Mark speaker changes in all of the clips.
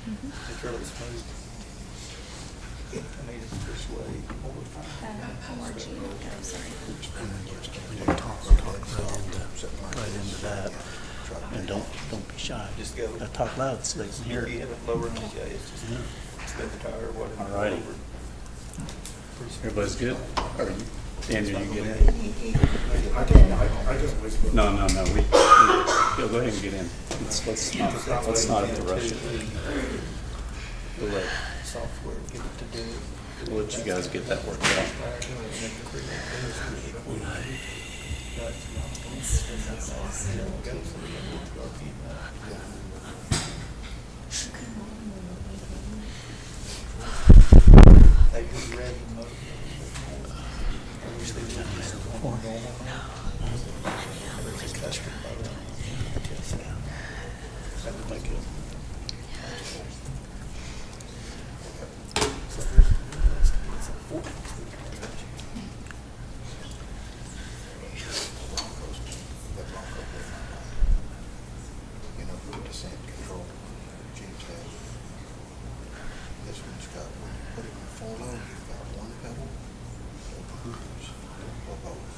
Speaker 1: It's really smooth. I need to persuade all the time.
Speaker 2: Right into that, and don't be shy.
Speaker 1: Just go.
Speaker 2: Talk loud so they can hear
Speaker 1: You
Speaker 2: it.
Speaker 1: have it lower on the it's just spin the tire or whatever.
Speaker 2: All righty. Everybody's good? Or you, Daniel, you get in? No. We go ahead and get in. Let's not have to rush it. We'll let
Speaker 1: Software get it to do it.
Speaker 2: we'll let you guys get that worked out.
Speaker 1: They do red mode. Usually we just normal. Everything's custom by them. That would make it. So here's the list. It's a 14.
Speaker 3: You know, for descent control, James had. This one's got, when you put it in full load, you've got one pedal or cruise or both.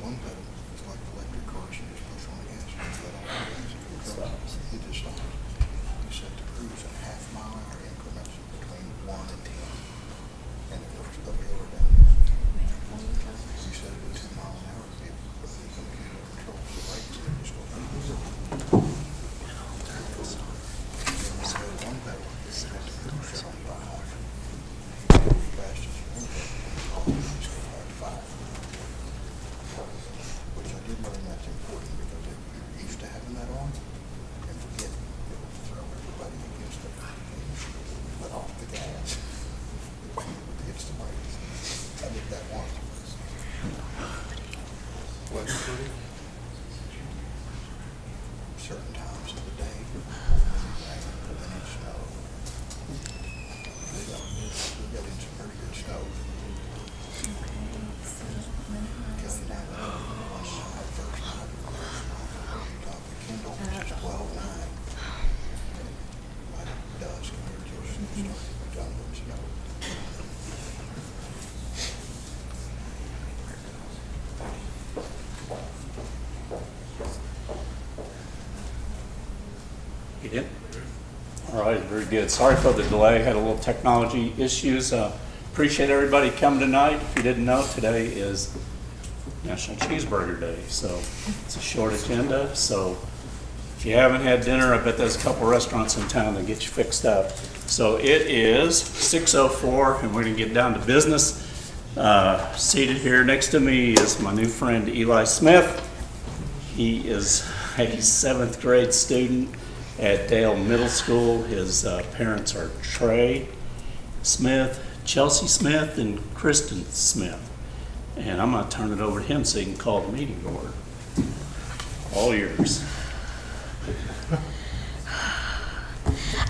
Speaker 3: One pedal is like electric cars, you just push on the gas and you let all the gas. It stops. It just stops. You set the cruise in half-mile-an-hour increments between 1 and 10, and it goes up hill or down. You set it at 2 miles an hour, the computer controls the brakes and it just goes. One pedal, you have to cruise 75. Fastest you can go, you just go 5. Which I did learn that's important because if you're used to having that on and forget, it will throw everybody against the let off the gas. It's the brakes. I did that once.
Speaker 1: What's it?
Speaker 3: Certain times of the day, when it rains and then it snows. We got in some pretty good snow. Coming down the road, one side, first night, top of Kendall, which is 12-9. Like dusk, and it just started dumping snow.
Speaker 2: Get in? All right, very good. Sorry for the delay. Had a little technology issues. Appreciate everybody coming tonight. If you didn't know, today is National Cheeseburger Day, so it's a short agenda. So if you haven't had dinner, I bet there's a couple restaurants in town that get you fixed up. So it is 6:04, and we're gonna get down to business. Seated here next to me is my new friend Eli Smith. He is a 7th grade student at Dale Middle School. His parents are Trey Smith, Chelsea Smith, and Kristen Smith. And I'm going to turn it over to him so he can call the meeting to order. All yours.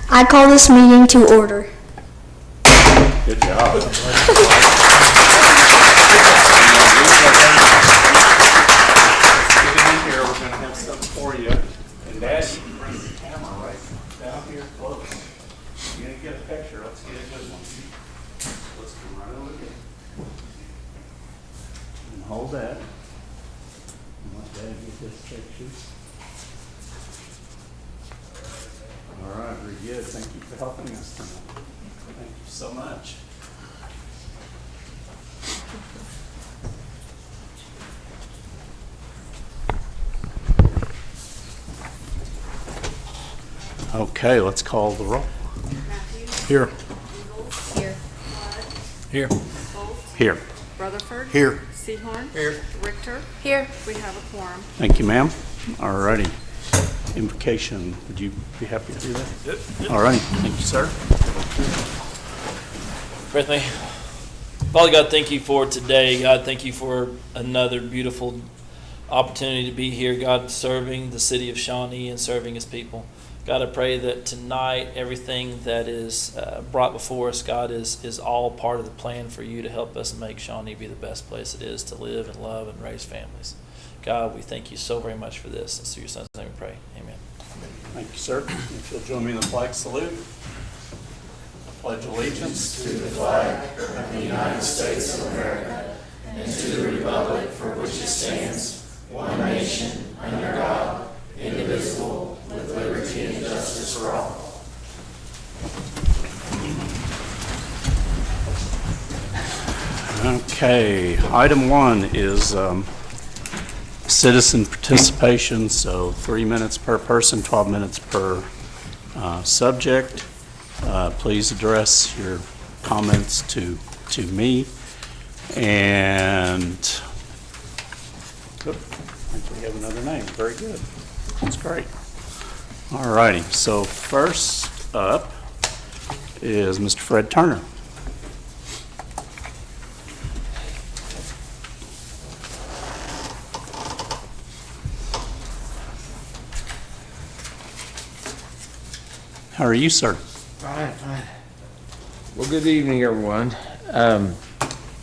Speaker 4: I call this meeting to order.
Speaker 2: Good job. Get in here, we're going to have something for you. And Dad, you can bring the camera right down here close. You're going to get a picture. Let's get a good one. Let's come right over here. And hold that. And let Dad get this picture. All right, very good. Thank you for helping us tonight. Thank you so much. Okay, let's call the roll.
Speaker 5: Matthews.
Speaker 2: Here.
Speaker 5: Eagles.
Speaker 4: Here.
Speaker 5: Flood.
Speaker 2: Here.
Speaker 5: Bolt.
Speaker 2: Here.
Speaker 5: Rutherford.
Speaker 3: Here.
Speaker 5: Seahorn.
Speaker 1: Here.
Speaker 5: Richter.
Speaker 4: Here.
Speaker 5: We have a quorum.
Speaker 2: Thank you, ma'am. All righty. Invocation, would you be happy to do that? Yep. All righty, thank you, sir.
Speaker 6: Pray with me. Father God, thank you for today. God, thank you for another beautiful opportunity to be here, God, serving the city of Shawnee and serving his people. God, I pray that tonight everything that is brought before us, God, is all part of the plan for you to help us make Shawnee be the best place it is to live and love and raise families. God, we thank you so very much for this. It's through your son's name we pray. Amen.
Speaker 2: Thank you, sir. If you'll join me in the flag salute. I pledge allegiance to the flag of the United States of America and to the republic for which it stands, one nation, under God, indivisible, with liberty and justice for all. Okay, item 1 is citizen participation, so 3 minutes per person, 12 minutes per subject. Please address your comments to me. And I think we have another name. Very good. That's great. All righty. So first up is Mr. Fred Turner. How are you, sir?
Speaker 7: Fine. Well, good evening, everyone.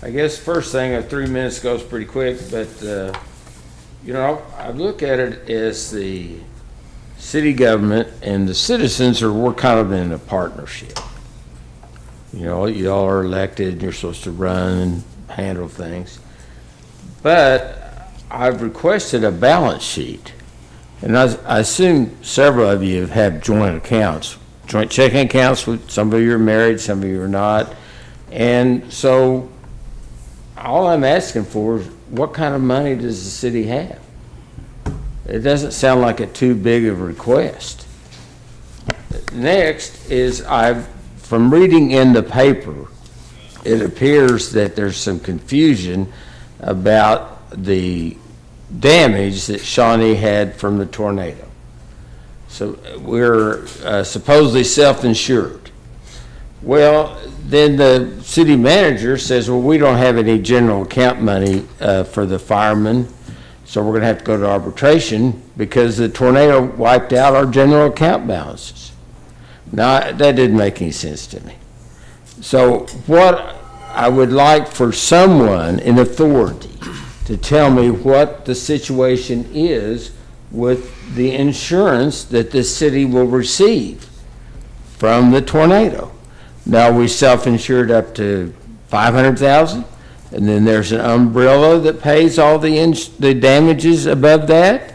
Speaker 7: I guess first thing, 3 minutes goes pretty quick, but, I look at it as the city government and the citizens we're kind of in a partnership. Y'all are elected and you're supposed to run and handle things. But I've requested a balance sheet. And I assume several of you have joint accounts, joint checking accounts. With some of you are married, some of you are not. And so all I'm asking for is what kind of money does the city have? It doesn't sound like a too big of a request. Next is from reading in the paper, it appears that there's some confusion about the damage that Shawnee had from the tornado. So we're supposedly self-insured. Well, then the city manager says, well, we don't have any general account money for the firemen, so we're going to have to go to arbitration because the tornado wiped out our general account balances. Now, that didn't make any sense to me. So what I would like for someone in authority to tell me what the situation is with the insurance that the city will receive from the tornado. Now, we self-insured up to $500,000, and then there's an umbrella that pays all the damages above that.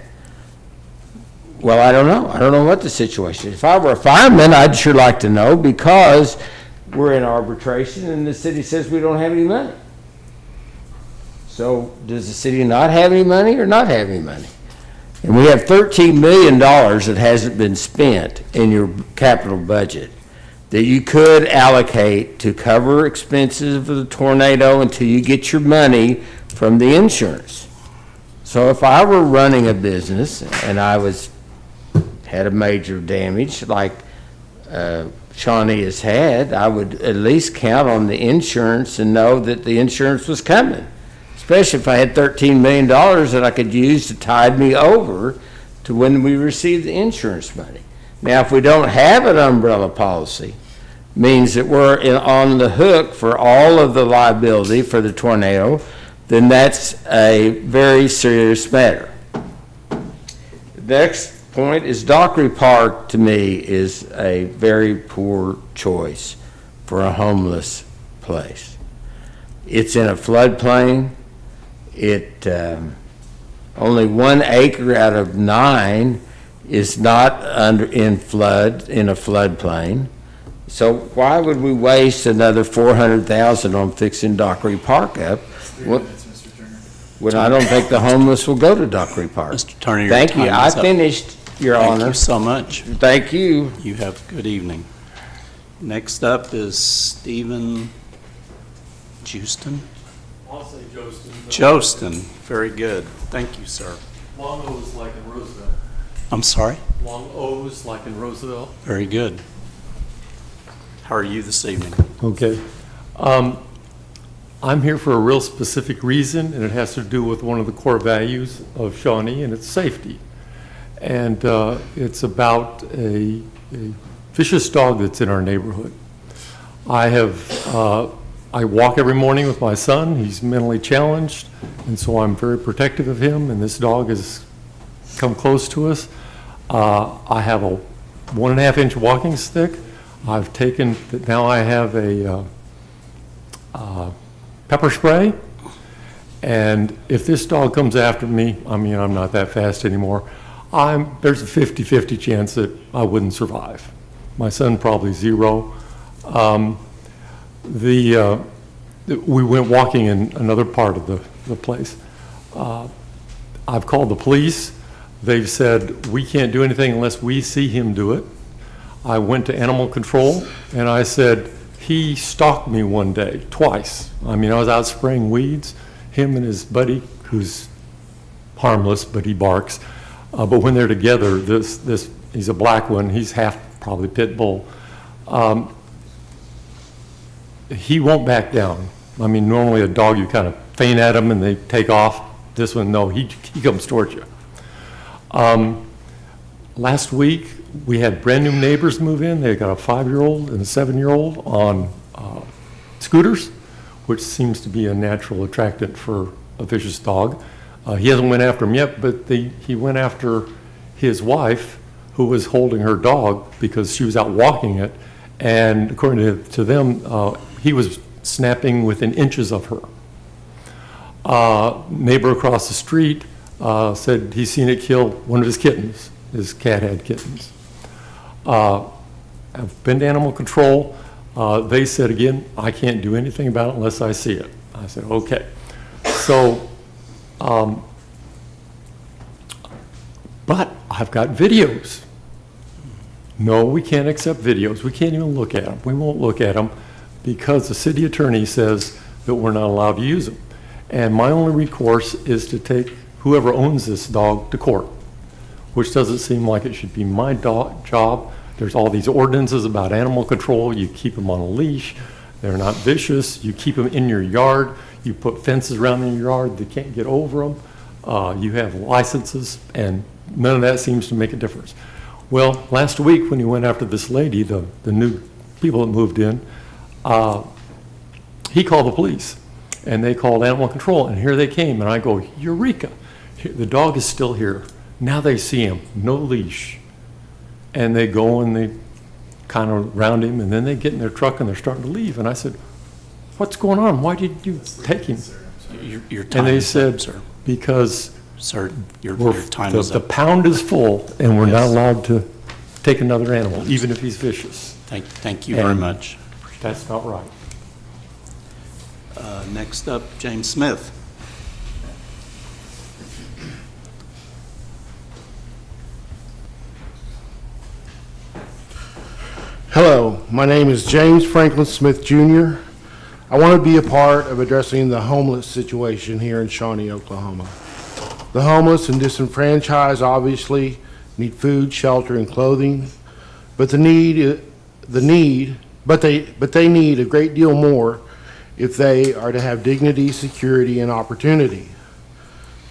Speaker 7: Well, I don't know. I don't know what the situation is. If I were a fireman, I'd sure like to know, because we're in arbitration and the city says we don't have any money. So does the city not have any money or not have any money? And we have $13 million that hasn't been spent in your capital budget that you could allocate to cover expenses of the tornado until you get your money from the insurance. So if I were running a business and I had a major damage like Shawnee has had, I would at least count on the insurance and know that the insurance was coming. Especially if I had $13 million that I could use to tide me over to when we receive the insurance money. Now, if we don't have an umbrella policy, means that we're on the hook for all of the liability for the tornado, then that's a very serious matter. Next point is Dockery Park, to me, is a very poor choice for a homeless place. It's in a floodplain. Only 1 acre out of 9 is not in a floodplain. So why would we waste another $400,000 on fixing Dockery Park up? When I don't think the homeless will go to Dockery Park.
Speaker 2: Mr. Turner, your
Speaker 7: Thank you.
Speaker 2: time
Speaker 7: I
Speaker 2: is up.
Speaker 7: finished, Your Honor.
Speaker 2: Thank you so much.
Speaker 7: Thank you.
Speaker 2: You have a good evening. Next up is Stephen Jostin.
Speaker 8: I'll say Jostin.
Speaker 2: Jostin, very good. Thank you, sir.
Speaker 8: Long O's like in Roosevelt.
Speaker 2: I'm sorry?
Speaker 8: Long O's like in Roosevelt.
Speaker 2: Very good. How are you this evening?
Speaker 8: Okay. I'm here for a real specific reason, and it has to do with one of the core values of Shawnee, and it's safety. And it's about a vicious dog that's in our neighborhood. I walk every morning with my son. He's mentally challenged, and so I'm very protective of him, and this dog has come close to us. I have a 1.5-inch walking stick. I've taken, now I have a pepper spray. And if this dog comes after me, I mean, I'm not that fast anymore, there's a 50-50 chance that I wouldn't survive. My son probably 0. We went walking in another part of the place. I've called the police. They've said, we can't do anything unless we see him do it. I went to animal control and I said, he stalked me one day, twice. I mean, I was out spraying weeds, him and his buddy, who's harmless, but he barks. But when they're together, he's a black one, he's half probably pit bull. He won't back down. I mean, normally a dog, you kind of feint at him and they take off. This one, no, he comes towards you. Last week, we had brand new neighbors move in. They got a 5-year-old and a 7-year-old on scooters, which seems to be a natural attractant for a vicious dog. He hasn't went after him yet, but he went after his wife, who was holding her dog because she was out walking it. And according to them, he was snapping within inches of her. Neighbor across the street said he's seen it kill one of his kittens. His cat had kittens. I've been to animal control. They said, again, I can't do anything about it unless I see it. I said, okay. So, but I've got videos. No, we can't accept videos. We can't even look at them. We won't look at them because the city attorney says that we're not allowed to use them. And my only recourse is to take whoever owns this dog to court, which doesn't seem like it should be my job. There's all these ordinances about animal control. You keep them on a leash. They're not vicious. You keep them in your yard. You put fences around in your yard. They can't get over them. You have licenses, and none of that seems to make a difference. Well, last week when he went after this lady, the new people that moved in, he called the police, and they called animal control, and here they came, and I go, Eureka! The dog is still here. Now they see him, no leash. And they go and they kind of round him, and then they get in their truck and they're starting to leave. And I said, what's going on? Why did you take him?
Speaker 2: Your time
Speaker 8: And they
Speaker 2: is
Speaker 8: said,
Speaker 2: up, sir.
Speaker 8: because
Speaker 2: Sir, your
Speaker 8: we're-
Speaker 2: time is
Speaker 8: the
Speaker 2: up.
Speaker 8: pound is full, and we're not
Speaker 2: Yes.
Speaker 8: allowed to take another animal, even if he's vicious.
Speaker 2: Thank you very
Speaker 8: And-
Speaker 2: much.
Speaker 8: That's not right.
Speaker 2: Next up, James Smith.
Speaker 9: Hello, my name is James Franklin Smith Jr. I want to be a part of addressing the homeless situation here in Shawnee, Oklahoma. The homeless and disenfranchised obviously need food, shelter, and clothing, but they need a great deal more if they are to have dignity, security, and opportunity.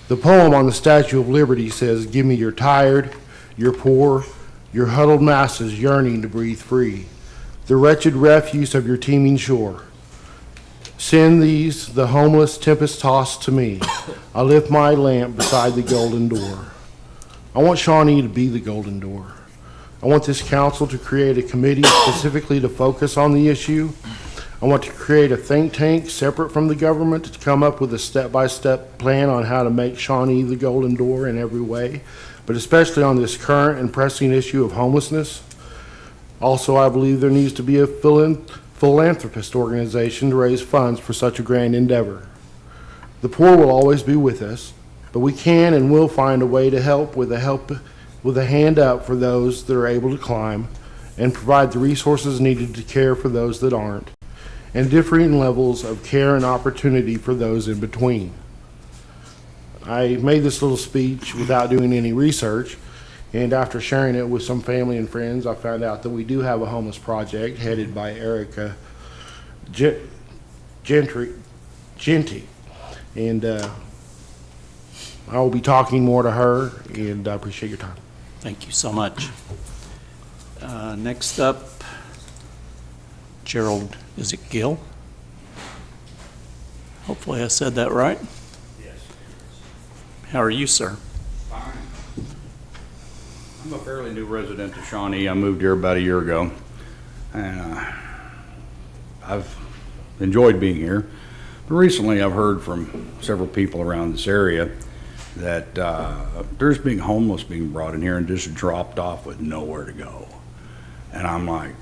Speaker 9: The poem on the Statue of Liberty says, "Give me your tired, your poor, your huddled masses yearning to breathe free, the wretched refuse of your teeming shore. Send these, the homeless, tempest-tossed to me. I lift my lamp beside the golden door." I want Shawnee to be the golden door. I want this council to create a committee specifically to focus on the issue. I want to create a think tank separate from the government to come up with a step-by-step plan on how to make Shawnee the golden door in every way, but especially on this current and pressing issue of homelessness. Also, I believe there needs to be a philanthropist organization to raise funds for such a grand endeavor. The poor will always be with us, but we can and will find a way to help with a hand up for those that are able to climb and provide the resources needed to care for those that aren't, and differing levels of care and opportunity for those in between. I made this little speech without doing any research, and after sharing it with some family and friends, I found out that we do have a homeless project headed by Erica Genty, and I will be talking more to her, and I appreciate your time.
Speaker 2: Thank you so much. Next up, Gerald, is it Gill? Hopefully I said that right. Yes. How are you, sir?
Speaker 10: Fine. I'm a fairly new resident of Shawnee. I moved here about a year ago, and I've enjoyed being here. But recently I've heard from several people around this area that there's being homeless being brought in here and just dropped off with nowhere to go. And I'm like,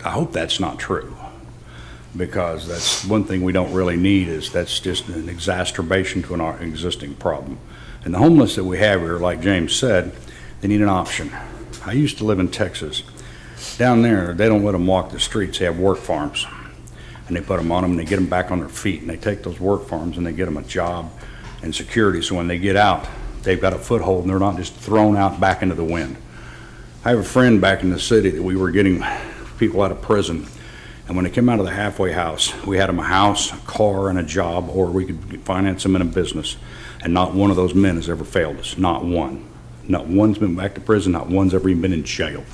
Speaker 10: I hope that's not true, because that's one thing we don't really need. Is that's just an exacerbation to an existing problem. And the homeless that we have here, like James said, they need an option. I used to live in Texas. Down there, they don't let them walk the streets. They have work farms, and they put them on them, and they get them back on their feet, and they take those work farms and they get them a job and security, so when they get out, they've got a foothold and they're not just thrown out back into the wind. I have a friend back in the city that we were getting people out of prison, and when they came out of the halfway house, we had them a house, a car, and a job, or we could finance them in a business, and not one of those men has ever failed us. Not one. Not one's been back to prison. Not one's ever even been in jail.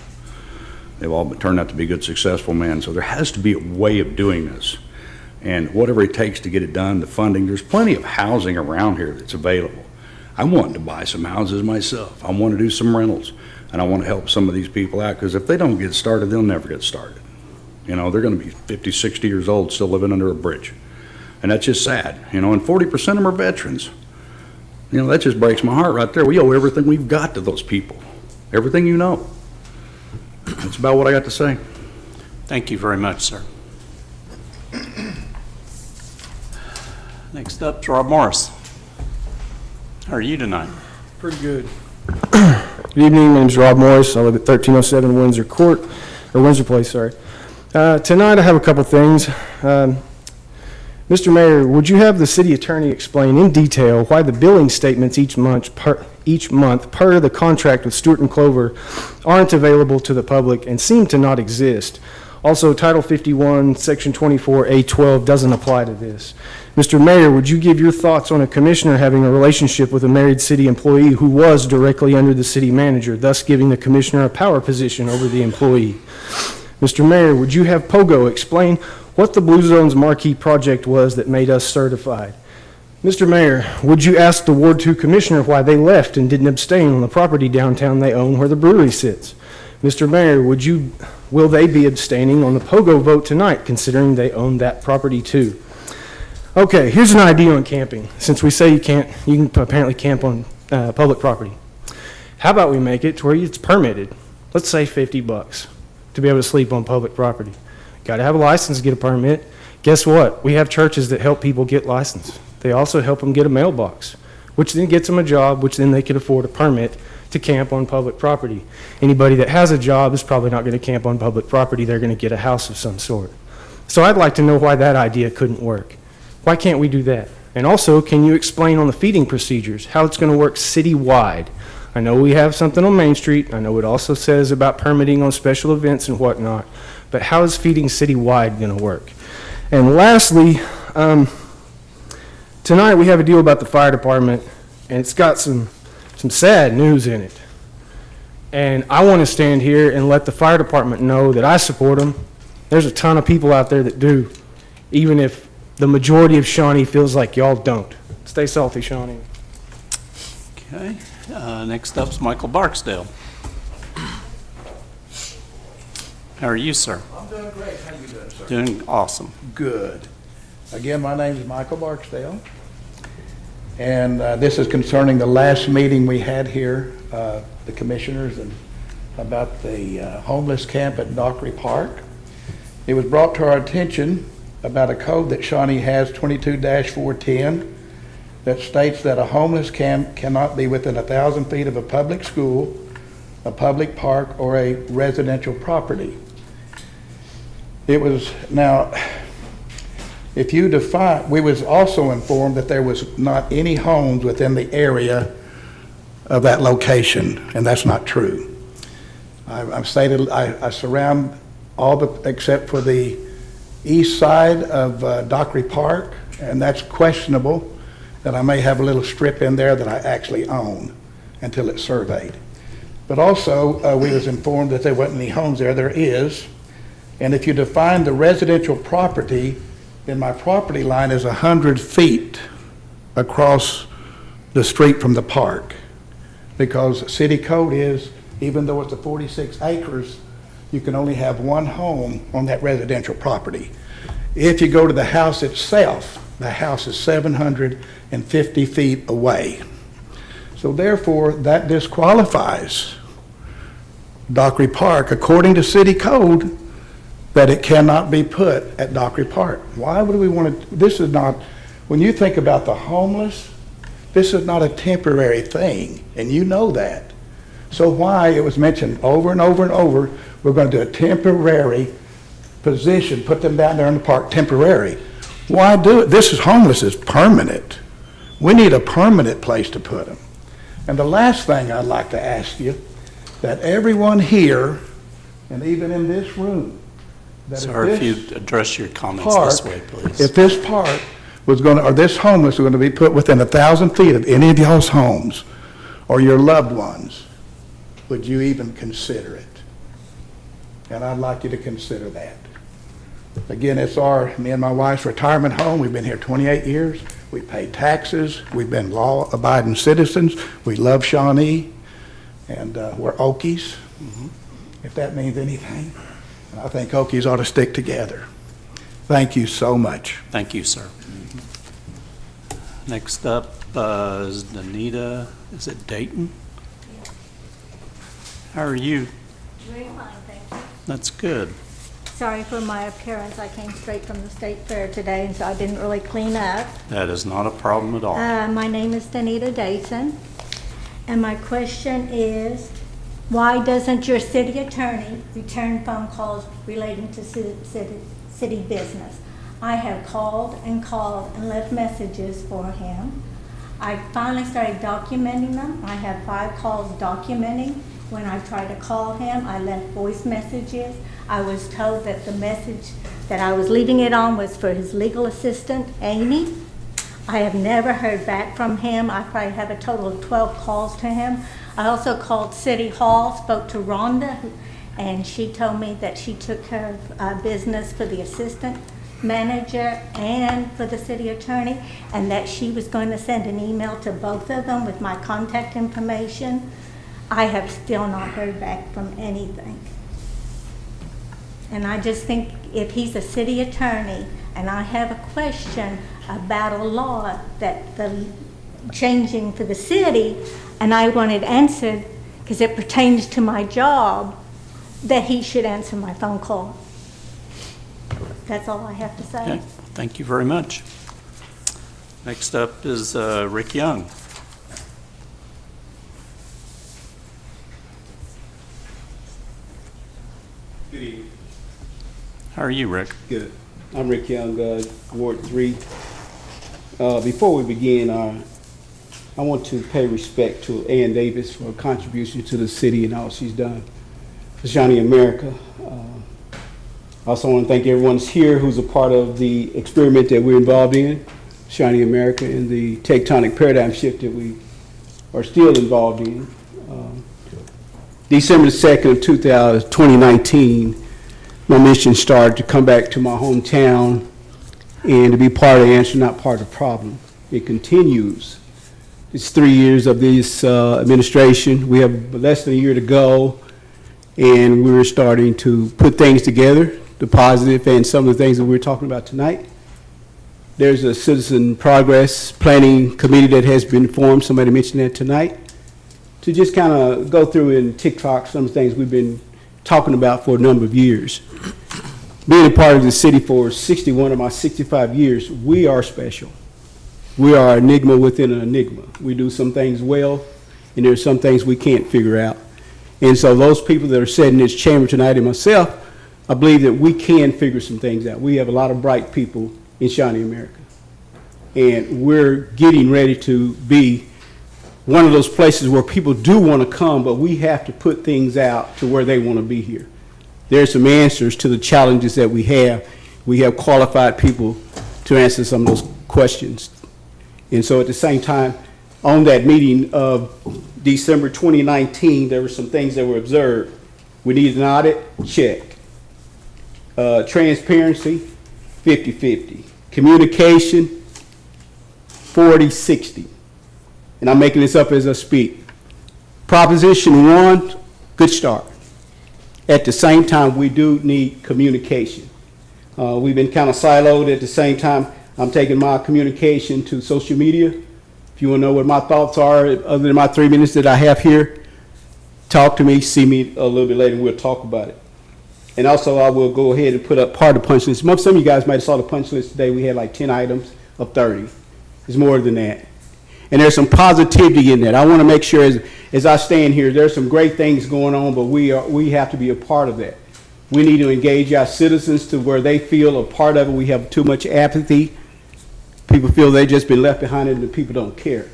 Speaker 10: They've all turned out to be good, successful men. So there has to be a way of doing this, and whatever it takes to get it done, the funding. There's plenty of housing around here that's available. I want to buy some houses myself. I want to do some rentals, and I want to help some of these people out, because if they don't get started, they'll never get started. You know, they're going to be 50, 60 years old still living under a bridge, and that's just sad. You know, and 40% of them are veterans. You know, that just breaks my heart right there. We owe everything we've got to those people, everything you know. That's about what I got to say.
Speaker 2: Thank you very much, sir. Next up, Rob Morris. How are you tonight?
Speaker 11: Pretty good. Good evening, my name's Rob Morris. I live at 1307 Windsor Court, or Windsor Place, sorry. Tonight I have a couple things. Mr. Mayor, would you have the city attorney explain in detail why the billing statements each month per the contract with Stewart and Clover aren't available to the public and seem to not exist? Also, Title 51, Section 24A12 doesn't apply to this. Mr. Mayor, would you give your thoughts on a commissioner having a relationship with a married city employee who was directly under the city manager, thus giving the commissioner a power position over the employee? Mr. Mayor, would you have POGO explain what the Blue Zone's marquee project was that made us certified? Mr. Mayor, would you ask the Ward 2 commissioner why they left and didn't abstain on the property downtown they own where the brewery sits? Mr. Mayor, will they be abstaining on the POGO vote tonight, considering they own that property too? Okay, here's an idea on camping. Since we say you can apparently camp on public property. How about we make it to where it's permitted? Let's say $50 to be able to sleep on public property. Got to have a license to get a permit. Guess what? We have churches that help people get licensed. They also help them get a mailbox, which then gets them a job, which then they can afford a permit to camp on public property. Anybody that has a job is probably not going to camp on public property. They're going to get a house of some sort. So I'd like to know why that idea couldn't work. Why can't we do that? And also, can you explain on the feeding procedures, how it's going to work citywide? I know we have something on Main Street. I know it also says about permitting on special events and whatnot. But how is feeding citywide going to work? And lastly, tonight we have a deal about the fire department, and it's got some sad news in it. And I want to stand here and let the fire department know that I support them. There's a ton of people out there that do, even if the majority of Shawnee feels like y'all don't. Stay salty, Shawnee.
Speaker 2: Okay. Next up's Michael Barksdale. How are you, sir?
Speaker 1: I'm doing great. How you doing, sir?
Speaker 2: Doing awesome.
Speaker 1: Good. Again, my name is Michael Barksdale, and this is concerning the last meeting we had here, the commissioners, and about the homeless camp at Dockery Park. It was brought to our attention about a code that Shawnee has, 22-410, that states that a homeless camp cannot be within 1,000 feet of a public school, a public park, or a residential property. It was, now, if you define, we was also informed that there was not any homes within the area of that location, and that's not true. I've stated, I surround all the, except for the east side of Dockery Park, and that's questionable, that I may have a little strip in there that I actually own until it's surveyed. But also, we was informed that there wasn't any homes there. There is. And if you define the residential property, then my property line is 100 feet across the street from the park, because city code is even though it's a 46 acres, you can only have one home on that residential property. If you go to the house itself, the house is 750 feet away. So therefore, that disqualifies Dockery Park, according to city code, that it cannot be put at Dockery Park. Why would we want to, this is not, when you think about the homeless, this is not a temporary thing, and you know that. So why, it was mentioned over and over and over, we're going to do a temporary position, put them down there in the park, temporary. Why do it? This is homeless, is permanent. We need a permanent place to put them. And the last thing I'd like to ask you, that everyone here, and even in this room, that
Speaker 2: Sir, if
Speaker 1: this
Speaker 2: you'd address your comments
Speaker 1: park,
Speaker 2: this way, please.
Speaker 1: if this park was going to, or this homeless was going to be put within 1,000 feet of any of y'all's homes or your loved ones, would you even consider it? And I'd like you to consider that. Again, it's me and my wife's retirement home. We've been here 28 years. We pay taxes. We've been law-abiding citizens. We love Shawnee, and we're Okies, if that means anything. And I think Okies ought to stick together. Thank you so much.
Speaker 2: Thank you, sir. Next up is Danita, is it Dayton? How are you?
Speaker 12: Very fine, thank you.
Speaker 2: That's good.
Speaker 12: Sorry for my appearance. I came straight from the state fair today, and so I didn't really clean up.
Speaker 2: That is not a problem at all.
Speaker 12: My name is Danita Dayton, and my question is, why doesn't your city attorney return phone calls relating to city business? I have called and left messages for him. I finally started documenting them. I have 5 calls documenting. When I tried to call him, I left voice messages. I was told that the message that I was leaving it on was for his legal assistant, Amy. I have never heard back from him. I probably have a total of 12 calls to him. I also called City Hall, spoke to Rhonda, and she told me that she took care of business for the assistant manager and for the city attorney, and that she was going to send an email to both of them with my contact information. I have still not heard back from anything. And I just think if he's a city attorney and I have a question about a law that the changing for the city, and I want it answered because it pertains to my job, that he should answer my phone call. That's all I have to say.
Speaker 2: Okay, thank you very much. Next up is Rick Young.
Speaker 13: Good evening.
Speaker 2: How are you, Rick?
Speaker 13: Good. I'm Rick Young, Ward 3. Before we begin, I want to pay respect to Ann Davis for her contribution to the city and all she's done for Shawnee America. I also want to thank everyone who's here who's a part of the experiment that we're involved in, Shawnee America, and the tectonic paradigm shift that we are still involved in. December 2nd of 2019, my mission started to come back to my hometown and to be part of the answer, not part of the problem. It continues. It's 3 years of this administration. We have less than a year to go, and we're starting to put things together, the positive and some of the things that we're talking about tonight. There's a citizen progress planning committee that has been formed. Somebody mentioned that tonight, to just kind of go through and tick-tock some of the things we've been talking about for a number of years. Being a part of the city for 61 of my 65 years, we are special. We are an enigma within an enigma. We do some things well, and there's some things we can't figure out. And so those people that are sitting in this chamber tonight and myself, I believe that we can figure some things out. We have a lot of bright people in Shawnee America. And we're getting ready to be one of those places where people do want to come, but we have to put things out to where they want to be here. There's some answers to the challenges that we have. We have qualified people to answer some of those questions. And so at the same time, on that meeting of December 2019, there were some things that were observed. We needed an audit, check. Transparency, 50-50. Communication, 40-60. And I'm making this up as I speak. Proposition 1, Good start. At the same time, we do need communication. We've been kind of siloed. At the same time, I'm taking my communication to social media. If you want to know what my thoughts are, other than my 3 minutes that I have here, talk to me, see me a little bit later, and we'll talk about it. And also, I will go ahead and put up part of the punch list. Some of you guys might have saw the punch list today. We had like 10 items of 30. It's more than that. And there's some positivity in that. I want to make sure as I stand here, there's some great things going on, but we have to be a part of that. We need to engage our citizens to where they feel a part of it. We have too much apathy. People feel they've just been left behind and the people don't care.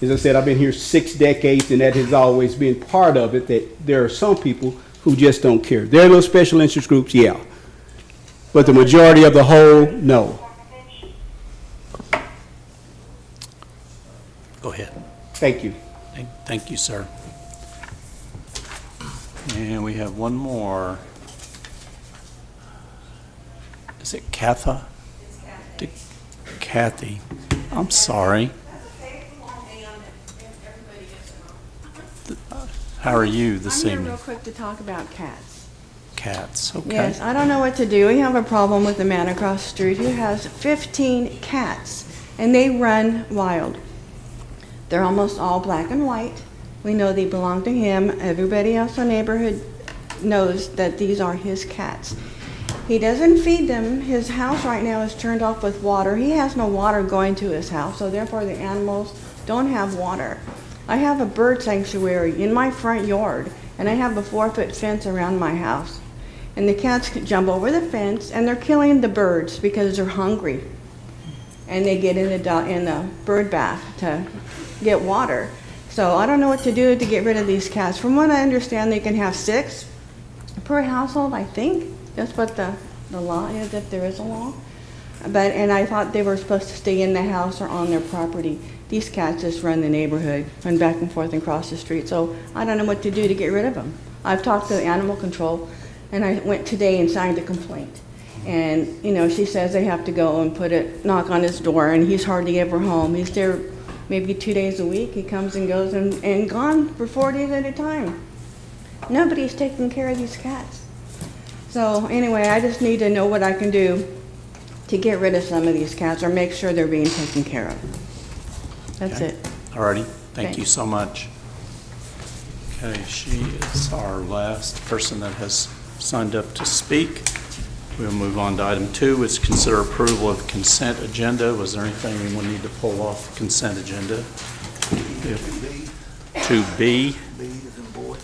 Speaker 13: As I said, I've been here 6 decades, and that has always been part of it, that there are some people who just don't care. There are those special interest groups, yeah. But the majority of the whole, no.
Speaker 2: Go ahead.
Speaker 13: Thank you.
Speaker 2: Thank you, sir. And we have one more. Is it Katha? Kathy. I'm sorry. How are you this
Speaker 14: I'm here
Speaker 2: evening?
Speaker 14: real quick to talk about cats.
Speaker 2: Cats, okay.
Speaker 14: Yes, I don't know what to do. We have a problem with the man across the street who has 15 cats, and they run wild. They're almost all black and white. We know they belong to him. Everybody else in the neighborhood knows that these are his cats. He doesn't feed them. His house right now is turned off with water. He has no water going to his house, so therefore the animals don't have water. I have a bird sanctuary in my front yard, and I have a 4-foot fence around my house. And the cats jump over the fence, and they're killing the birds because they're hungry. And they get in the bird bath to get water. So I don't know what to do to get rid of these cats. From what I understand, they can have 6 per household, I think. That's what the law is, if there is a law. And I thought they were supposed to stay in the house or on their property. These cats just run the neighborhood, run back and forth and cross the street. So I don't know what to do to get rid of them. I've talked to animal control, and I went today and signed a complaint. And, she says they have to go and knock on his door, and he's hardly ever home. He's there maybe 2 days a week. He comes and goes and gone for 4 days at a time. Nobody's taking care of these cats. So anyway, I just need to know what I can do to get rid of some of these cats or make sure they're being taken care of. That's
Speaker 2: Okay.
Speaker 14: it.
Speaker 2: All righty. Thank
Speaker 14: Thanks.
Speaker 2: you so much. Okay, she is our last person that has signed up to speak. We'll move on to item 2, which is consider approval of consent agenda. Was there anything we would need to pull off the consent agenda? 2B.
Speaker 3: B is in boy.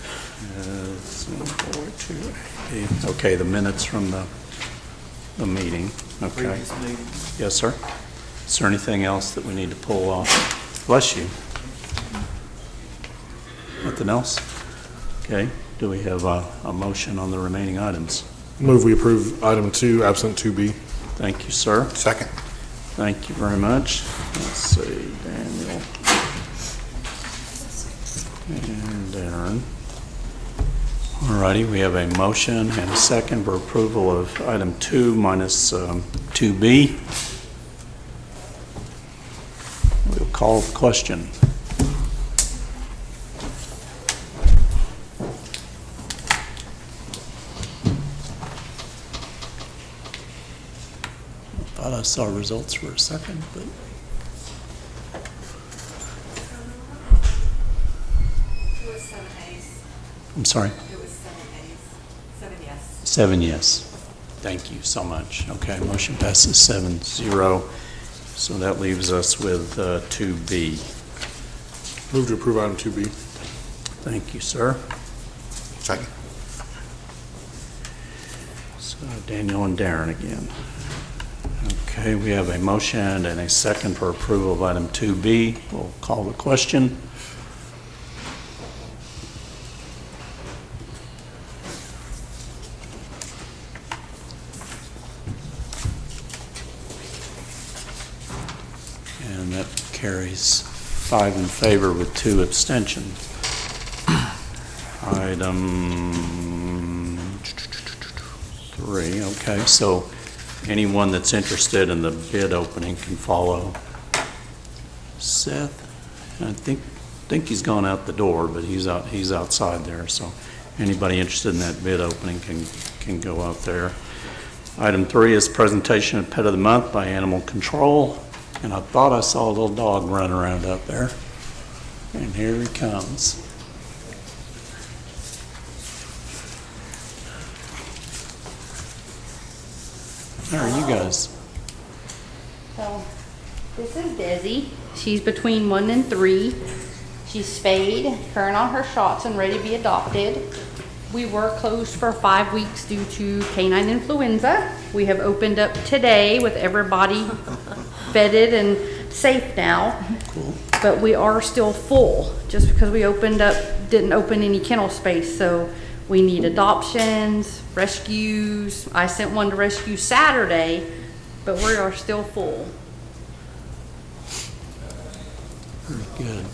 Speaker 2: Okay, the minutes from the meeting. Okay.
Speaker 3: Previous meeting.
Speaker 2: Yes, sir. Is there anything else that we need to pull off? Bless you. Nothing else? Okay. Do we have a motion on the remaining items?
Speaker 15: Move we approve item 2, absent 2B.
Speaker 2: Thank you, sir.
Speaker 3: Second.
Speaker 2: Thank you very much. Let's see, Daniel. And Darren. All righty, we have a motion and a second for approval of item 2 minus 2B. We'll call the question. Thought I saw results for a second, but.
Speaker 5: It was 7 ayes.
Speaker 2: I'm sorry?
Speaker 5: It was 7 ayes. 7 yes.
Speaker 2: 7 yes. Thank you so much. Okay, motion passes 7-0. So that leaves us with 2B.
Speaker 15: Move to approve item 2B.
Speaker 2: Thank you, sir.
Speaker 3: Second.
Speaker 2: So Daniel and Darren again. Okay, we have a motion and a second for approval of item 2B. We'll call the question. And that carries 5 in favor with 2 abstentions. Item 3, okay, so anyone that's interested in the bid opening can follow Seth. I think think he's gone out the door, but he's outside there, so anybody interested in that bid opening can go out there. Item 3 is presentation of Pet of the Month by Animal Control, and I thought I saw a little dog running around up there, and here he comes. How are you guys?
Speaker 16: So, this is Desi. She's between 1 and 3. She's spayed, current on her shots, and ready to be adopted. We were closed for 5 weeks due to canine influenza. We have opened up today with everybody bedded and safe now.
Speaker 2: Cool.
Speaker 16: But we are still full just because we didn't open any kennel space. So we need adoptions, rescues. I sent one to rescue Saturday, but we are still full.
Speaker 2: Very good.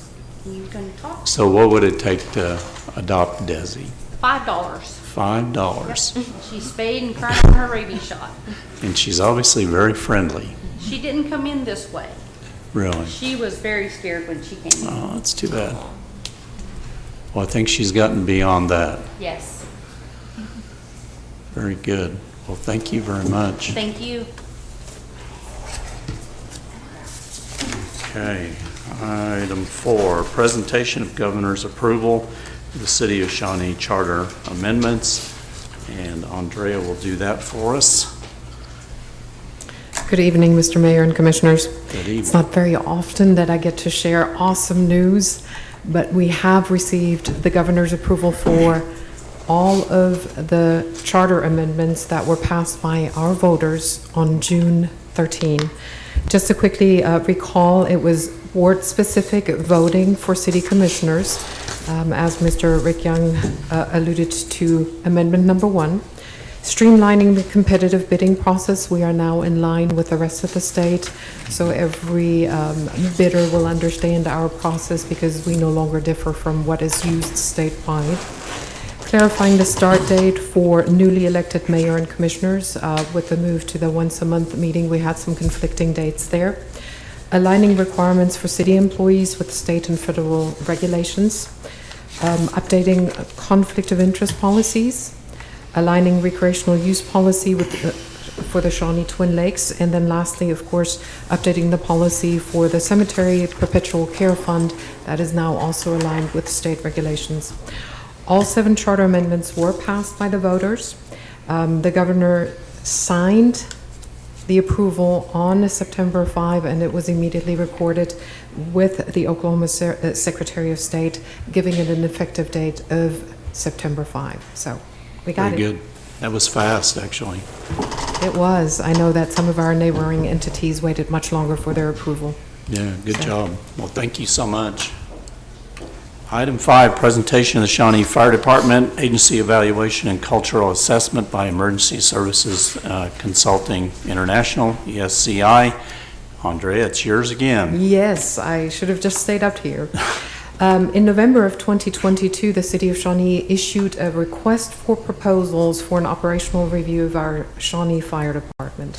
Speaker 16: You gonna talk?
Speaker 2: So what would it take to adopt Desi?
Speaker 16: $5.
Speaker 2: $5.
Speaker 16: Yep. She's spayed and current on her rabies shot.
Speaker 2: And she's obviously very friendly.
Speaker 16: She didn't come in this way.
Speaker 2: Really?
Speaker 16: She was very scared when she came in.
Speaker 2: Oh, that's too bad. Well, I think she's gotten beyond that.
Speaker 16: Yes.
Speaker 2: Very good. Well, thank you very much.
Speaker 16: Thank you.
Speaker 2: Okay. Item 4, presentation of governor's approval of the City of Shawnee Charter amendments. And Andrea will do that for us.
Speaker 17: Good evening, Mr. Mayor and Commissioners.
Speaker 2: Good evening.
Speaker 17: It's not very often that I get to share awesome news, but we have received the governor's approval for all of the charter amendments that were passed by our voters on June 13. Just to quickly recall, it was ward-specific voting for city commissioners, as Mr. Rick Young alluded to, amendment number 1. Streamlining the competitive bidding process, we are now in line with the rest of the state, so every bidder will understand our process because we no longer differ from what is used statewide. Clarifying the start date for newly elected mayor and commissioners. With the move to the once-a-month meeting, we had some conflicting dates there. Aligning requirements for city employees with state and federal regulations. Updating conflict of interest policies. Aligning recreational use policy with for the Shawnee Twin Lakes. And then lastly, of course, updating the policy for the Cemetery Perpetual Care Fund that is now also aligned with state regulations. All 7 charter amendments were passed by the voters. The governor signed the approval on September 5, and it was immediately recorded with the Oklahoma Secretary of State, giving it an effective date of September 5. So we got it.
Speaker 2: Very good. That was fast, actually.
Speaker 17: It was. I know that some of our neighboring entities waited much longer for their approval.
Speaker 2: Yeah, good job. Well, thank you so much. Item 5, presentation of the Shawnee Fire Department, agency evaluation and cultural assessment by Emergency Services Consulting International, ESCI. Andrea, it's yours again.
Speaker 17: Yes, I should have just stayed up here. In November of 2022, the City of Shawnee issued a request for proposals for an operational review of our Shawnee Fire Department.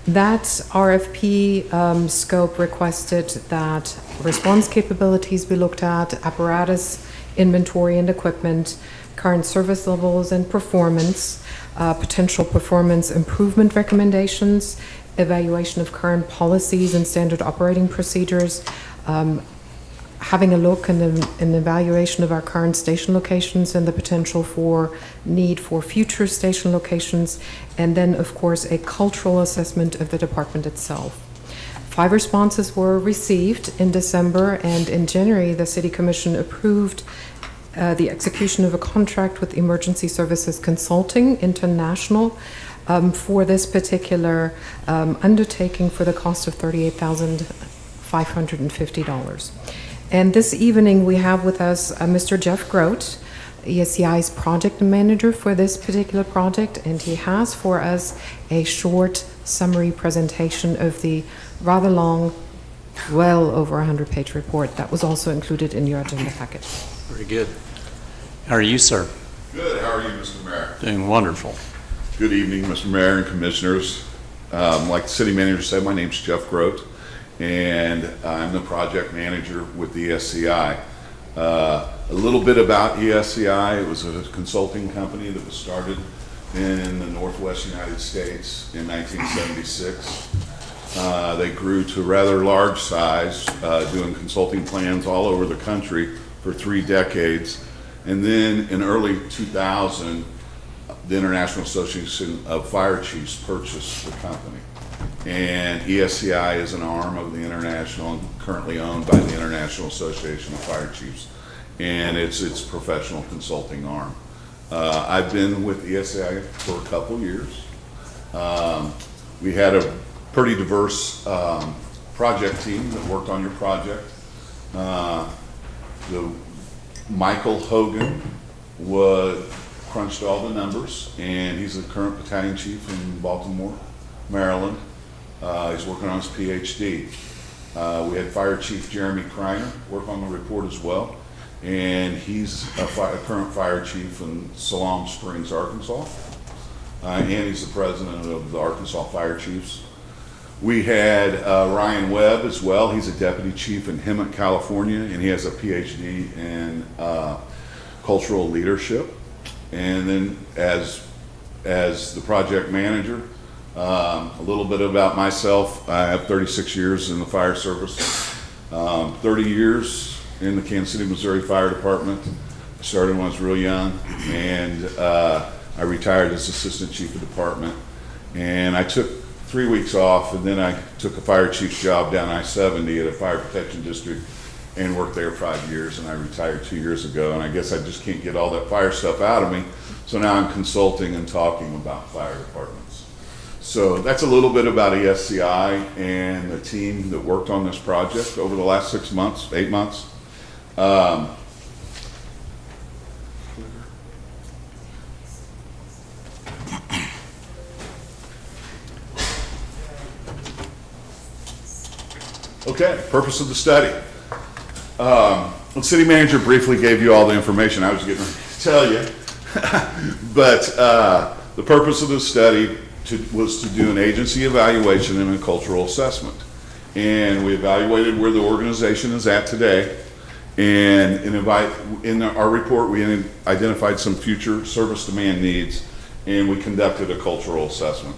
Speaker 17: That RFP scope requested that response capabilities be looked at, apparatus, inventory and equipment, current service levels and performance, potential performance improvement recommendations, evaluation of current policies and standard operating procedures, having a look and an evaluation of our current station locations and the potential for need for future station locations, and then, of course, a cultural assessment of the department itself. 5 responses were received in December, and in January, the City Commission approved the execution of a contract with Emergency Services Consulting International for this particular undertaking for the cost of $38,550. And this evening, we have with us Mr. Jeff Grote, ESCI's project manager for this particular project, and he has for us a short summary presentation of the rather long, well over 100-page report that was also included in your agenda package.
Speaker 2: Very good. How are you, sir?
Speaker 18: Good. How are you, Mr. Mayor?
Speaker 2: Doing wonderful.
Speaker 18: Good evening, Mr. Mayor and Commissioners. Like the city manager said, my name's Jeff Grote, and I'm the project manager with the ESCI. A little bit about ESCI. It was a consulting company that was started in the Northwest United States in 1976. They grew to rather large size, doing consulting plans all over the country for 3 decades. And then in early 2000, the International Association of Fire Chiefs purchased the company. And ESCI is an arm of the international and currently owned by the International Association of Fire Chiefs. And it's its professional consulting arm. I've been with ESCI for a couple years. We had a pretty diverse project team that worked on your project. Michael Hogan crunched all the numbers, and he's the current battalion chief in Baltimore, Maryland. He's working on his PhD. We had Fire Chief Jeremy Kreiner work on the report as well, and he's a current fire chief in Siloam Springs, Arkansas, and he's the president of the Arkansas Fire Chiefs. We had Ryan Webb as well. He's a deputy chief in Hemet, California, and he has a PhD in cultural leadership. And then as the project manager, a little bit about myself. I have 36 years in the fire service, 30 years in the Kansas City, Missouri Fire Department. I started when I was real young, and I retired as assistant chief of department. And I took 3 weeks off, and then I took a fire chief's job down I-70 at a fire protection district and worked there 5 years, and I retired 2 years ago. And I guess I just can't get all that fire stuff out of me, so now I'm consulting and talking about fire departments. So that's a little bit about ESCI and the team that worked on this project over the last 6 months, 8 months. Okay, purpose of the study. The city manager briefly gave you all the information I was getting ready to tell you, but the purpose of the study was to do an agency evaluation and a cultural assessment. And we evaluated where the organization is at today, and in our report we identified some future service demand needs, and we conducted a cultural assessment.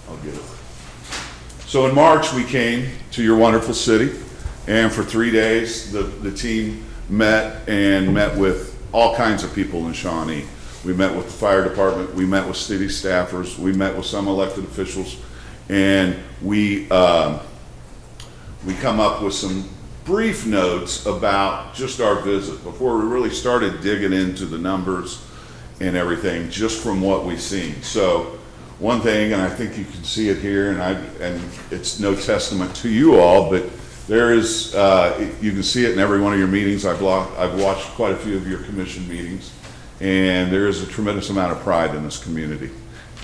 Speaker 18: I'll get it. So in March, we came to your wonderful city, and for 3 days, the team met with all kinds of people in Shawnee. We met with the fire department, we met with city staffers, we met with some elected officials, and we come up with some brief notes about just our visit before we really started digging into the numbers and everything, just from what we've seen. So one thing, and I think you can see it here, and it's no testament to you all, but there is, you can see it in every one of your meetings. I've watched quite a few of your commission meetings, and there is a tremendous amount of pride in this community,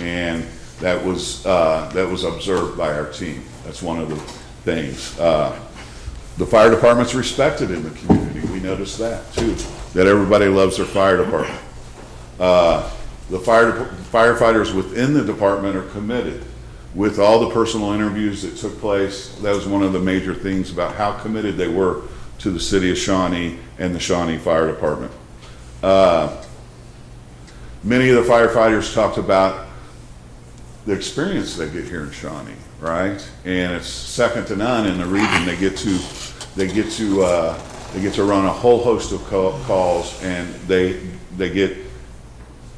Speaker 18: and that was observed by our team. That's one of the things. The fire department's respected in the community. We noticed that too, that everybody loves their fire department. The firefighters within the department are committed. With all the personal interviews that took place, that was one of the major things about how committed they were to the city of Shawnee and the Shawnee Fire Department. Many of the firefighters talked about the experience they get here in Shawnee, right? And it's second to none in the region. They get to run a whole host of calls, and they get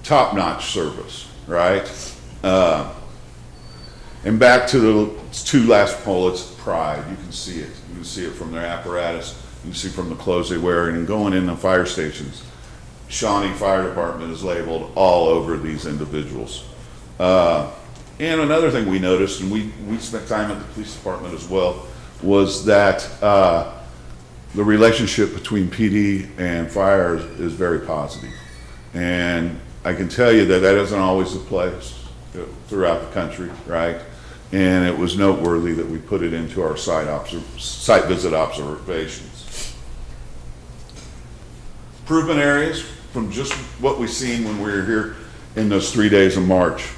Speaker 18: top-notch service, right? And back to the two last bullets, pride. You can see it. You can see it from their apparatus. You can see from the clothes they wear, and going in the fire stations. Shawnee Fire Department is labeled all over these individuals. And another thing we noticed, and we spent time at the police department as well, was that the relationship between PD and fire is very positive. And I can tell you that isn't always the place throughout the country, right? And it was noteworthy that we put it into our site visit observations. Improvement areas from just what we've seen when we were here in those 3 days of March.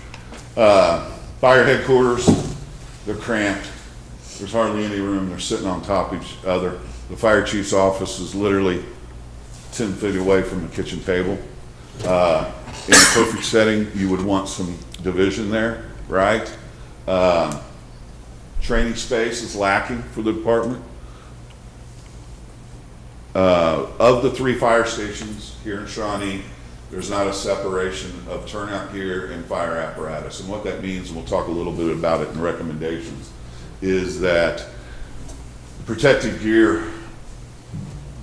Speaker 18: Fire headquarters, they're cramped. There's hardly any room. They're sitting on top of each other. The fire chief's office is literally 10 feet away from the kitchen table. In a perfect setting, you would want some division there, right? Training space is lacking for the department. Of the 3 fire stations here in Shawnee, there's not a separation of turnout gear and fire apparatus. And what that means, and we'll talk a little bit about it in recommendations, is that protective gear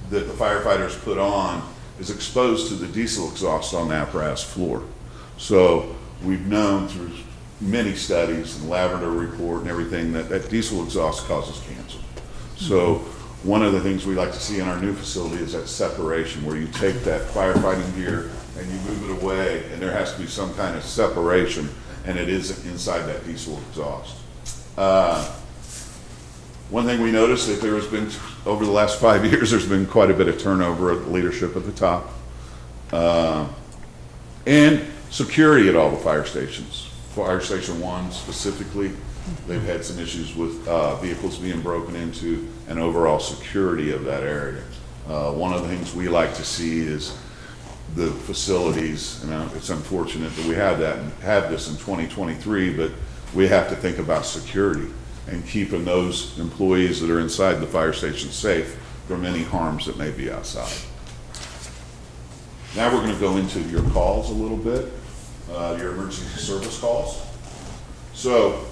Speaker 18: that the firefighters put on is exposed to the diesel exhaust on the apparatus floor. So we've known through many studies and laboratory report and everything that diesel exhaust causes cancer. So one of the things we like to see in our new facility is that separation, where you take that firefighting gear and you move it away, and there has to be some kind of separation, and it is inside that diesel exhaust. One thing we noticed that there has been, over the last 5 years, there's been quite a bit of turnover of leadership at the top. And security at all the fire stations. Fire Station 1 specifically, they've had some issues with vehicles being broken into and overall security of that area. One of the things we like to see is the facilities, and it's unfortunate that we have this in 2023, but we have to think about security and keeping those employees that are inside the fire station safe from any harms that may be outside. Now we're going to go into your calls a little bit, your emergency service calls. So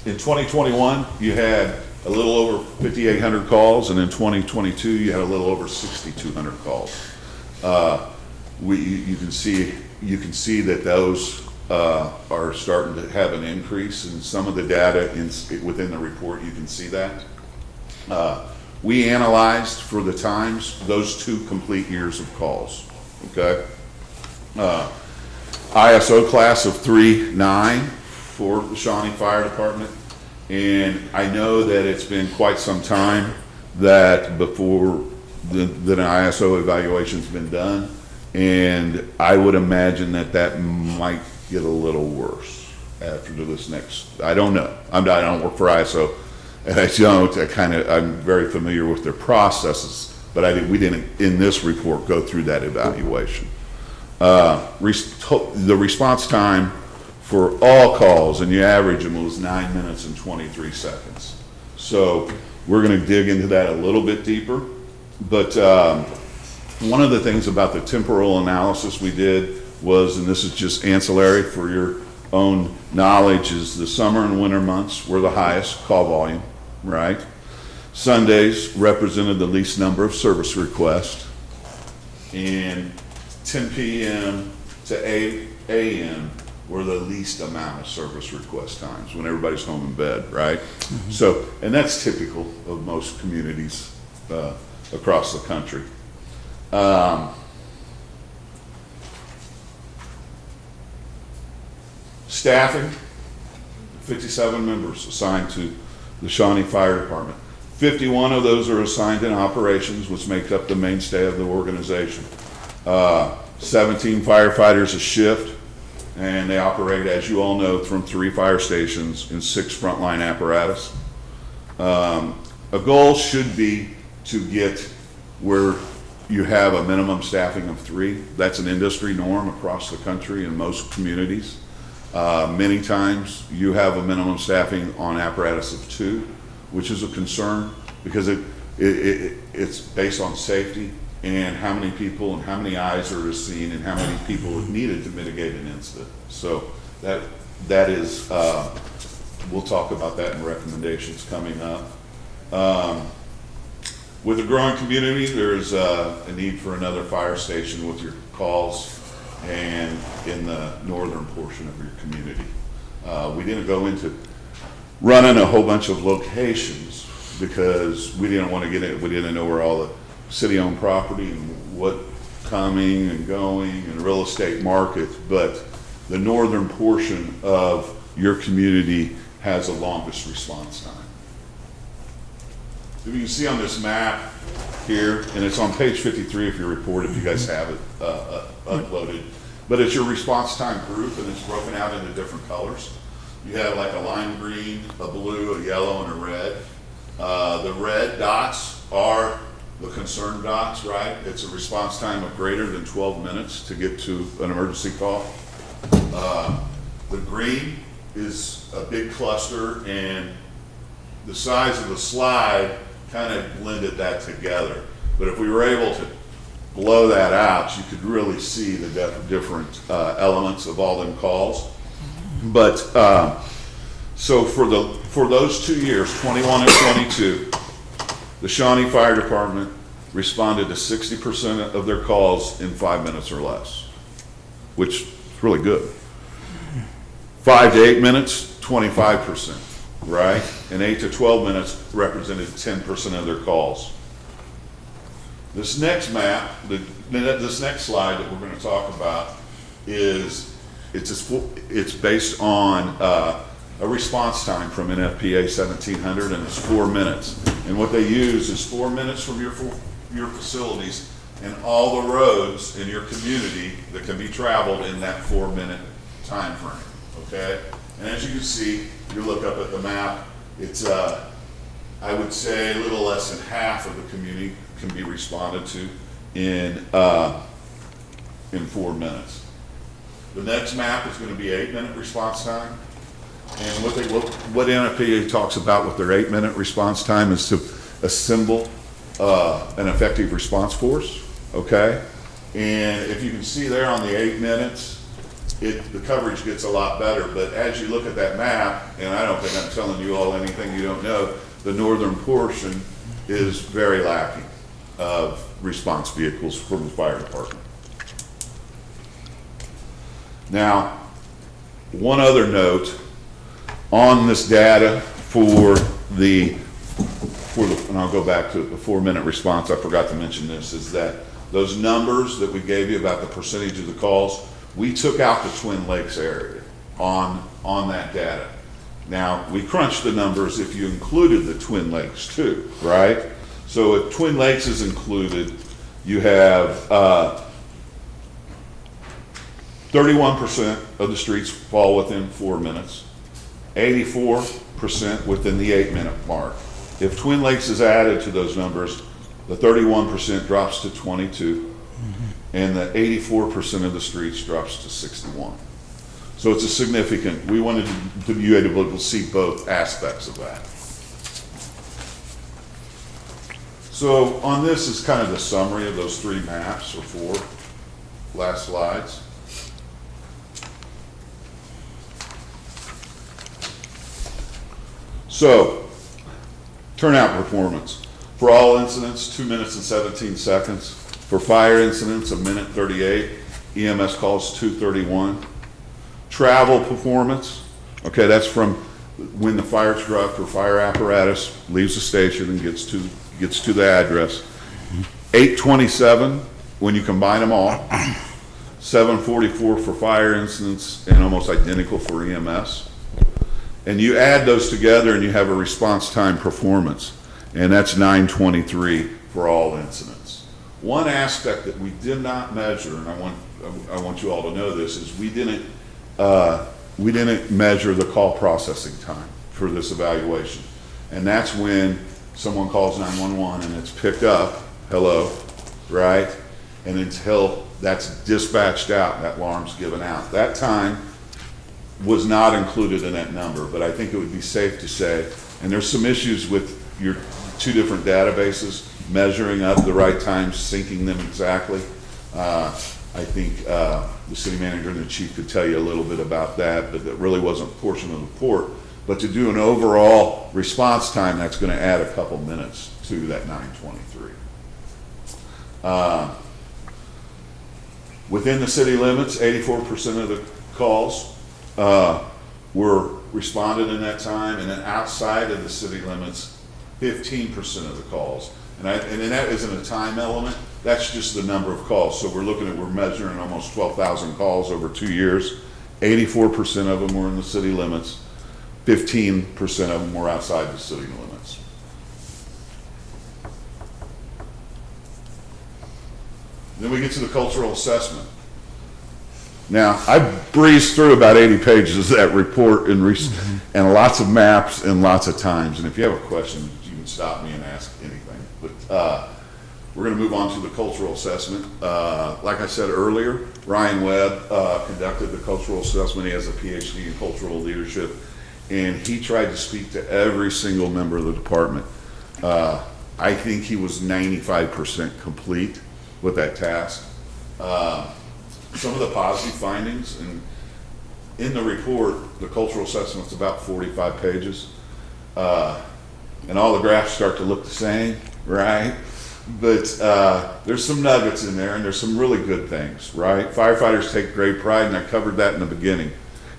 Speaker 18: in 2021, you had a little over 5,800 calls, and in 2022, you had a little over 6,200 calls. You can see that those are starting to have an increase in some of the data within the report. You can see that. We analyzed for the times those 2 complete years of calls. Okay. ISO class of 3-9 for the Shawnee Fire Department, and I know that it's been quite some time that before that an ISO evaluation's been done, and I would imagine that might get a little worse after this next. I don't know. I don't work for ISO, and I'm very familiar with their processes, but we didn't in this report go through that evaluation. The response time for all calls, and you average them, was 9 minutes and 23 seconds. So we're going to dig into that a little bit deeper. But one of the things about the temporal analysis we did was, and this is just ancillary for your own knowledge, is the summer and winter months were the highest call volume, right? Sundays represented the least number of service requests, and 10 p.m. to 8 a.m. were the least amount of service request times when everybody's home in bed, right? Mm-hmm. So, and that's typical of most communities across the country. Staffing, 57 members assigned to the Shawnee Fire Department. 51 of those are assigned in operations, which make up the mainstay of the organization. 17 firefighters a shift, and they operate, as you all know, from 3 fire stations and 6 frontline apparatus. A goal should be to get where you have a minimum staffing of 3. That's an industry norm across the country in most communities. Many times you have a minimum staffing on apparatus of 2, which is a concern because it's based on safety and how many people and how many eyes are seen and how many people are needed to mitigate an incident. So that is, we'll talk about that in recommendations coming up. With a growing community, there's a need for another fire station with your calls and in the northern portion of your community. We didn't go into running a whole bunch of locations because we didn't want to get it. We didn't know where all the city-owned property and what coming and going and real estate market, but the northern portion of your community has the longest response time. You can see on this map here, and it's on page 53 of your report if you guys have it uploaded, but it's your response time group and it's broken out into different colors. you have like a lime green, a blue, a yellow, and a red. The red dots are the concerned dots, right? It's a response time of greater than 12 minutes to get to an emergency call. The green is a big cluster, and the size of the slide kind of blended that together. But if we were able to blow that out, you could really see the different elements of all them calls. But so for those 2 years, 21 and 22, the Shawnee Fire Department responded to 60% of their calls in 5 minutes or less, which is really good. 5 to 8 minutes, 25%, right? And 8 to 12 minutes represented 10% of their calls. This next map, this next slide that we're going to talk about it's based on a response time from NFPA 1700, and it's 4 minutes. And what they use is 4 minutes from your facilities and all the roads in your community that can be traveled in that 4-minute time frame. Okay, and as you can see, you look up at the map, it's I would say a little less than half of the community can be responded to in 4 minutes. The next map is going to be 8-minute response time, and what NFPA talks about with their 8-minute response time is to assemble an effective response force. Okay, and if you can see there on the 8 minutes. The coverage gets a lot better, but as you look at that map, and I don't think I'm telling you all anything you don't know, the northern portion is very lacking of response vehicles from the fire department. Now, one other note on this data and I'll go back to the 4-minute response, I forgot to mention this, is that those numbers that we gave you about the percentage of the calls, we took out the Twin Lakes area on that data. Now, we crunched the numbers if you included the Twin Lakes too, right? So if Twin Lakes is included, you have 31% of the streets fall within 4 minutes, 84% within the 8-minute mark. If Twin Lakes is added to those numbers, the 31% drops to 22. And the 84% of the streets drops to 61. So it's a significant, we wanted to be able to see both aspects of that. So on this is kind of the summary of those 3 maps, or 4 last slides. So, turnout performance. For all incidents, 2 minutes and 17 seconds. For fire incidents, 1:38. EMS calls 2:31. Travel performance, okay, that's from when the fire truck or fire apparatus leaves the station and gets to the address. 8:27 when you combine them all. 7:44 for fire incidents, and almost identical for EMS. And you add those together and you have a response time performance, and that's 9:23 for all incidents. One aspect that we did not measure, and I want you all to know this, is we didn't measure the call processing time for this evaluation. And that's when someone calls 911 and it's picked up, hello, right? And until that's dispatched out, that alarm's given out. That time was not included in that number, but I think it would be safe to say, and there's some issues with your 2 different databases, measuring up the right times, syncing them exactly. I think the city manager and the chief could tell you a little bit about that, but that really wasn't a portion of the report. But to do an overall response time, that's going to add a couple minutes to that 9:23. Within the city limits, 84% of the calls were responded in that time, and then outside of the city limits, 15% of the calls. And that isn't a time element, that's just the number of calls. So we're measuring almost 12,000 calls over 2 years. 84% of them were in the city limits. 15% of them were outside the city limits. Then we get to the cultural assessment. Now, I breezed through about 80 pages of that report and lots of maps and lots of times. And if you have a question, you can stop me and ask anything. But we're going to move on to the cultural assessment. Like I said earlier, Ryan Webb conducted the cultural assessment. He has a PhD in cultural leadership, and he tried to speak to every single member of the department. I think he was 95% complete with that task. Some of the positive findings, and in the report, the cultural assessment's about 45 pages, and all the graphs start to look the same, right? But there's some nuggets in there, and there's some really good things, right? Firefighters take great pride, and I covered that in the beginning,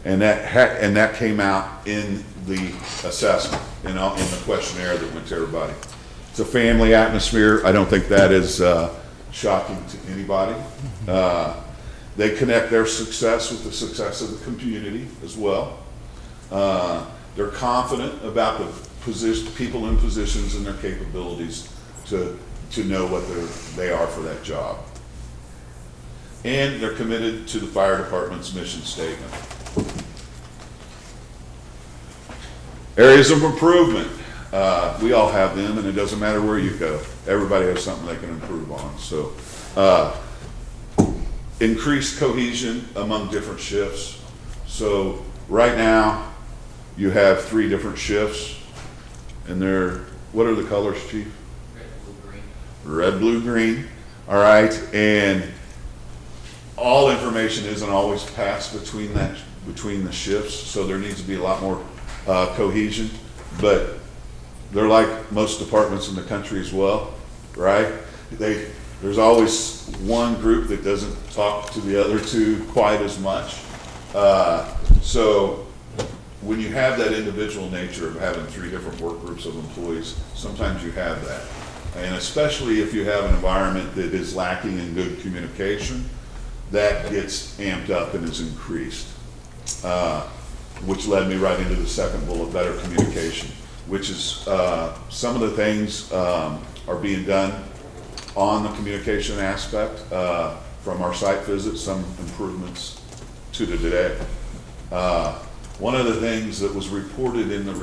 Speaker 18: and that came out in the assessment, in the questionnaire that went to everybody. It's a family atmosphere. I don't think that is shocking to anybody. They connect their success with the success of the community as well. They're confident about the people in positions and their capabilities to know what they are for that job. And they're committed to the fire department's mission statement. Areas of improvement. We all have them, and it doesn't matter where you go. Everybody has something they can improve on. So, increased cohesion among different shifts. So right now, you have 3 different shifts, and what are the colors, Chief? Red, blue, green. All right, and all information isn't always passed between the shifts, so there needs to be a lot more cohesion. But they're like most departments in the country as well, right? There's always one group that doesn't talk to the other 2 quite as much. So when you have that individual nature of having 3 different work groups of employees, sometimes you have that. And especially if you have an environment that is lacking in good communication, that gets amped up and is increased. Which led me right into the second bullet, better communication, which is some of the things are being done on the communication aspect from our site visits, some improvements to today. One of the things that was reported in the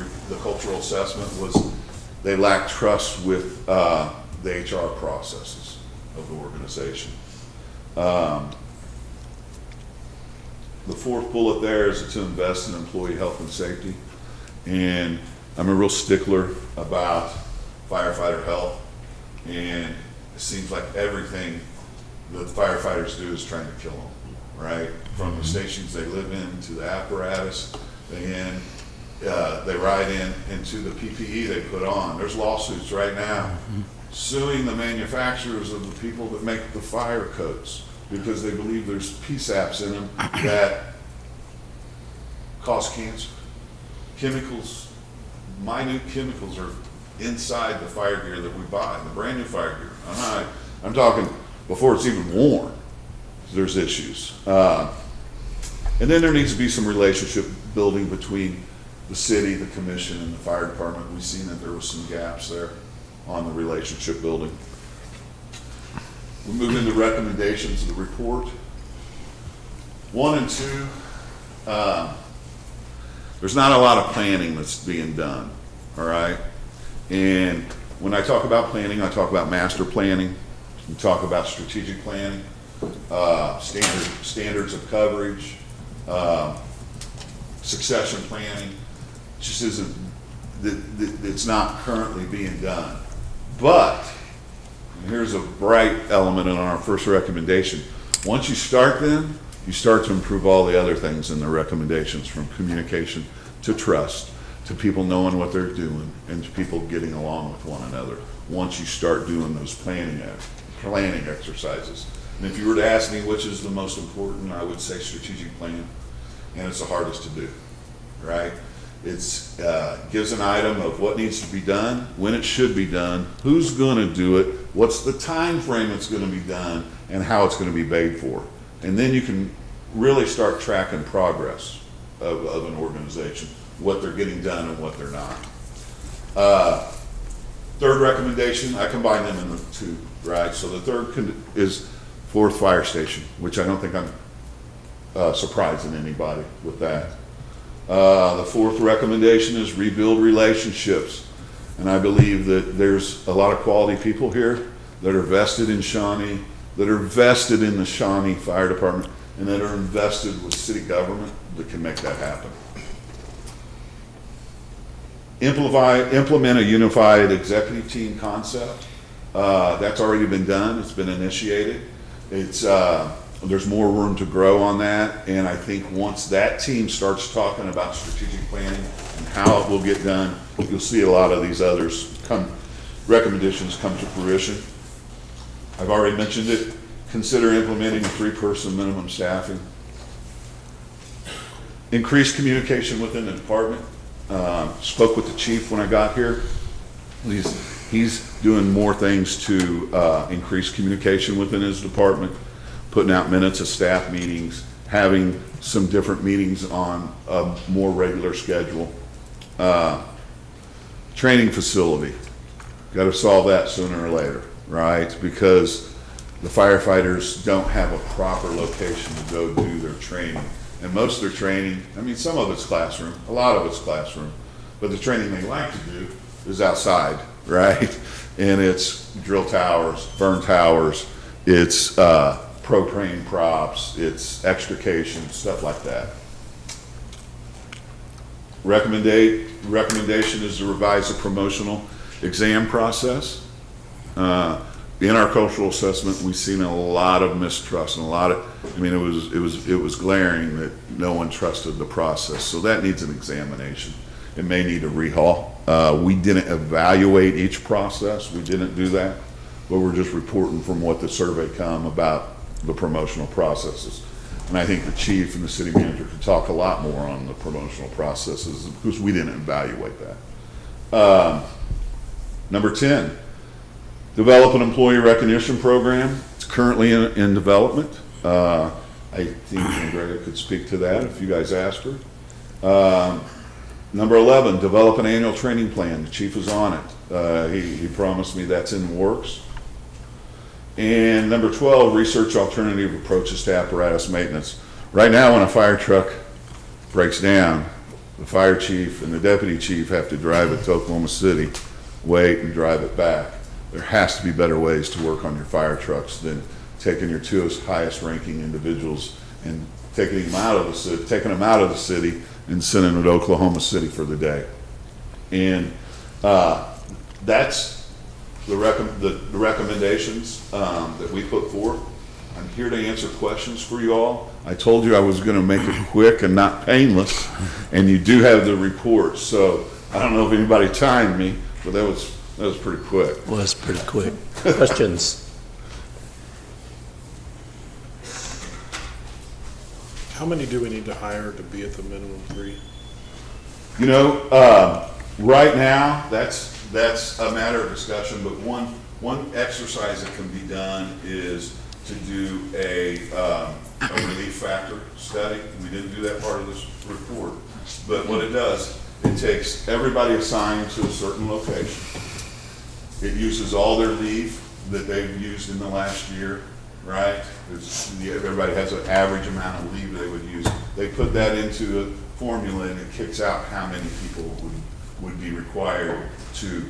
Speaker 18: cultural assessment was they lack trust with the HR processes of the organization. The 4th bullet there is to invest in employee health and safety. And I'm a real stickler about firefighter health, and it seems like everything that firefighters do is trying to kill them, right? From the stations they live in to the apparatus they ride into the PPE they put on. There's lawsuits right now suing the manufacturers of the people that make the fire coats because they believe there's PSAPs in them that cause cancer. Chemicals, minute chemicals are inside the fire gear that we buy, the brand new fire gear. I'm talking before it's even worn, there's issues. And then there needs to be some relationship building between the city, the commission, and the fire department. We've seen that there was some gaps there on the relationship building. We move into recommendations of the report. 1 and 2, there's not a lot of planning that's being done, all right? And when I talk about planning, I talk about master planning. We talk about strategic planning, standards of coverage, succession planning. It just isn't, it's not currently being done. But, and here's a bright element in our first recommendation. Once you start them, you start to improve all the other things in the recommendations, from communication to trust, to people knowing what they're doing, and to people getting along with one another. Once you start doing those planning exercises. And if you were to ask me which is the most important, I would say strategic plan, and it's the hardest to do, right? It's gives an item of what needs to be done, when it should be done, who's going to do it, what's the time frame it's going to be done, and how it's going to be paid for. And then you can really start tracking progress of an organization, what they're getting done and what they're not. Third recommendation, I combine them in the 2, right? So the third is 4th fire station, which I don't think I'm surprising anybody with that. The fourth recommendation is rebuild relationships. And I believe that there's a lot of quality people here that are vested in Shawnee, that are vested in the Shawnee Fire Department, and that are invested with city government that can make that happen. Implement a unified executive team concept. That's already been done. It's been initiated. There's more room to grow on that, and I think once that team starts talking about strategic planning and how it will get done, you'll see a lot of these recommendations come to fruition. I've already mentioned it. Consider implementing a 3-person minimum staffing. Increase communication within the department. Spoke with the chief when I got here. He's doing more things to increase communication within his department, putting out minutes of staff meetings, having some different meetings on a more regular schedule. Training facility. Got to solve that sooner or later, right? Because the firefighters don't have a proper location to go do their training. And most of their training, I mean, some of it's classroom, a lot of it's classroom, but the training they like to do is outside, right? And it's drill towers, burn towers, it's propane props, it's extrication, stuff like that. Recommendation is to revise the promotional exam process. In our cultural assessment, we've seen a lot of mistrust and a lot of, I mean, it was glaring that no one trusted the process. So that needs an examination. It may need a rehaul. We didn't evaluate each process. We didn't do that, but we're just reporting from what the survey come about the promotional processes. And I think the chief and the city manager could talk a lot more on the promotional processes because we didn't evaluate that. Number 10. Develop an employee recognition program. It's currently in development. I think Andrea could speak to that if you guys asked her. Number 11, develop an annual training plan. The chief is on it. He promised me that's in the works. And number 12, research alternative approaches to apparatus maintenance. Right now, when a fire truck breaks down, the fire chief and the deputy chief have to drive it to Oklahoma City, wait, and drive it back. There has to be better ways to work on your fire trucks than taking your two highest ranking individuals and taking them out of the city and sending them to Oklahoma City for the day. And that's the recommendations that we put forth. I'm here to answer questions for you all. I told you I was going to make it quick and not painless, and you do have the report. So I don't know if anybody timed me, but that was pretty quick.
Speaker 2: Was pretty quick. Questions?
Speaker 15: How many do we need to hire to be at the minimum 3?
Speaker 18: You know, right now, that's a matter of discussion, but one exercise that can be done is to do a relief factor study. We didn't do that part of this report, but what it does, it takes everybody assigned to a certain location. It uses all their leave that they've used in the last year, right? Everybody has an average amount of leave they would use. They put that into a formula and it kicks out how many people would be required to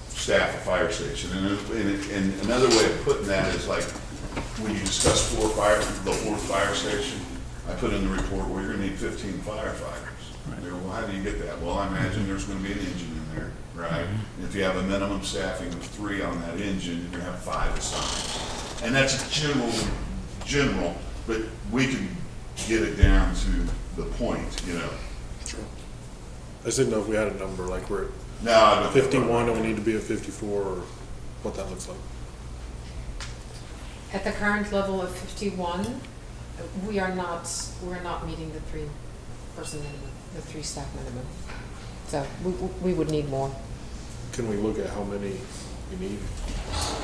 Speaker 18: staff a fire station. And another way of putting that is like when you discuss the fourth fire station, I put in the report where you're going to need 15 firefighters. Right. Well, how do you get that? Well, I imagine there's going to be an engine in there, right? Mm-hmm. If you have a minimum staffing of 3 on that engine, you're going to have 5 assigned. And that's general, but we can get it down to the point, you know.
Speaker 15: Sure. I just didn't know if we had a number, like we're
Speaker 18: at
Speaker 15: 51 and we need to be at 54, or what that looks like.
Speaker 17: At the current level of 51, we're not meeting the 3-person minimum, the 3 staff minimum. So we would need more.
Speaker 15: Can we look at how many we need?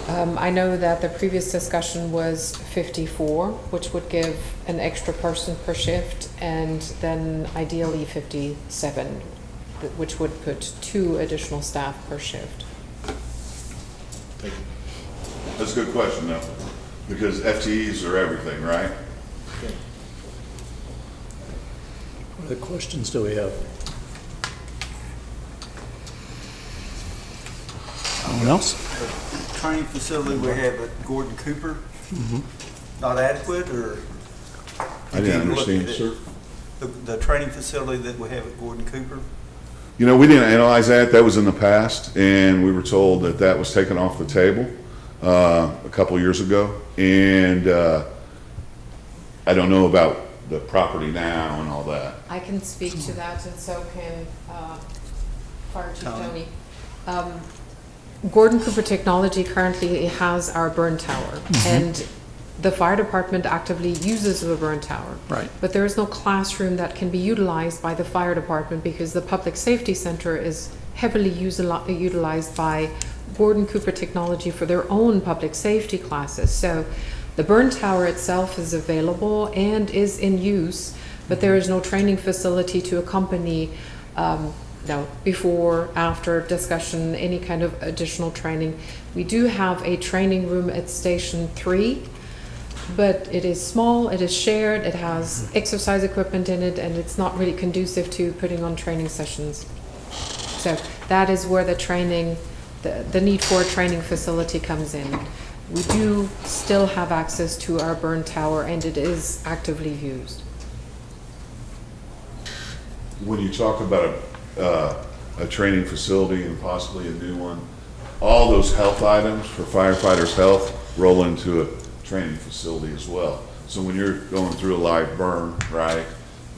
Speaker 17: I know that the previous discussion was 54, which would give an extra person per shift, and then ideally 57, which would put 2 additional staff per shift.
Speaker 15: Thank you.
Speaker 18: That's a good question, though, because FTEs are everything, right?
Speaker 15: Okay.
Speaker 2: What other questions do we have? Anyone else?
Speaker 19: The training facility we have at Gordon Cooper, not adequate, or?
Speaker 18: I didn't understand, sir.
Speaker 19: The training facility that we have at Gordon Cooper?
Speaker 18: You know, we didn't analyze that. That was in the past, and we were told that that was taken off the table a couple years ago. And I don't know about the property now and all that.
Speaker 17: I can speak to that, and so can Fire Chief Tony. Gordon Cooper Technology currently has our burn tower, and the fire department actively uses the burn tower.
Speaker 2: Right.
Speaker 17: But there is no classroom that can be utilized by the fire department because the public safety center is heavily utilized by Gordon Cooper Technology for their own public safety classes. So the burn tower itself is available and is in use, but there is no training facility to accompany before, after discussion, any kind of additional training. We do have a training room at Station 3, but it is small, it is shared, it has exercise equipment in it, and it's not really conducive to putting on training sessions. So that is where the training, the need for a training facility comes in. We do still have access to our burn tower, and it is actively used.
Speaker 18: When you talk about a training facility and possibly a new one, all those health items for firefighters' health roll into a training facility as well. So when you're going through a live burn, right,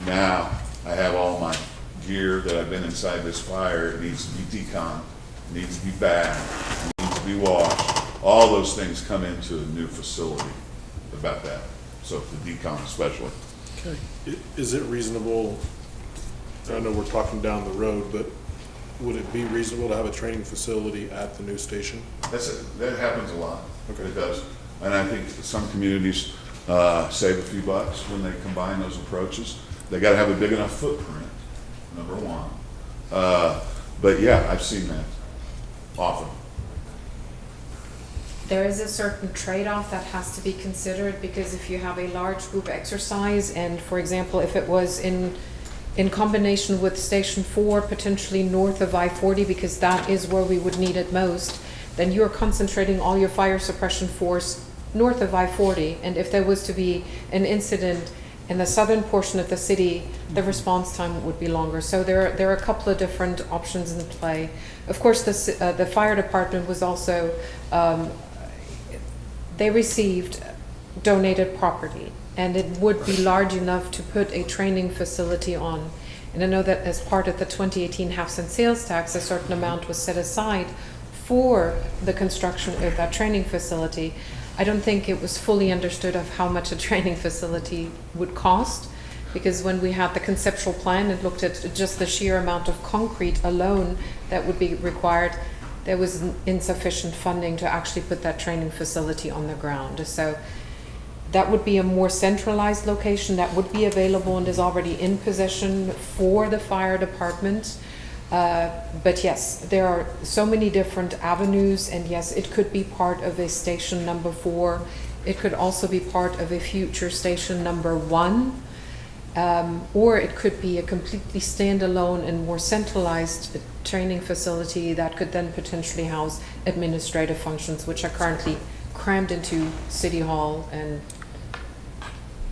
Speaker 18: now I have all my gear that I've been inside this fire. It needs to be decon, it needs to be bagged, it needs to be washed. All those things come into a new facility about that. So the decon especially.
Speaker 15: Okay. Is it reasonable, I know we're talking down the road, but would it be reasonable to have a training facility at the new station?
Speaker 18: That happens a lot.
Speaker 15: Okay.
Speaker 18: It does. And I think some communities save a few bucks when they combine those approaches. They got to have a big enough footprint, number one. But yeah, I've seen that often.
Speaker 17: There is a certain trade-off that has to be considered, because if you have a large group exercise, and for example, if it was in combination with Station 4, potentially north of I-40, because that is where we would need it most, then you're concentrating all your fire suppression force north of I-40. And if there was to be an incident in the southern portion of the city, the response time would be longer. So there are a couple of different options in play. Of course, the fire department was also, they received donated property, and it would be large enough to put a training facility on. And I know that as part of the 2018 half-cent sales tax, a certain amount was set aside for the construction of that training facility. I don't think it was fully understood of how much a training facility would cost, because when we had the conceptual plan and looked at just the sheer amount of concrete alone that would be required, there was insufficient funding to actually put that training facility on the ground. So that would be a more centralized location that would be available and is already in possession for the fire department. But yes, there are so many different avenues, and yes, it could be part of a station number 4. It could also be part of a future station number 1. Or it could be a completely standalone and more centralized training facility that could then potentially house administrative functions, which are currently crammed into City Hall and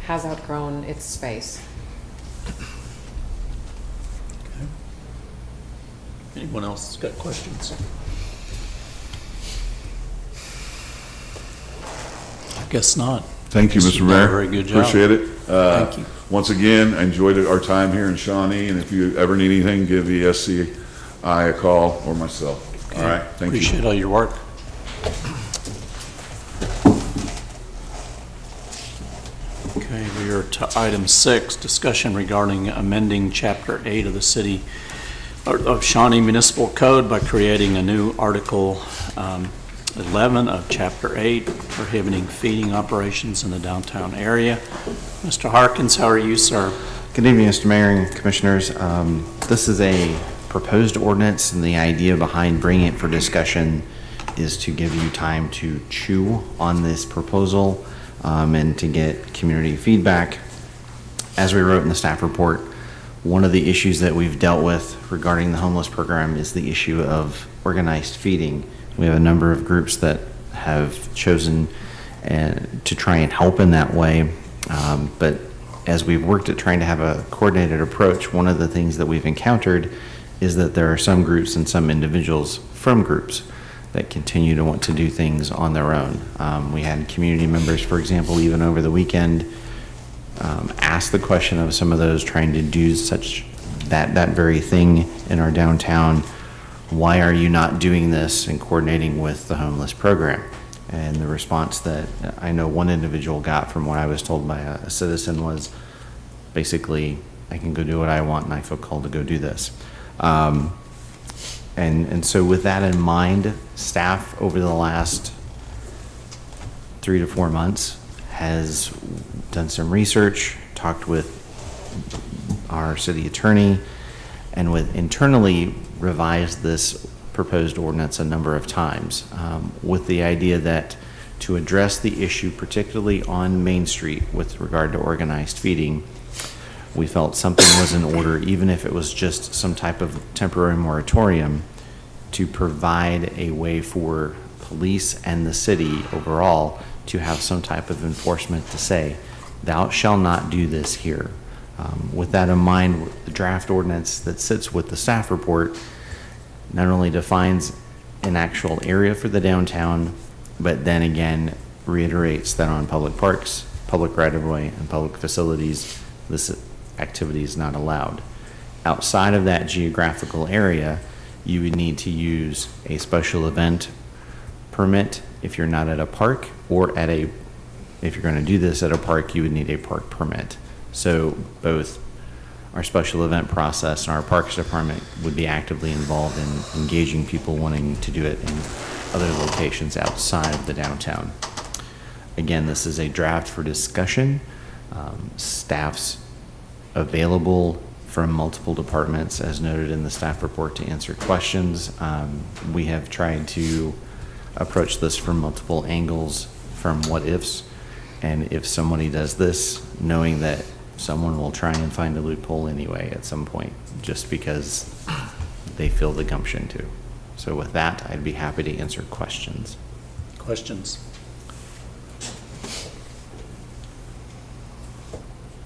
Speaker 17: has outgrown its space.
Speaker 2: Okay. Anyone else got questions? I guess not.
Speaker 18: Thank you,
Speaker 2: Guess
Speaker 18: Mr.
Speaker 2: you've done
Speaker 18: Mayor.
Speaker 2: a very good job.
Speaker 18: Appreciate it.
Speaker 2: Thank you.
Speaker 18: Once again, I enjoyed our time here in Shawnee, and if you ever need anything, give the SCI a call or myself.
Speaker 2: Okay.
Speaker 18: All right, thank you.
Speaker 2: Appreciate all your work. Okay, we are to item 6, discussion regarding amending Chapter 8 of the City of Shawnee Municipal Code by creating a new Article 11 of Chapter 8, prohibiting feeding operations in the downtown area. Mr. Harkins, how are you, sir?
Speaker 20: Good evening, Mr. Mayor and Commissioners. This is a proposed ordinance, and the idea behind bringing it for discussion is to give you time to chew on this proposal and to get community feedback. As we wrote in the staff report, One of the issues that we've dealt with regarding the homeless program is the issue of organized feeding. We have a number of groups that have chosen to try and help in that way. But as we've worked at trying to have a coordinated approach, one of the things that we've encountered is that there are some groups and some individuals from groups that continue to want to do things on their own. We had community members, for example, even over the weekend, ask the question of some of those trying to do that very thing in our downtown. Why are you not doing this and coordinating with the homeless program? And the response that I know one individual got from what I was told by a citizen was basically, I can go do what I want and I feel called to go do this. And so with that in mind, staff over the last 3 to 4 months has done some research, talked with our city attorney, and with internally revised this proposed ordinance a number of times, with the idea that to address the issue, particularly on Main Street with regard to organized feeding, we felt something was in order, even if it was just some type of temporary moratorium, to provide a way for police and the city overall to have some type of enforcement to say, thou shalt not do this here. With that in mind, the draft ordinance that sits with the staff report not only defines an actual area for the downtown, but then again reiterates that on public parks, public right-of-way, and public facilities, this activity is not allowed. Outside of that geographical area, you would need to use a special event permit if you're not at a park, or if you're going to do this at a park, you would need a park permit. So both our special event process and our parks department would be actively involved in engaging people wanting to do it in other locations outside of the downtown. Again, this is a draft for discussion. Staff's available from multiple departments, as noted in the staff report, to answer questions. We have tried to approach this from multiple angles, from what ifs, and if somebody does this, knowing that someone will try and find a loophole anyway at some point, just because they feel the gumption to. So with that, I'd be happy to answer questions.
Speaker 2: Questions?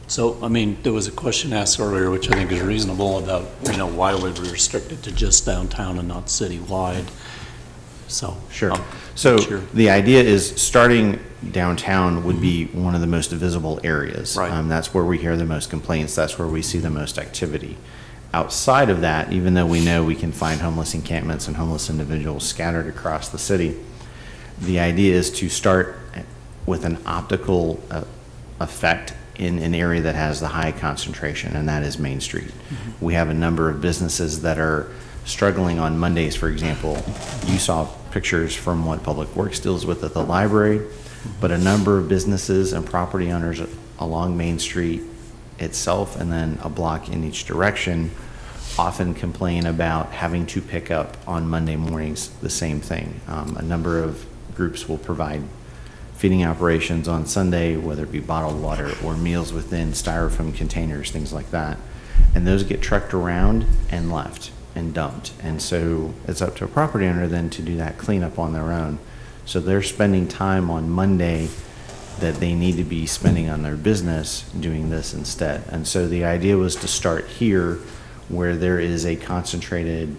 Speaker 2: So, I mean, there was a question asked earlier, which I think is reasonable, about, why would we restrict it to just downtown and not citywide? So.
Speaker 20: Sure. So the idea is starting downtown would be one of the most visible areas.
Speaker 2: Right.
Speaker 20: That's where we hear the most complaints. That's where we see the most activity. Outside of that, even though we know we can find homeless encampments and homeless individuals scattered across the city, the idea is to start with an optical effect in an area that has the high concentration, and that is Main Street. Mm-hmm. We have a number of businesses that are struggling on Mondays, for example. You saw pictures from what Public Works deals with at the library, but a number of businesses and property owners along Main Street itself, and then a block in each direction, often complain about having to pick up on Monday mornings the same thing. A number of groups will provide feeding operations on Sunday, whether it be bottled water or meals within styrofoam containers, things like that. And those get trucked around and left and dumped. And so it's up to a property owner then to do that cleanup on their own. So they're spending time on Monday that they need to be spending on their business doing this instead. And so the idea was to start here, where there is a concentrated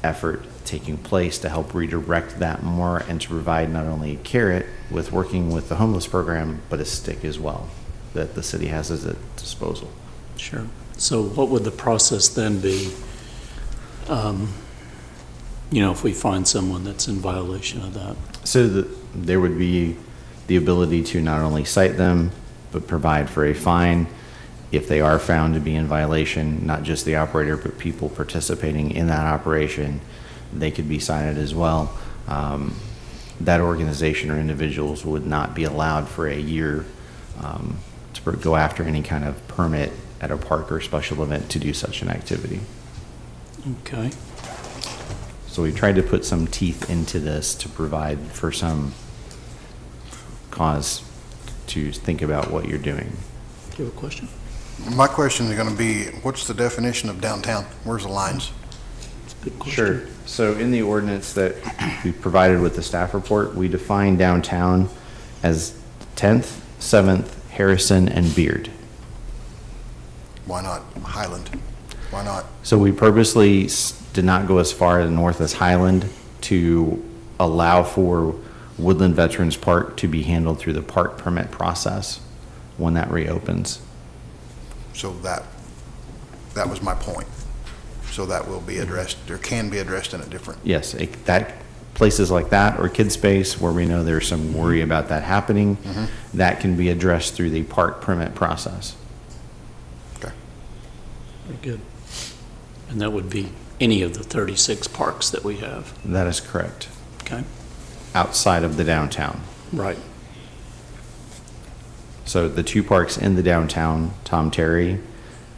Speaker 20: effort taking place to help redirect that more, and to provide not only a carrot with working with the homeless program, but a stick as well that the city has at its disposal.
Speaker 2: Sure. So what would the process then be, if we find someone that's in violation of that?
Speaker 20: So there would be the ability to not only cite them, but provide for a fine if they are found to be in violation. Not just the operator, but people participating in that operation, they could be cited as well. That organization or individuals would not be allowed for a year to go after any kind of permit at a park or special event to do such an activity.
Speaker 2: Okay.
Speaker 20: So we tried to put some teeth into this to provide for some cause to think about what you're doing.
Speaker 2: Do you have a question?
Speaker 3: My question is gonna be, what's the definition of downtown? Where's the lines?
Speaker 20: Sure. So in the ordinance that we provided with the staff report, we define downtown as 10th, 7th, Harrison, and Beard.
Speaker 3: Why not Highland? Why not?
Speaker 20: So we purposely did not go as far north as Highland to allow for Woodland Veterans Park to be handled through the park permit process when that reopens.
Speaker 3: So that was my point. So that will be addressed, or can be addressed in a different.
Speaker 20: Yes, that places like that or kid space where we know there's some worry about that happening, that can be addressed through the park permit process.
Speaker 3: Okay.
Speaker 2: Very good. And that would be any of the 36 parks that we have.
Speaker 20: That is correct.
Speaker 2: Okay.
Speaker 20: Outside of the downtown.
Speaker 2: Right.
Speaker 20: So the 2 parks in the downtown, Tom Terry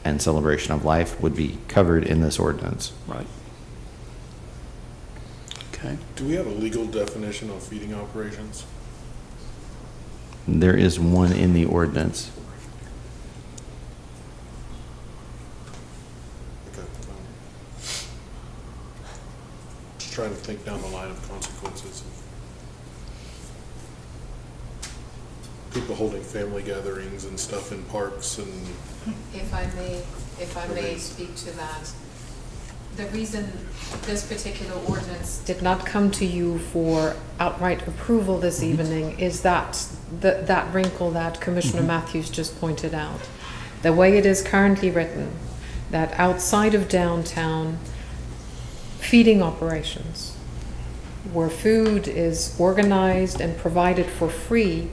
Speaker 20: and Celebration of Life, would be covered in this ordinance.
Speaker 2: Right. Okay.
Speaker 15: Do we have a legal definition of feeding operations?
Speaker 20: There is one in the ordinance.
Speaker 15: Okay. Just trying to think down the line of consequences of people holding family gatherings and stuff in parks and.
Speaker 17: If I may speak to that. The reason this particular ordinance did not come to you for outright approval this evening is that wrinkle that Commissioner Matthews just pointed out. The way it is currently written, that outside of downtown, feeding operations, where food is organized and provided for free,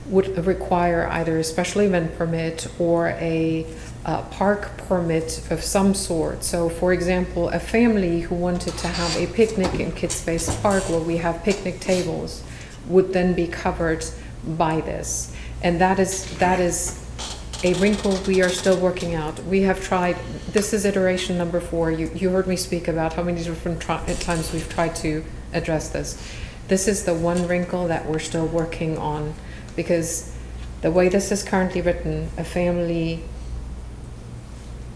Speaker 17: would require either a special event permit or a park permit of some sort. So for example, a family who wanted to have a picnic in Kids Space Park where we have picnic tables would then be covered by this. And that is a wrinkle we are still working out. We have tried, this is iteration number 4. You heard me speak about how many different times we've tried to address this. This is the one wrinkle that we're still working on, because the way this is currently written, a family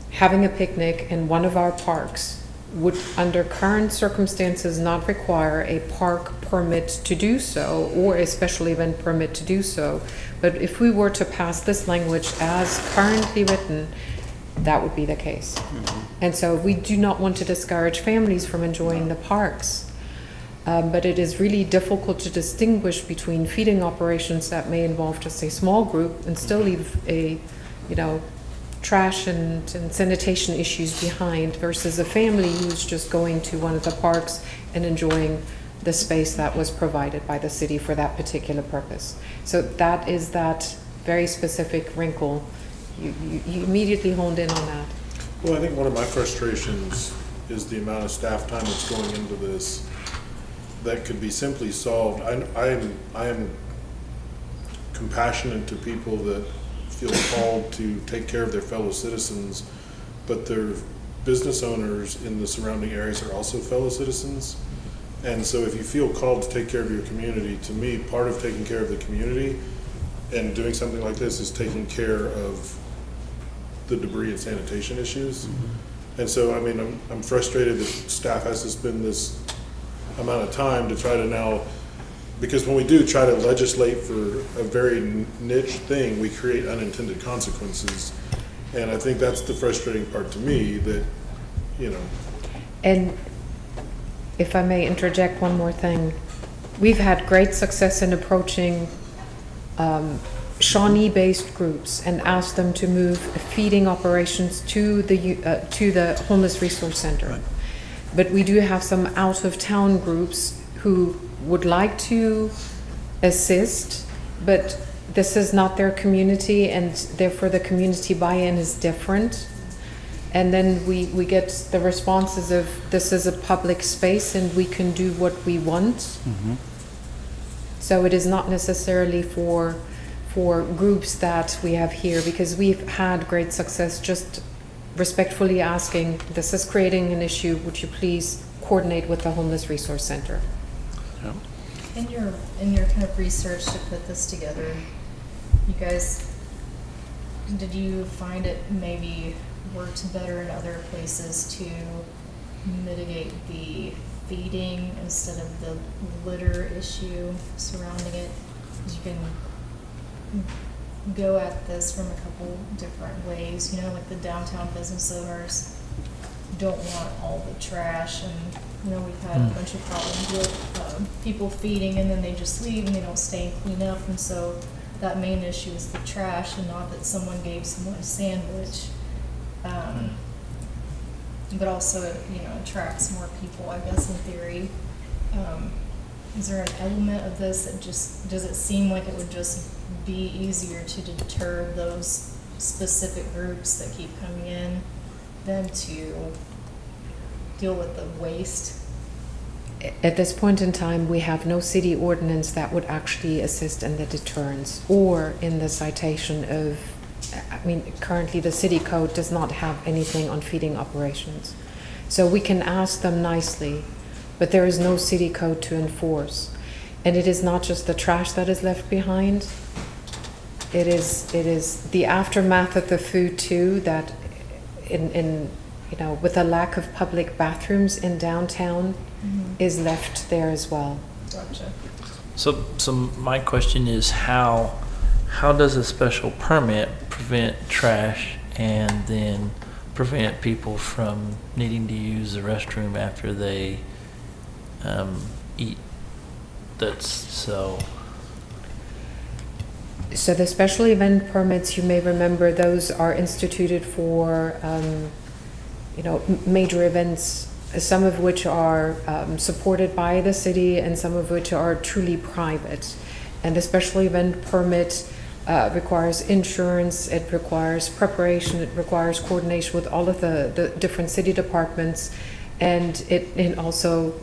Speaker 17: having a picnic in one of our parks would, under current circumstances, not require a park permit to do so or a special event permit to do so. But if we were to pass this language as currently written, that would be the case. And so we do not want to discourage families from enjoying the parks. But it is really difficult to distinguish between feeding operations that may involve just a small group and still leave a, trash and sanitation issues behind versus a family who's just going to one of the parks and enjoying the space that was provided by the city for that particular purpose. So that is that very specific wrinkle. You immediately honed in on that.
Speaker 15: Well, I think one of my frustrations is the amount of staff time that's going into this that could be simply solved. I am compassionate to people that feel called to take care of their fellow citizens, but their business owners in the surrounding areas are also fellow citizens. And so if you feel called to take care of your community, to me, part of taking care of the community and doing something like this is taking care of the debris and sanitation issues. And so, I'm frustrated that staff has to spend this amount of time to try to now, because when we do try to legislate for a very niche thing, we create unintended consequences. And I think that's the frustrating part to me, that,
Speaker 17: And if I may interject one more thing, we've had great success in approaching Shawnee-based groups and asked them to move feeding operations to the Homeless Resource Center. Right. But we do have some out-of-town groups who would like to assist, but this is not their community, and therefore the community buy-in is different. And then we get the responses of, this is a public space and we can do what we want. So it is not necessarily for groups that we have here, because we've had great success just respectfully asking, this is creating an issue, would you please coordinate with the Homeless Resource Center?
Speaker 2: Yeah.
Speaker 21: In your kind of research to put this together, you guys did you find it maybe worked better in other places to mitigate the feeding instead of the litter issue surrounding it? 'Cause you can go at this from a couple different ways. You know, like the downtown business owners don't want all the trash, and you know, we've had a bunch of problems with people feeding and then they just leave and they don't stay and clean up, and so that main issue is the trash, and not that someone gave someone a sandwich. But also it, you know, attracts more people, I guess, in theory. Is there an element of this that just, does it seem like it would just be easier to deter those specific groups that keep coming in than to deal with the waste?
Speaker 17: At this point in time, we have no city ordinance that would actually assist in the deterrence or in the citation of, I mean, currently the city code does not have anything on feeding operations. So we can ask them nicely, but there is no city code to enforce. And it is not just the trash that is left behind. It is the aftermath of the food too, that in you know, with a lack of public bathrooms in downtown, is left there as well.
Speaker 21: Gotcha.
Speaker 6: So my question is, how does a special permit prevent trash and then prevent people from needing to use the restroom after they eat? That's so.
Speaker 17: So the special event permits, you may remember, those are instituted for you know, major events, some of which are supported by the city and some of which are truly private. And the special event permit requires insurance, it requires preparation, it requires coordination with all of the different city departments, and it also,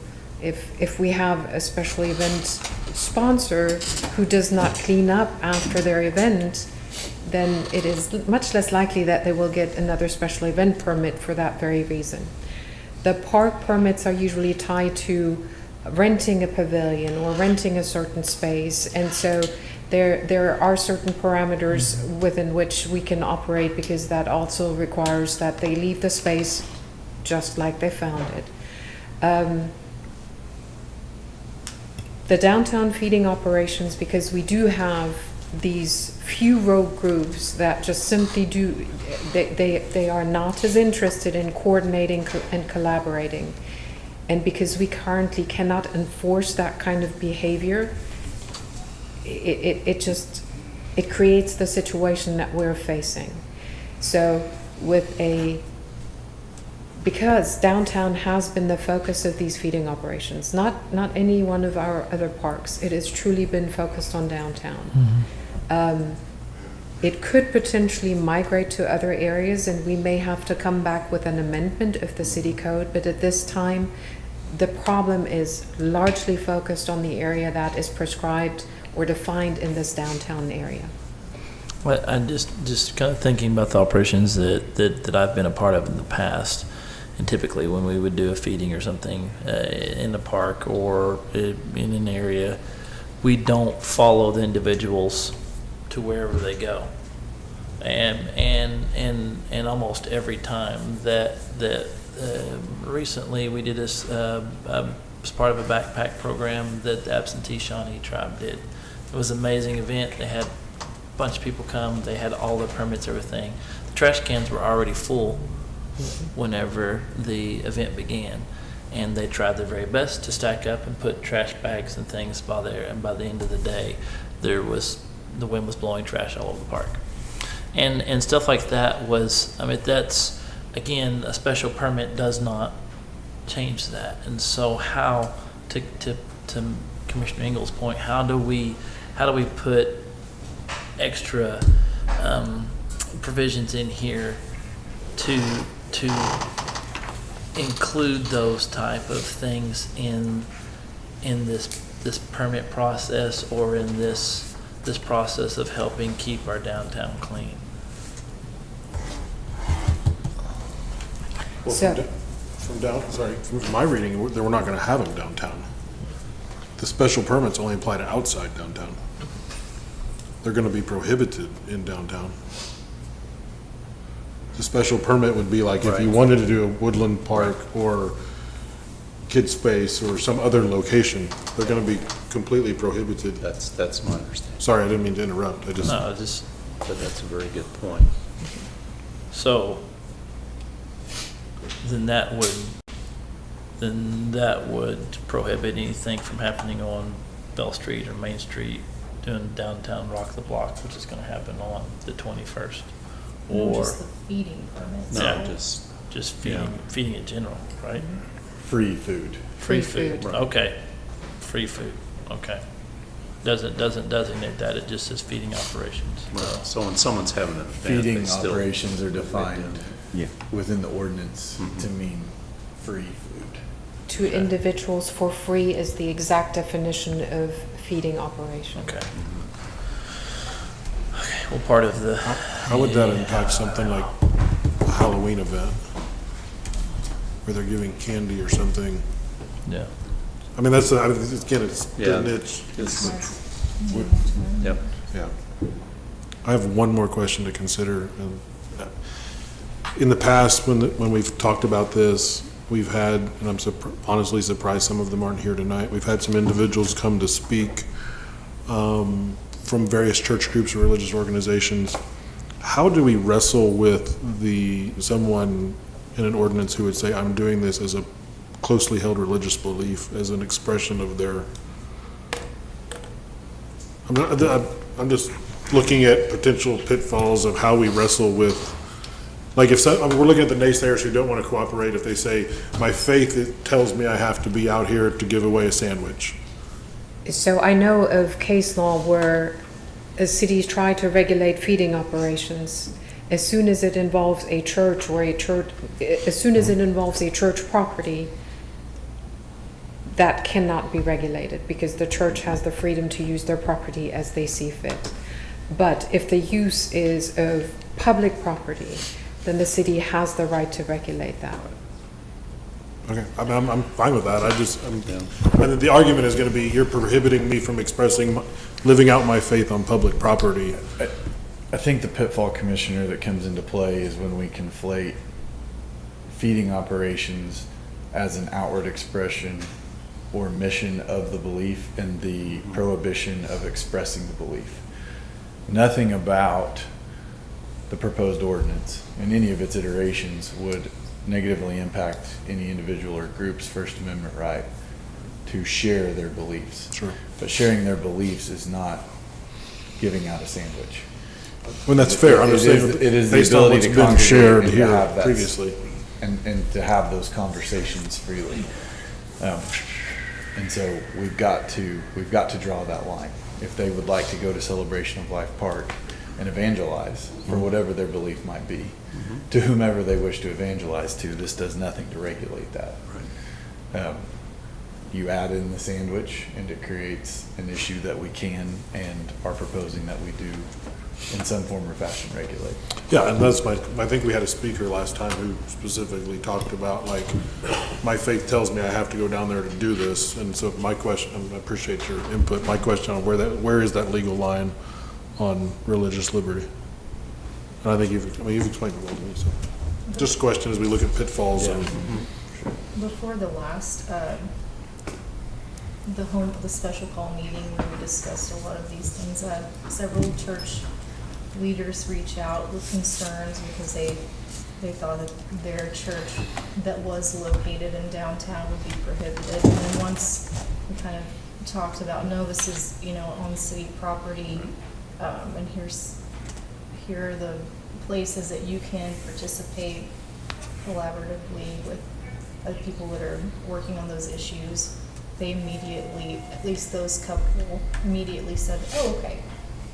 Speaker 17: if we have a special event sponsor who does not clean up after their event, then it is much less likely that they will get another special event permit for that very reason. The park permits are usually tied to renting a pavilion or renting a certain space, and so there are certain parameters within which we can operate, because that also requires that they leave the space just like they found it. The downtown feeding operations, because we do have these few rogue groups that just simply do, they are not as interested in coordinating and collaborating. And because we currently cannot enforce that kind of behavior, it creates the situation that we're facing. So because downtown has been the focus of these feeding operations, not any one of our other parks, it has truly been focused on downtown. It could potentially migrate to other areas, and we may have to come back with an amendment of the city code, but at this time, the problem is largely focused on the area that is prescribed or defined in this downtown area.
Speaker 6: Well, I'm just kind of thinking about the operations that I've been a part of in the past. And typically when we would do a feeding or something in the park or in an area, we don't follow the individuals to wherever they go. And almost every time that recently we did this as part of a backpack program that the absentee Shawnee tribe did. It was an amazing event. They had a bunch of people come. They had all the permits, everything. The trash cans were already full whenever the event began, and they tried their very best to stack up and put trash bags and things by there. And by the end of the day, the wind was blowing trash all over the park, and stuff like that was. I mean, that's again, a special permit does not change that. And so, how to Commissioner Ingles' point, how do we put extra provisions in here to include those type of things in this permit process, or in this process of helping keep our downtown clean?
Speaker 15: Well, from my reading, we're not going to have them downtown. The special permits only apply to outside downtown. They're going to be prohibited in downtown. The special permit would be like if you wanted to do a woodland park or kid space or some other location, they're gonna be completely prohibited.
Speaker 2: That's my understanding.
Speaker 15: Sorry, I didn't mean to interrupt. I just.
Speaker 2: No, but that's a very good point. So, then that would prohibit anything from happening on Bell Street or Main Street doing downtown Rock the Block, which is gonna happen on the 21st.
Speaker 21: No,
Speaker 2: Or,
Speaker 21: just the feeding permits.
Speaker 2: no,
Speaker 21: right?
Speaker 2: just feeding in general, right?
Speaker 4: Free food.
Speaker 2: Free food, okay. Free food, okay. Doesn't designate that, it just says feeding operations.
Speaker 4: Well,
Speaker 2: so when someone's having an event,
Speaker 4: Feeding
Speaker 2: they still.
Speaker 4: operations are defined
Speaker 20: Yeah.
Speaker 4: within the ordinance to mean free food.
Speaker 17: To individuals for free is the exact definition of feeding operation.
Speaker 2: Okay. Okay, well, part of the.
Speaker 15: How would that impact something like a Halloween event? Where they're giving candy or something?
Speaker 2: Yeah.
Speaker 15: I mean, that's, again, it's
Speaker 2: Yeah.
Speaker 15: a niche.
Speaker 2: Yep.
Speaker 15: Yeah. I have one more question to consider. In the past, when we've talked about this, we've had, and I'm honestly surprised some of them aren't here tonight, we've had some individuals come to speak from various church groups or religious organizations. How do we wrestle with someone in an ordinance who would say, I'm doing this as a closely held religious belief, as an expression of their... I'm just looking at potential pitfalls of how we wrestle with, like if we're looking at the naysayers who don't want to cooperate, if they say, my faith tells me I have to be out here to give away a sandwich.
Speaker 17: So I know of case law where cities try to regulate feeding operations. As soon as it involves a church as soon as it involves a church property, that cannot be regulated because the church has the freedom to use their property as they see fit. But if the use is of public property, then the city has the right to regulate that.
Speaker 15: Okay, I'm fine with that. And the argument is going to be, you're prohibiting me from living out my faith on public property.
Speaker 4: I think the pitfall, Commissioner, that comes into play is when we conflate feeding operations as an outward expression or mission of the belief and the prohibition of expressing the belief. Nothing about the proposed ordinance in any of its iterations would negatively impact any individual or group's First Amendment right to share their beliefs.
Speaker 15: Sure.
Speaker 4: But sharing their beliefs is not giving out a sandwich.
Speaker 15: Well, that's fair. I'm just saying,
Speaker 4: it is the
Speaker 15: based on
Speaker 4: ability
Speaker 15: what's
Speaker 4: to
Speaker 15: been
Speaker 4: congregate
Speaker 15: shared
Speaker 4: and to
Speaker 15: here
Speaker 4: have that
Speaker 15: previously.
Speaker 4: and to have those conversations freely. And so we've got to draw that line. If they would like to go to Celebration of Life Park and evangelize for whatever their belief might be, to whomever they wish to evangelize to, this does nothing to regulate that. You add in the sandwich and it creates an issue that we can and are proposing that we do in some form or fashion regulate.
Speaker 15: Yeah, and I think we had a speaker last time who specifically talked about, like, my faith tells me I have to go down there to do this. And so my question, and I appreciate your input, my question on where is that legal line on religious liberty? And I think you've explained it well to me, so. Just a question as we look at pitfalls.
Speaker 2: Yeah.
Speaker 21: Before the last, the special call meeting where we discussed a lot of these things, several church leaders reach out with concerns because they thought that their church that was located in downtown would be prohibited. And then once we kind of talked about, no, this is, on city property, and here are the places that you can participate collaboratively with other people that are working on those issues, they immediately, at least those couple, immediately said, oh, okay,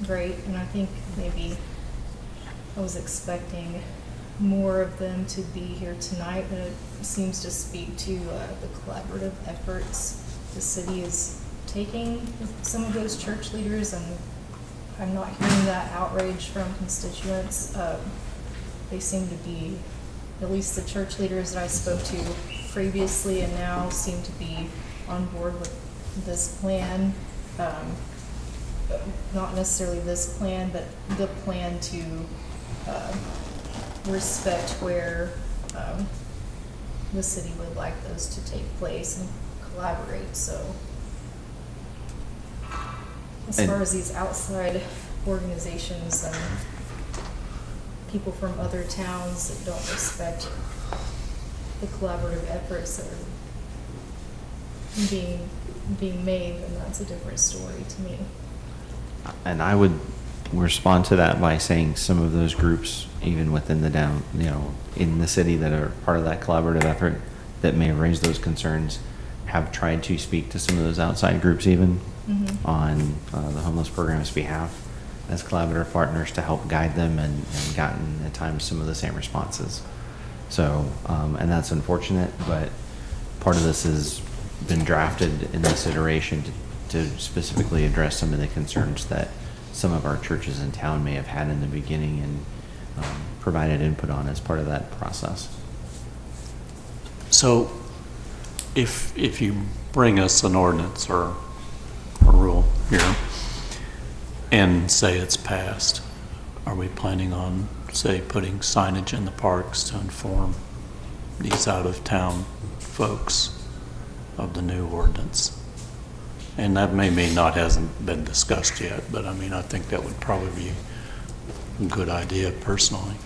Speaker 21: great. And I think maybe I was expecting more of them to be here tonight, but it seems to speak to the collaborative efforts the city is taking with some of those church leaders, and I'm not hearing that outrage from constituents. They seem to be, at least the church leaders that I spoke to previously and now, seem to be on board with this plan. Not necessarily this plan, but the plan to respect where the city would like those to take place and collaborate, so. As
Speaker 20: And-
Speaker 21: far as these outside organizations and people from other towns that don't respect the collaborative efforts that are being made, then that's a different story to me.
Speaker 20: And I would respond to that by saying some of those groups, even within the in the city that are part of that collaborative effort that may have raised those concerns, have tried to speak to some of those outside groups even on the homeless program's behalf as collaborative partners to help guide them and gotten at times some of the same responses. So, and that's unfortunate, but part of this has been drafted in this iteration to specifically address some of the concerns that some of our churches in town may have had in the beginning and provided input on as part of that process.
Speaker 2: So if you bring us an ordinance or a rule here and say it's passed, are we planning on, say, putting signage in the parks to inform these out-of-town folks of the new ordinance? And that maybe not hasn't been discussed yet, but I mean, I think that would probably be a good idea personally.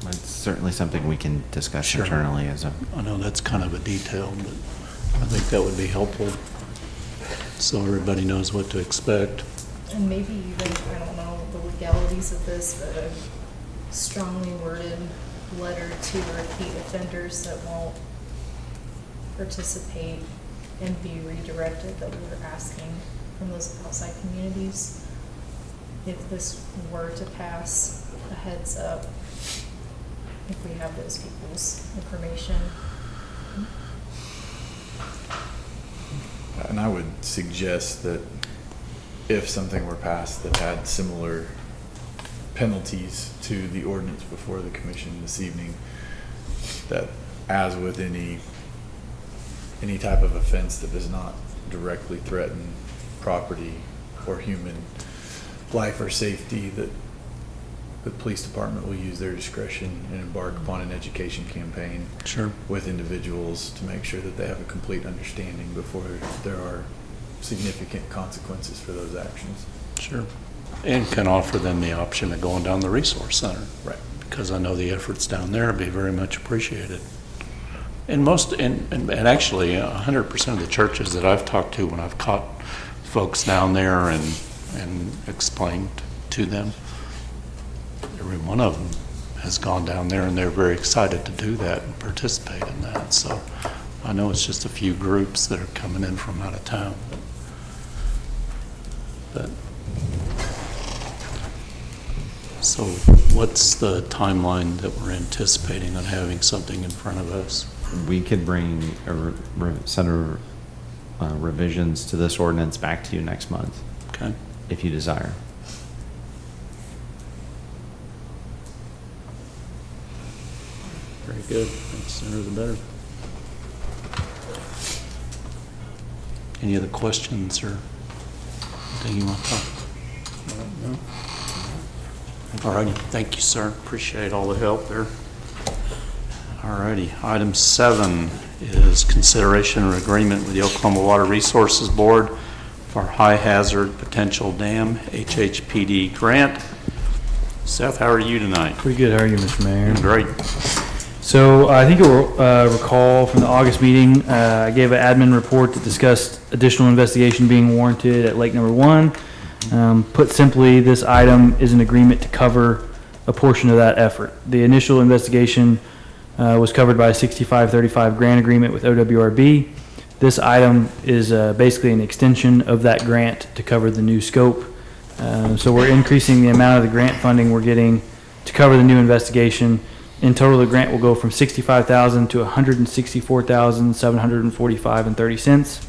Speaker 20: It's certainly something we can discuss internally as a.
Speaker 2: I know that's kind of a detail, but I think that would be helpful so everybody knows what to expect.
Speaker 21: And maybe even, I don't know the legalities of this, but a strongly worded letter to repeat offenders that won't participate and be redirected, that we're asking from those outside communities. If this were to pass, a heads up, if we have those people's information.
Speaker 4: And I would suggest that if something were passed that had similar penalties to the ordinance before the commission this evening, that as with any type of offense that does not directly threaten property or human life or safety, that the police department will use their discretion and embark upon an education campaign with individuals to make sure that they have a complete understanding before there are significant consequences for those actions.
Speaker 2: Sure. And can offer them the option of going down the resource center.
Speaker 4: Right.
Speaker 2: Because I know the efforts down there would be very much appreciated. And and actually 100% of the churches that I've talked to when I've caught folks down there and explained to them, every one of them has gone down there and they're very excited to do that and participate in that. So I know it's just a few groups that are coming in from out of town. But so what's the timeline that we're anticipating on having something in front of us?
Speaker 20: We could bring a set of revisions to this ordinance back to you next month.
Speaker 2: Okay.
Speaker 20: If you desire.
Speaker 2: Very good. The sooner the better. Any other questions or anything you want to talk about? No? All righty. Thank you, sir. Appreciate all the help there. All righty. Item 7 is consideration of agreement with the Oklahoma Water Resources Board for High Hazard Potential Dam HHPD grant. Seth, how are you tonight?
Speaker 7: Pretty good. How are you, Mr. Mayor?
Speaker 2: Great.
Speaker 7: So I think you'll recall from the August meeting, I gave an admin report that discussed additional investigation being warranted at Lake Number 1. Put simply, this item is an agreement to cover a portion of that effort. The initial investigation was covered by a 65-35 grant agreement with OWRB. This item is basically an extension of that grant to cover the new scope. So we're increasing the amount of the grant funding we're getting to cover the new investigation. In total, the grant will go from $65,000 to $164,745.30,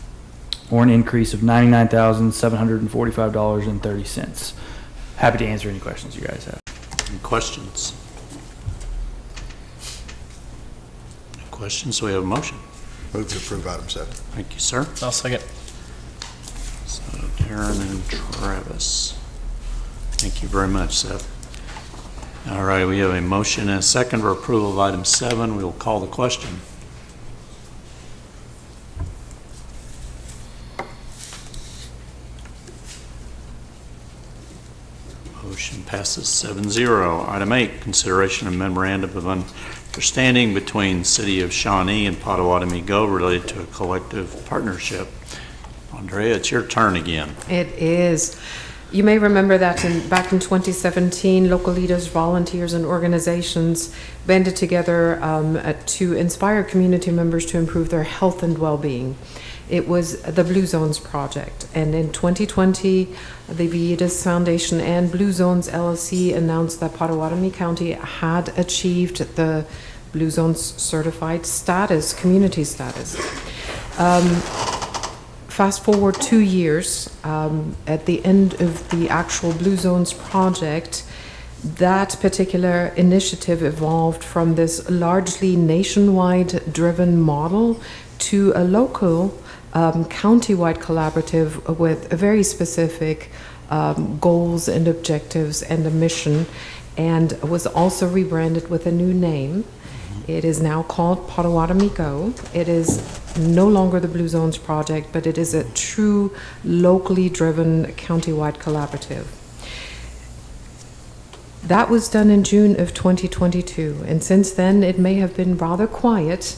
Speaker 7: or an increase of $99,745.30. Happy to answer any questions you guys have.
Speaker 2: Any questions? Any questions? So we have a motion.
Speaker 3: Move to approve item 7.
Speaker 2: Thank you, sir.
Speaker 7: I'll second.
Speaker 2: So Darren and Travis. Thank you very much, Seth. All right, we have a motion and a second for approval of item 7. We will call the question. Motion passes 7-0. Item 8, consideration of memorandum of understanding between City of Shawnee and Potawatomi Go related to a collective partnership. Andrea, it's your turn again.
Speaker 17: It is. You may remember that back in 2017, local leaders, volunteers, and organizations banded together to inspire community members to improve their health and well-being. It was the Blue Zones Project. And in 2020, the Vietas Foundation and Blue Zones LLC announced that Potawatomi County had achieved the Blue Zones certified status, community status. Fast forward 2 years, at the end of the actual Blue Zones project, that particular initiative evolved from this largely nationwide driven model to a local county-wide collaborative with very specific goals and objectives and a mission, and was also rebranded with a new name. It is now called Potawatomi Go. It is no longer the Blue Zones Project, but it is a true locally driven county-wide collaborative. That was done in June of 2022, and since then it may have been rather quiet,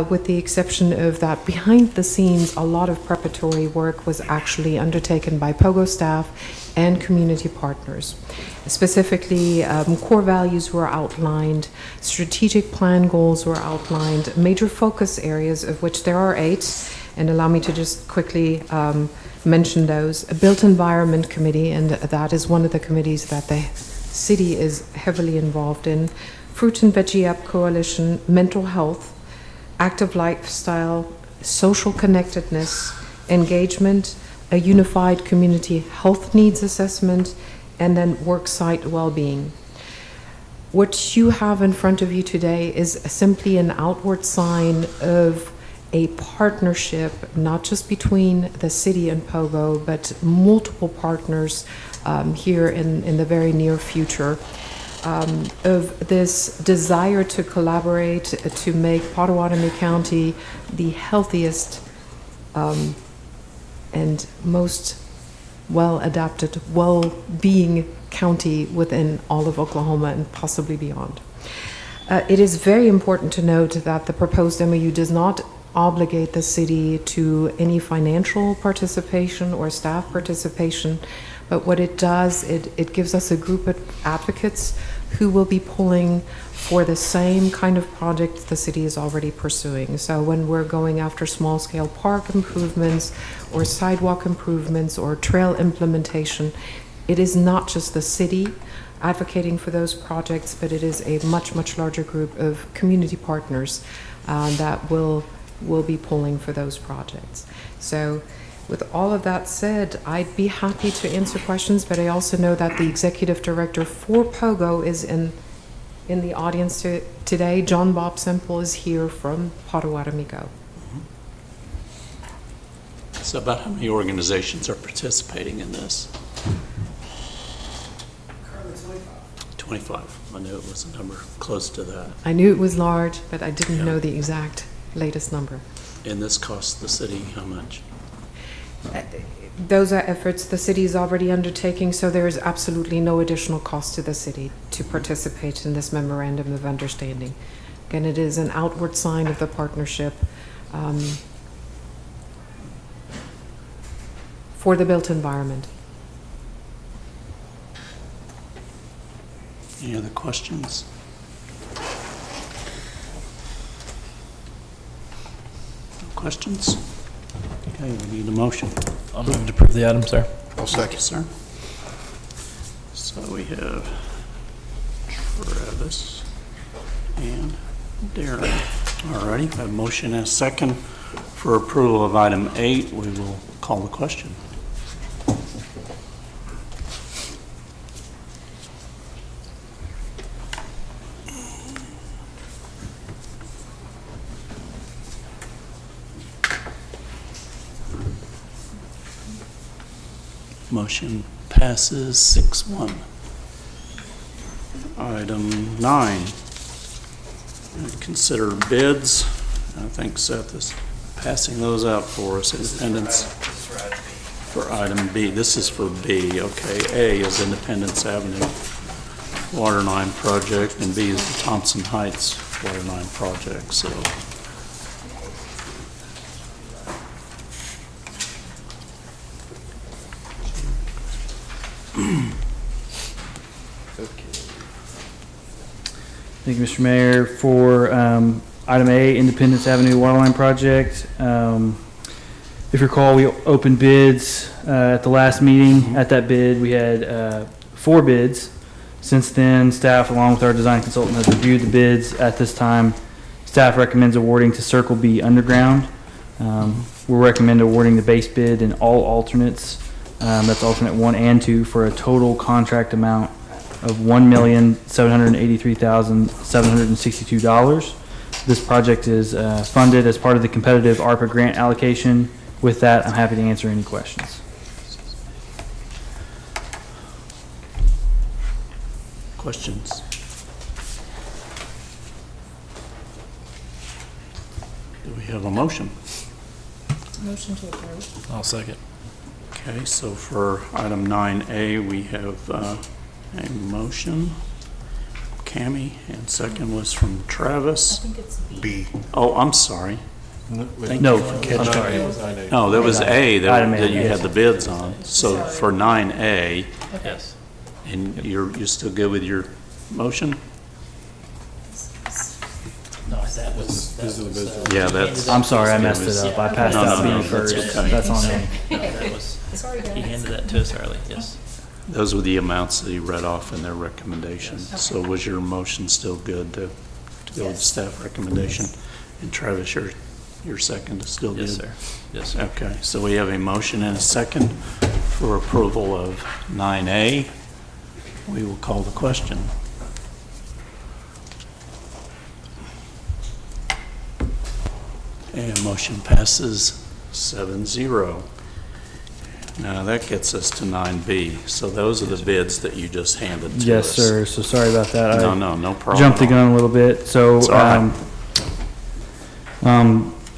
Speaker 17: with the exception of that behind the scenes a lot of preparatory work was actually undertaken by POGO staff and community partners. Specifically, core values were outlined, strategic plan goals were outlined, major focus areas, of which there are 8, and allow me to just quickly mention those. A built environment committee, and that is one of the committees that the city is heavily involved in. Fruit and Veggie App Coalition, mental health, active lifestyle, social connectedness, engagement, a unified community health needs assessment, and then worksite well-being. What you have in front of you today is simply an outward sign of a partnership, not just between the city and POGO, but multiple partners here in the very near future, of this desire to collaborate to make Potawatomi County the healthiest and most well-adapted, well-being county within all of Oklahoma and possibly beyond. It is very important to note that the proposed MOU does not obligate the city to any financial participation or staff participation, but what it does, it gives us a group of advocates who will be pulling for the same kind of projects the city is already pursuing. So when we're going after small-scale park improvements or sidewalk improvements or trail implementation, it is not just the city advocating for those projects, but it is a much, much larger group of community partners that will be pulling for those projects. So with all of that said, I'd be happy to answer questions, but I also know that the executive director for POGO is in the audience today. John Bob Semple is here from Potawatomi Go.
Speaker 2: So about how many organizations are participating in this?
Speaker 11: Currently
Speaker 2: 25. I knew it was a number close to that.
Speaker 17: I knew it was large, but I didn't know the exact latest number.
Speaker 2: And this costs the city how much?
Speaker 17: Those are efforts the city is already undertaking, so there is absolutely no additional cost to the city to participate in this memorandum of understanding. Again, it is an outward sign of the partnership for the built environment.
Speaker 2: Any other questions? No questions? Okay, we need a motion.
Speaker 6: I'll move to approve the item, sir.
Speaker 3: I'll second.
Speaker 2: Sir. So we have Travis and Darren. All righty, we have a motion and a second for approval of item 8. We will call the question. Motion passes 6-1. item 9. Consider bids. I think Seth is passing those out for us. Independence. For item B. This is for B. Okay. A is Independence Avenue Water Line Project, and B is the Thompson Heights Water Line Project. So.
Speaker 7: Thank you, Mr. Mayor. For item A, Independence Avenue Waterline Project, if you recall, we opened bids at the last meeting. At that bid, we had 4 bids. Since then, staff, along with our design consultant, has reviewed the bids. At this time, staff recommends awarding to Circle B Underground. We'll recommend awarding the base bid and all alternates. That's alternate 1 and 2 for a total contract amount of $1,783,762. This project is funded as part of the competitive ARPA grant allocation. With that, I'm happy to answer any questions.
Speaker 2: Questions? Do we have a motion?
Speaker 21: Motion to approve.
Speaker 6: I'll second.
Speaker 2: Okay, so for item 9A, we have a motion. Cammie, and second was from
Speaker 21: I
Speaker 2: Travis.
Speaker 21: think it's B.
Speaker 15: B.
Speaker 2: Oh, I'm sorry. Thank
Speaker 7: No,
Speaker 2: you.
Speaker 7: I'm sorry.
Speaker 2: No, there was A
Speaker 7: Item A,
Speaker 2: that you
Speaker 7: yes.
Speaker 2: had the bids on. So for 9A,
Speaker 6: Yes.
Speaker 2: and you're still good with your motion?
Speaker 6: No, that was.
Speaker 15: These are the bids.
Speaker 2: Yeah, that's.
Speaker 7: I'm sorry, I messed it up. I passed
Speaker 2: No,
Speaker 7: out
Speaker 2: no, no,
Speaker 7: B first.
Speaker 2: that's okay.
Speaker 7: That's on me.
Speaker 6: No, that was,
Speaker 21: Sorry, guys.
Speaker 6: he handed that to us early, yes.
Speaker 2: Those were the amounts that he read off in their recommendation. So was your motion still good to go with staff recommendation? And Travis, your second is still good?
Speaker 6: Yes, sir. Yes, sir.
Speaker 2: Okay, so we have a motion and a second for approval of 9A. We will call the question. And motion passes 7-0. Now that gets us to 9B. So those are the bids that you just handed to us.
Speaker 7: Yes, sir. So sorry about that.
Speaker 2: No problem.
Speaker 7: Jumped the gun a little bit. So,
Speaker 2: It's all right.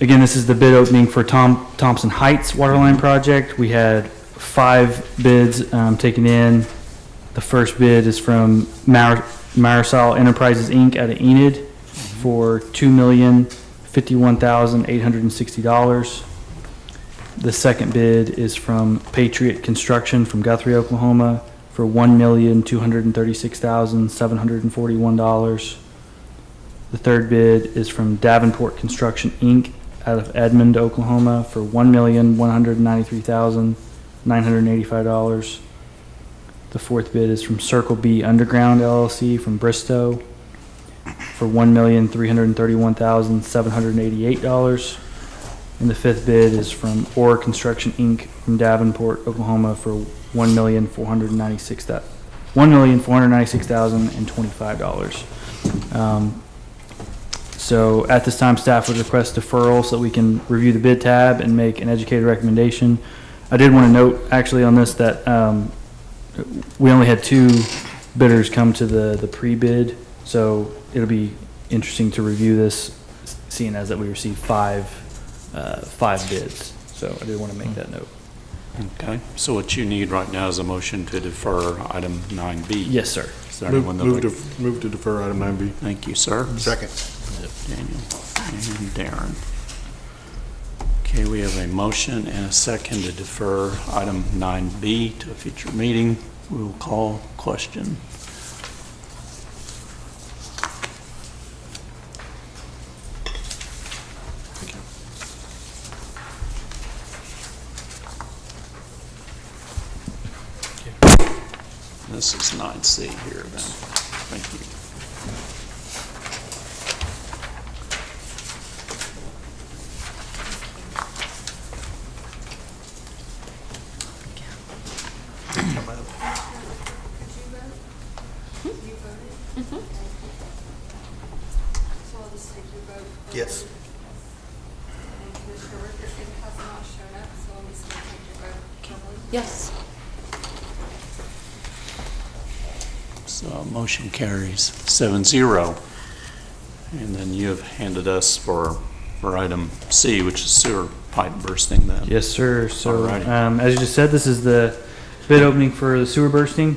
Speaker 7: again, this is the bid opening for Thompson Heights Waterline Project. We had 5 bids taken in. The first bid is from Marisol Enterprises, Inc. out of Enid for $2,051,860. The second bid is from Patriot Construction from Guthrie, Oklahoma for $1,236,741. The third bid is from Davenport Construction, Inc. out of Edmond, Oklahoma for $1,193,985. The fourth bid is from Circle B Underground LLC from Bristow for $1,331,788. And the fifth bid is from Orr Construction, Inc. from Davenport, Oklahoma for $1,496,025. So at this time, staff would request deferral so that we can review the bid tab and make an educated recommendation. I did want to note actually on this that we only had 2 bidders come to the pre-bid, so it'll be interesting to review this, seeing as that we received 5 bids. So I did want to make that note.
Speaker 2: Okay, so what you need right now is a motion to defer item 9B.
Speaker 7: Yes, sir.
Speaker 2: Is there anyone that would?
Speaker 15: Move to defer item 9B.
Speaker 2: Thank you, sir.
Speaker 3: Second.
Speaker 2: Daniel and Darren. Okay, we have a motion and a second to defer item 9B to a future meeting. We will call question. This is 9C here then. Thank you.
Speaker 5: So I'll just take your vote.
Speaker 3: Yes.
Speaker 5: And Commissioner Rickert, it has not shown up, so I'm just going to take your vote. Kimberly?
Speaker 16: Yes.
Speaker 2: So motion carries 7-0. And then you have handed us for item C, which is sewer pipe bursting then.
Speaker 7: Yes, sir. So,
Speaker 2: Alrighty.
Speaker 7: as you just said, this is the bid opening for the sewer bursting.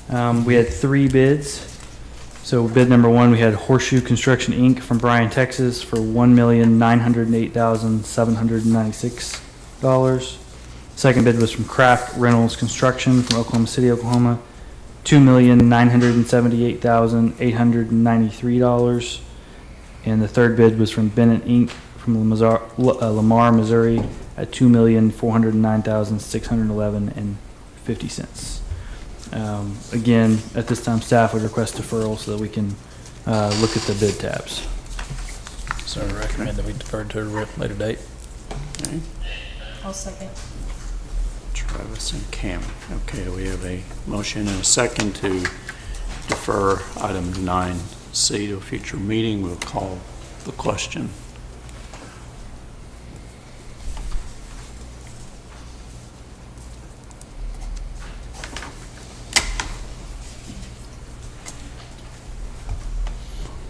Speaker 7: We had 3 bids. So bid number 1, we had Horseshoe Construction, Inc. from Bryan, Texas for $1,908,796. Second bid was from Craft Reynolds Construction from Oklahoma City, Oklahoma, $2,978,893. And the third bid was from Bennett, Inc. from Lamar, Missouri at $2,409,611.50. Again, at this time, staff would request deferral so that we can look at the bid tabs.
Speaker 6: So I recommend that we defer to a later date.
Speaker 2: Okay.
Speaker 21: I'll second.
Speaker 2: Travis and Cam. Okay, we have a motion and a second to defer item 9C to a future meeting. We'll call the question.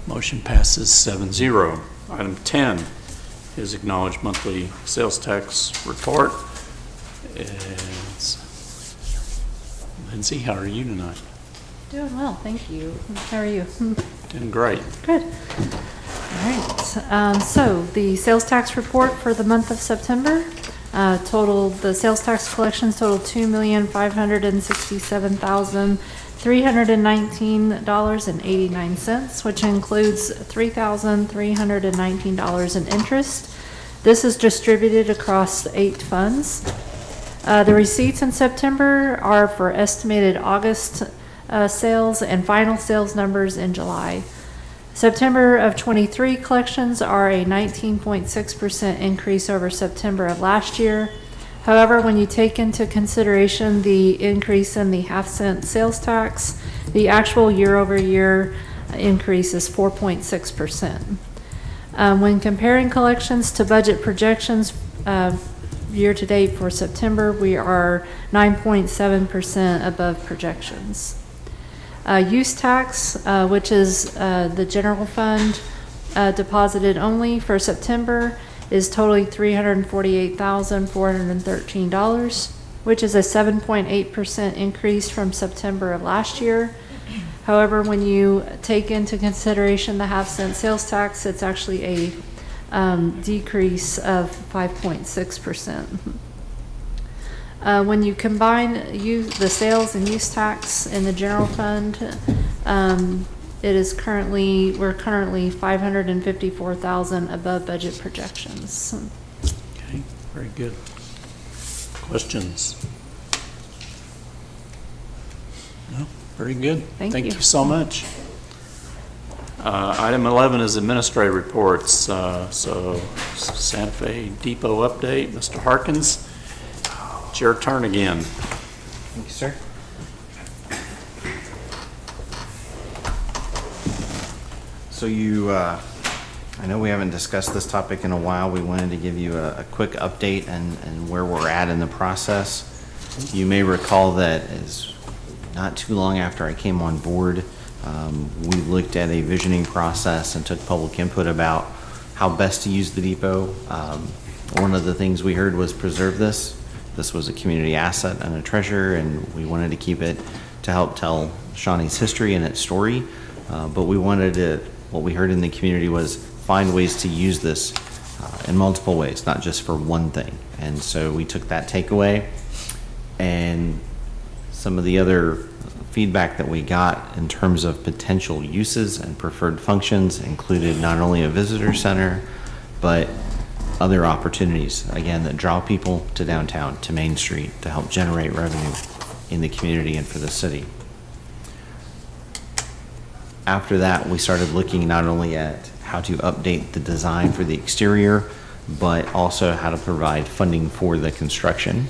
Speaker 2: Motion passes 7-0. Item 10 is acknowledged monthly sales tax report. It's Lindsay, how are you tonight?
Speaker 8: Doing well, thank you. How are you?
Speaker 2: Doing great.
Speaker 8: Good. All right. So the sales tax report for the month of September, the sales tax collections totaled $2,567,319.89, which includes $3,319 in interest. This is distributed across 8 funds. The receipts in September are for estimated August sales and final sales numbers in July. September of '23 collections are a 19.6% increase over September of last year. However, when you take into consideration the increase in the half-cent sales tax, the actual year-over-year increase is 4.6%. When comparing collections to budget projections, year-to-date for September, we are 9.7% above projections. Use tax, which is the general fund deposited only for September, is totaling $348,413, which is a 7.8% increase from September of last year. However, when you take into consideration the half-cent sales tax, it's actually a decrease of 5.6%. When you combine the sales and use tax in the general fund, we're currently $554,000 above budget projections.
Speaker 2: Okay, very good. Questions? No, very good.
Speaker 8: Thank you.
Speaker 2: You so much. Item 11 is administrative reports. So Santa Fe Depot update, Mr. Harkins. It's your turn again.
Speaker 20: Thank you, sir. So I know we haven't discussed this topic in a while. We wanted to give you a quick update and where we're at in the process. You may recall that as not too long after I came on board, we looked at a visioning process and took public input about how best to use the depot. One of the things we heard was preserve this. This was a community asset and a treasure, and we wanted to keep it to help tell Shawnee's history and its story. But we wanted to, what we heard in the community was find ways to use this in multiple ways, not just for one thing. And so we took that takeaway, and some of the other feedback that we got in terms of potential uses and preferred functions included not only a visitor center, but other opportunities, again, that draw people to downtown, to Main Street, to help generate revenue in the community and for the city. After that, we started looking not only at how to update the design for the exterior, but also how to provide funding for the construction.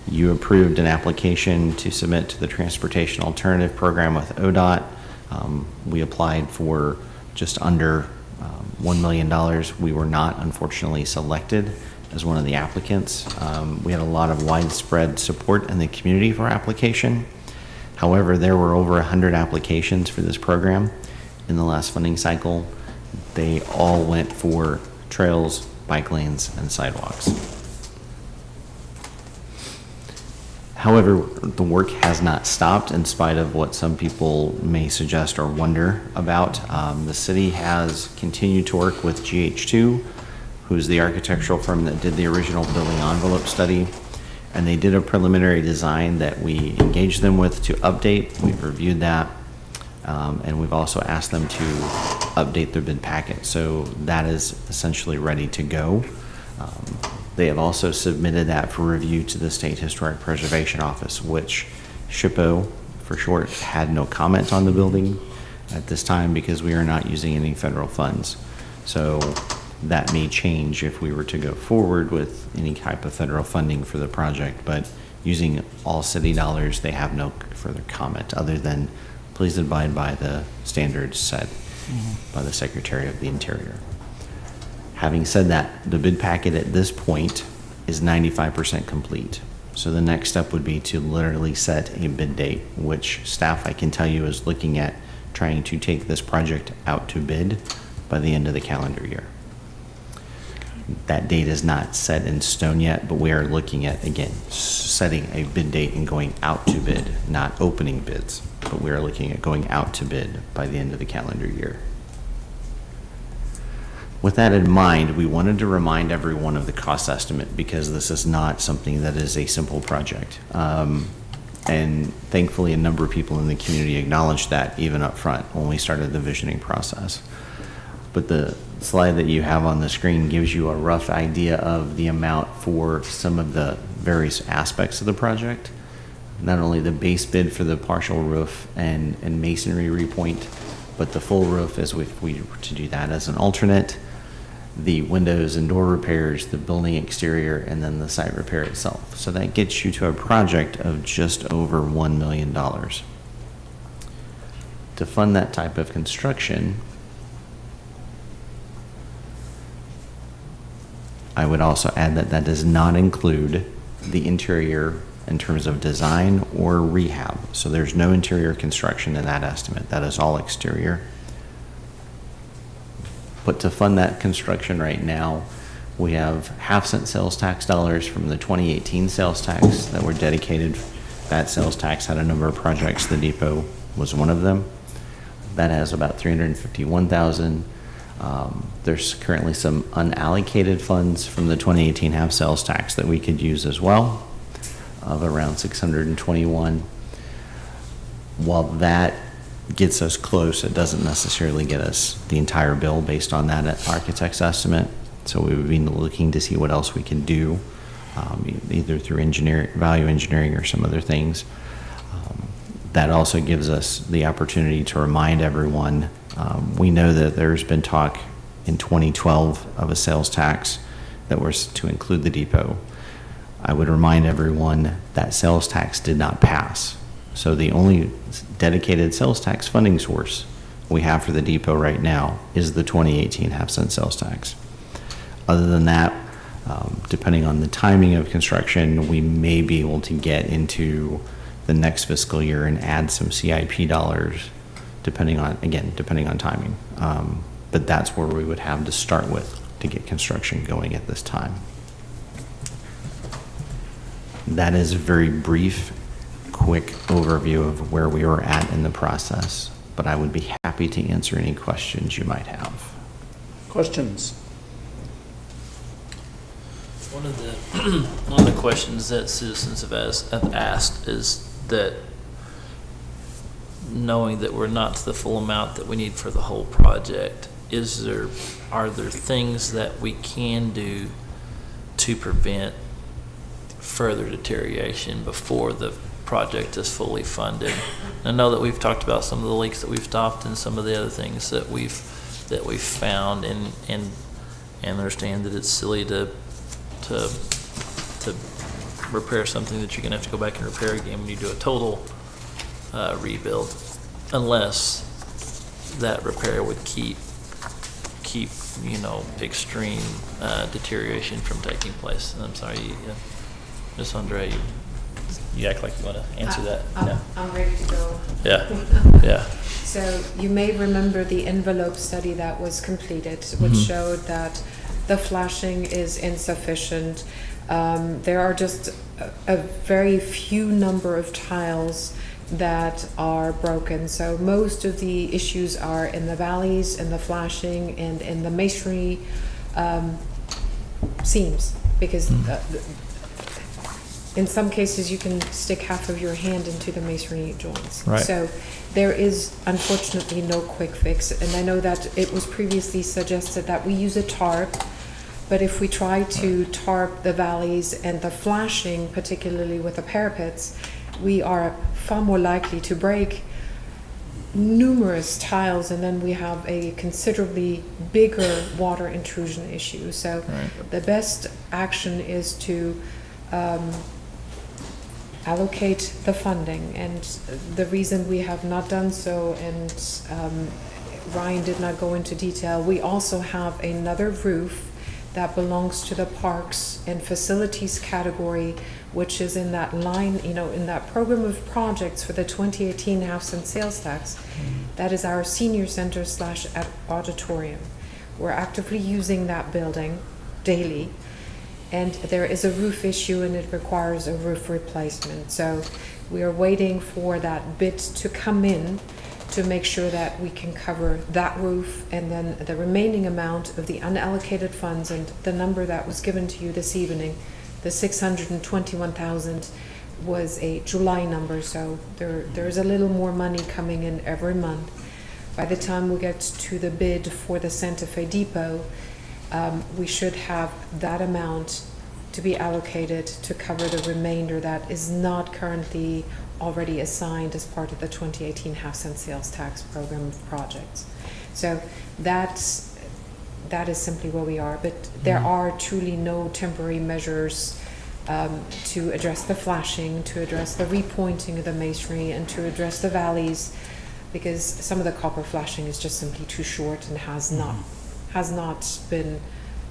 Speaker 20: You approved an application to submit to the Transportation Alternative Program with ODOT. We applied for just under $1 million. We were not, unfortunately, selected as one of the applicants. We had a lot of widespread support in the community for our application. However, there were over 100 applications for this program in the last funding cycle. They all went for trails, bike lanes, and sidewalks. However, the work has not stopped in spite of what some people may suggest or wonder about. The city has continued to work with GH2, who's the architectural firm that did the original building envelope study. And they did a preliminary design that we engaged them with to update. We've reviewed that. And we've also asked them to update their bid packet. So that is essentially ready to go. They have also submitted that for review to the State Historic Preservation Office, which SHPO, for short, had no comment on the building at this time because we are not using any federal funds. So that may change if we were to go forward with any type of federal funding for the project, but using all city dollars, they have no further comment other than please abide by the standards set by the Secretary of the Interior. Having said that, the bid packet at this point is 95% complete. So the next step would be to literally set a bid date, which staff, I can tell you, is looking at trying to take this project out to bid by the end of the calendar year. That date is not set in stone yet, but we are looking at, again, setting a bid date and going out to bid, not opening bids, but we are looking at going out to bid by the end of the calendar year. With that in mind, we wanted to remind everyone of the cost estimate because this is not something that is a simple project. And thankfully, a number of people in the community acknowledged that even up front when we started the visioning process. But the slide that you have on the screen gives you a rough idea of the amount for some of the various aspects of the project. Not only the base bid for the partial roof and masonry repoint, but the full roof as if we were to do that as an alternate, the windows and door repairs, the building exterior, and then the site repair itself. So that gets you to a project of just over $1 million. To fund that type of construction, I would also add that that does not include the interior in terms of design or rehab. So there's no interior construction in that estimate. That is all exterior. But to fund that construction right now, we have half-cent sales tax dollars from the 2018 sales tax that were dedicated. That sales tax had a number of projects. The depot was one of them. That has about $351,000. There's currently some unallocated funds from the 2018 half sales tax that we could use as well, of around $621. While that gets us close, it doesn't necessarily get us the entire bill based on that architect's estimate. So we would be looking to see what else we can do, either through value engineering or some other things. That also gives us the opportunity to remind everyone, we know that there's been talk in 2012 of a sales tax that was to include the depot. I would remind everyone that sales tax did not pass. So the only dedicated sales tax funding source we have for the depot right now is the 2018 half-cent sales tax. Other than that, depending on the timing of construction, we may be able to get into the next fiscal year and add some CIP dollars, depending on timing. But that's where we would have to start with to get construction going at this time. That is a very brief, quick overview of where we were at in the process, but I would be happy to answer any questions you might have.
Speaker 2: Questions?
Speaker 6: One of the questions that citizens have asked is that, knowing that we're not to the full amount that we need for the whole project, are there things that we can do to prevent further deterioration before the project is fully funded? I know that we've talked about some of the leaks that we've stopped and some of the other things that we've found, and understand that it's silly to repair something that you're gonna have to go back and repair again when you do a total rebuild, unless that repair would keep extreme deterioration from taking place. And I'm sorry, Ms. Andre, You act like you want to answer that. No.
Speaker 17: I'm ready to go.
Speaker 6: Yeah. Yeah.
Speaker 17: So you may remember the envelope study that was completed, which showed that the flashing is insufficient. There are just a very few number of tiles that are broken. So most of the issues are in the valleys, in the flashing, and in the masonry seams, because in some cases you can stick half of your hand into the masonry joints.
Speaker 6: Right.
Speaker 17: So there is unfortunately no quick fix, and I know that it was previously suggested that we use a tarp, but if we try to tarp the valleys and the flashing, particularly with the parapets, we are far more likely to break numerous tiles, and then we have a considerably bigger water intrusion issue. So the best action is to allocate the funding, and the reason we have not done so, and Ryan did not go into detail, we also have another roof that belongs to the parks and facilities category, which is in that line, in that program of projects for the 2018 house and sales tax. That is our senior center / auditorium. We're actively using that building daily, and there is a roof issue and it requires a roof replacement. So we are waiting for that bid to come in to make sure that we can cover that roof, and then the remaining amount of the unallocated funds, and the number that was given to you this evening, the 621,000, was a July number, so there's a little more money coming in every month. By the time we get to the bid for the Santa Fe Depot, we should have that amount to be allocated to cover the remainder that is not currently already assigned as part of the 2018 house and sales tax program of projects. So that is simply where we are, but there are truly no temporary measures to address the flashing, to address the repointing of the masonry, and to address the valleys, because some of the copper flashing is just simply too short and has not been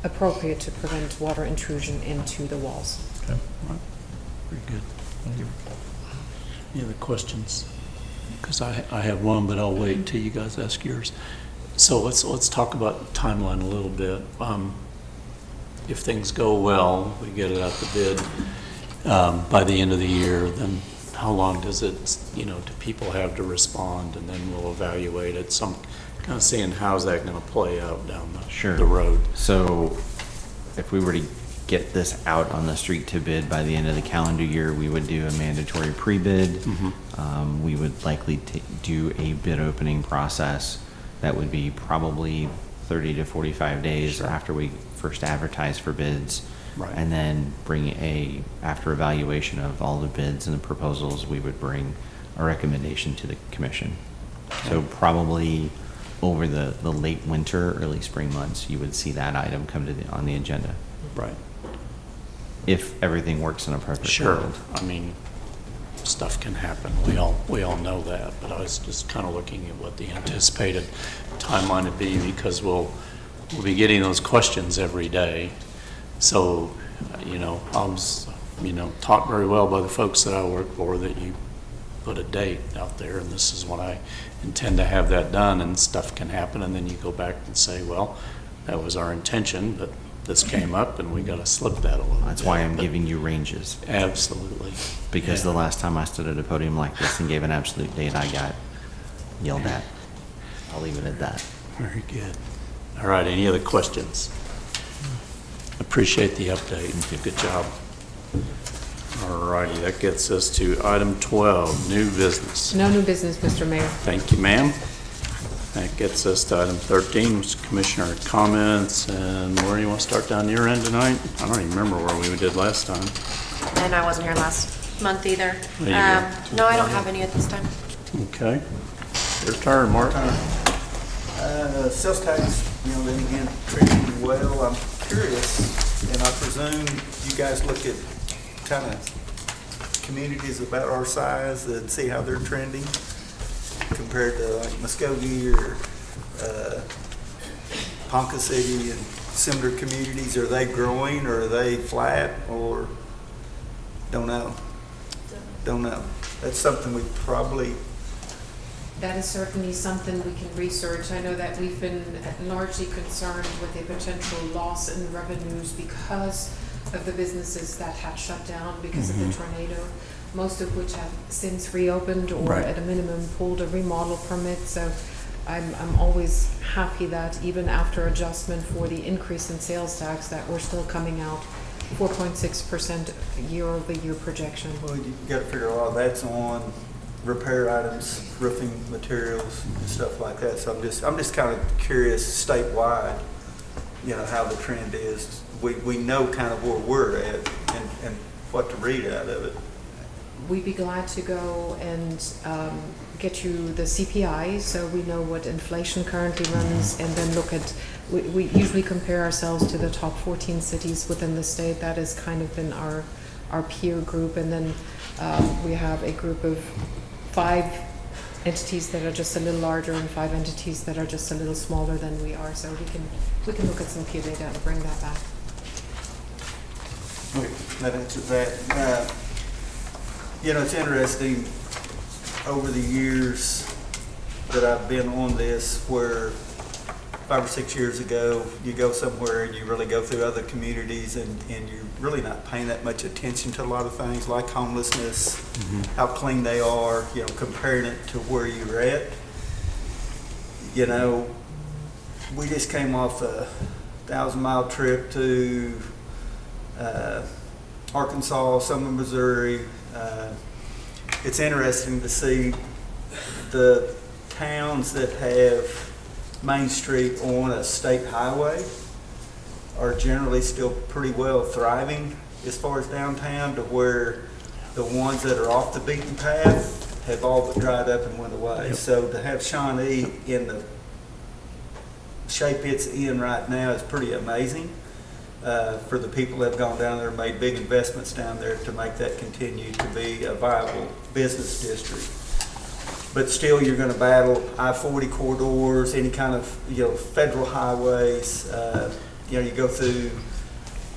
Speaker 17: appropriate to prevent water intrusion into the walls.
Speaker 2: Okay. All right. Very good. Thank you. Any other questions? Because I have one, but I'll wait until you guys ask yours. So let's talk about the timeline a little bit. If things go well, we get it out the bid by the end of the year, then how long does it, do people have to respond, and then we'll evaluate it? So I'm kind of seeing how's that going to play out down the road.
Speaker 20: So if we were to get this out on the street to bid by the end of the calendar year, we would do a mandatory pre-bid. We would likely do a bid opening process that would be probably 30 to 45 days after we first advertise for bids.
Speaker 2: Right.
Speaker 20: And then after evaluation of all the bids and the proposals, we would bring a recommendation to the commission. So probably over the late winter, early spring months, you would see that item come on the agenda.
Speaker 2: Right.
Speaker 20: If everything works in a perfect
Speaker 2: Sure.
Speaker 20: world.
Speaker 2: I mean, stuff can happen. We all know that, but I was just kind of looking at what the anticipated timeline would be, because we'll be getting those questions every day. So, I was, taught very well by the folks that I work for that you put a date out there, and this is when I intend to have that done, and stuff can happen, and then you go back and say, well, that was our intention, but this came up and we got to slip that a little bit.
Speaker 20: That's why I'm giving you ranges.
Speaker 2: Absolutely.
Speaker 20: Because the last time I stood at a podium like this and gave an absolute date, I got yelled at. I'll leave it at that.
Speaker 2: Very good. All right, any other questions? Appreciate the update. Good job. All righty, that gets us to item 12, new business.
Speaker 17: No new business, Mr. Mayor.
Speaker 2: Thank you, ma'am. That gets us to item 13, which is commissioner comments. And where do you want to start down your end tonight? I don't even remember where we did last time.
Speaker 9: And I wasn't here last month either.
Speaker 2: There you go.
Speaker 9: No, I don't have any at this time.
Speaker 2: Okay. Your turn, Mark.
Speaker 19: Sales tax, then again, trending well. I'm curious, and I presume you guys look at kind of communities about our size and see how they're trending compared to like Muskogee or Ponca City and similar communities. Are they growing, or are they flat, or don't know? don't know. That's something we probably,
Speaker 17: That is certainly something we can research. I know that we've been largely concerned with a potential loss in revenues because of the businesses that had shut down because of the tornado, most of which have since reopened or
Speaker 1: Right.
Speaker 17: at a minimum pulled a remodel permit. So I'm always happy that even after adjustment for the increase in sales tax, that we're still coming out 4.6% year-over-year projection.
Speaker 19: well, you got to figure a lot of that's on repair items, roofing materials and stuff like that. So I'm just kind of curious statewide, how the trend is. We know kind of where we're at and what to read out of it.
Speaker 17: We'd be glad to go and get you the CPI, so we know what inflation currently runs, and then look at, we usually compare ourselves to the top 14 cities within the state. That has kind of been our peer group, and then we have a group of 5 entities that are just a little larger and 5 entities that are just a little smaller than we are, so we can look at some peer data and bring that back.
Speaker 19: Okay, that answers that. It's interesting, over the years that I've been on this, where 5 or 6 years ago, you go somewhere and you really go through other communities and you're really not paying that much attention to a lot of things like homelessness, how clean they are, comparing it to where you're at. We just came off a 1,000-mile trip to Arkansas, some in Missouri. It's interesting to see the towns that have Main Street on a state highway are generally still pretty well thriving as far as downtown, to where the ones that are off the beaten path have all but dried up and went away. So to have Shawnee in the shape it's in right now is pretty amazing. For the people that have gone down there and made big investments down there to make that continue to be a viable business district. But still, you're going to battle I-40 corridors, any kind of federal highways. You go through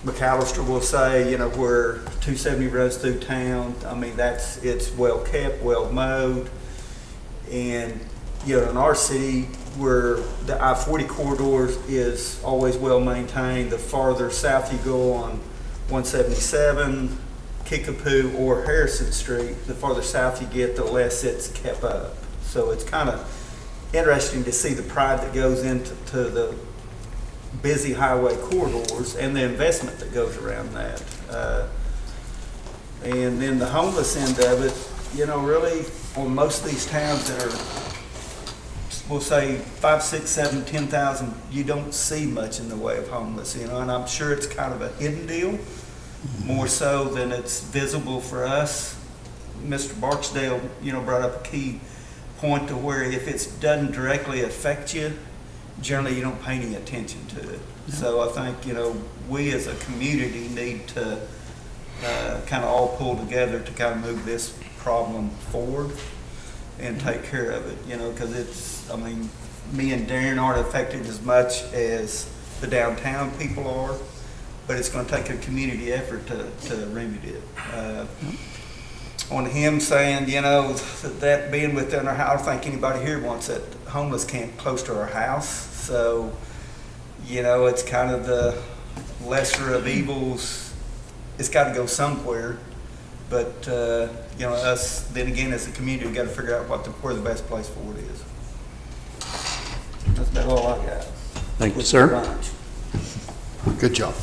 Speaker 19: McAllister, we'll say, where 270 runs through town. I mean, it's well kept, well mowed, and in our city, where the I-40 corridor is always well maintained, the farther south you go on 177, Kickapoo, or Harrison Street, the farther south you get, the less it's kept up. So it's kind of interesting to see the pride that goes into the busy highway corridors and the investment that goes around that. And then the homeless end of it, really on most of these towns that are, we'll say 5, 6, 7, 10,000, you don't see much in the way of homeless, and I'm sure it's kind of a hidden deal, more so than it's visible for us. Mr. Barksdale, brought up a key point to where if it doesn't directly affect you, generally you don't pay any attention to it. So I think, we as a community need to kind of all pull together to kind of move this problem forward and take care of it, because me and Darren aren't affected as much as the downtown people are, but it's going to take a community effort to remedy it. On him saying, that being within our house, I don't think anybody here wants that homeless camp close to our house. So, it's kind of the lesser of evils. It's got to go somewhere. But, us, then again, as a community, we've got to figure out where the best place for it is. That's about all I got.
Speaker 2: Thank you, sir.
Speaker 3: Good job.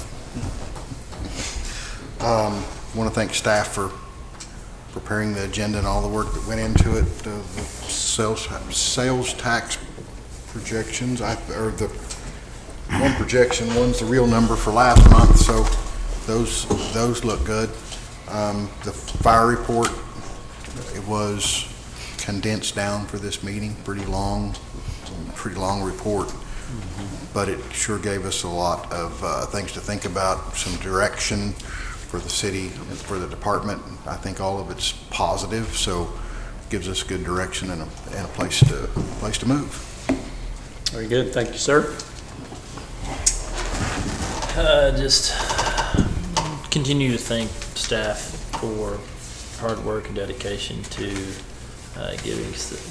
Speaker 3: Want to thank staff for preparing the agenda and all the work that went into it. The sales tax projections, or the one projection, one's the real number for last month, so those look good. The fire report, it was condensed down for this meeting, pretty long report, but it sure gave us a lot of things to think about, some direction for the city and for the department. I think all of it's positive, so it gives us good direction and a place to move.
Speaker 2: Very good. Thank you, sir.
Speaker 6: Just continue to thank staff for hard work and dedication to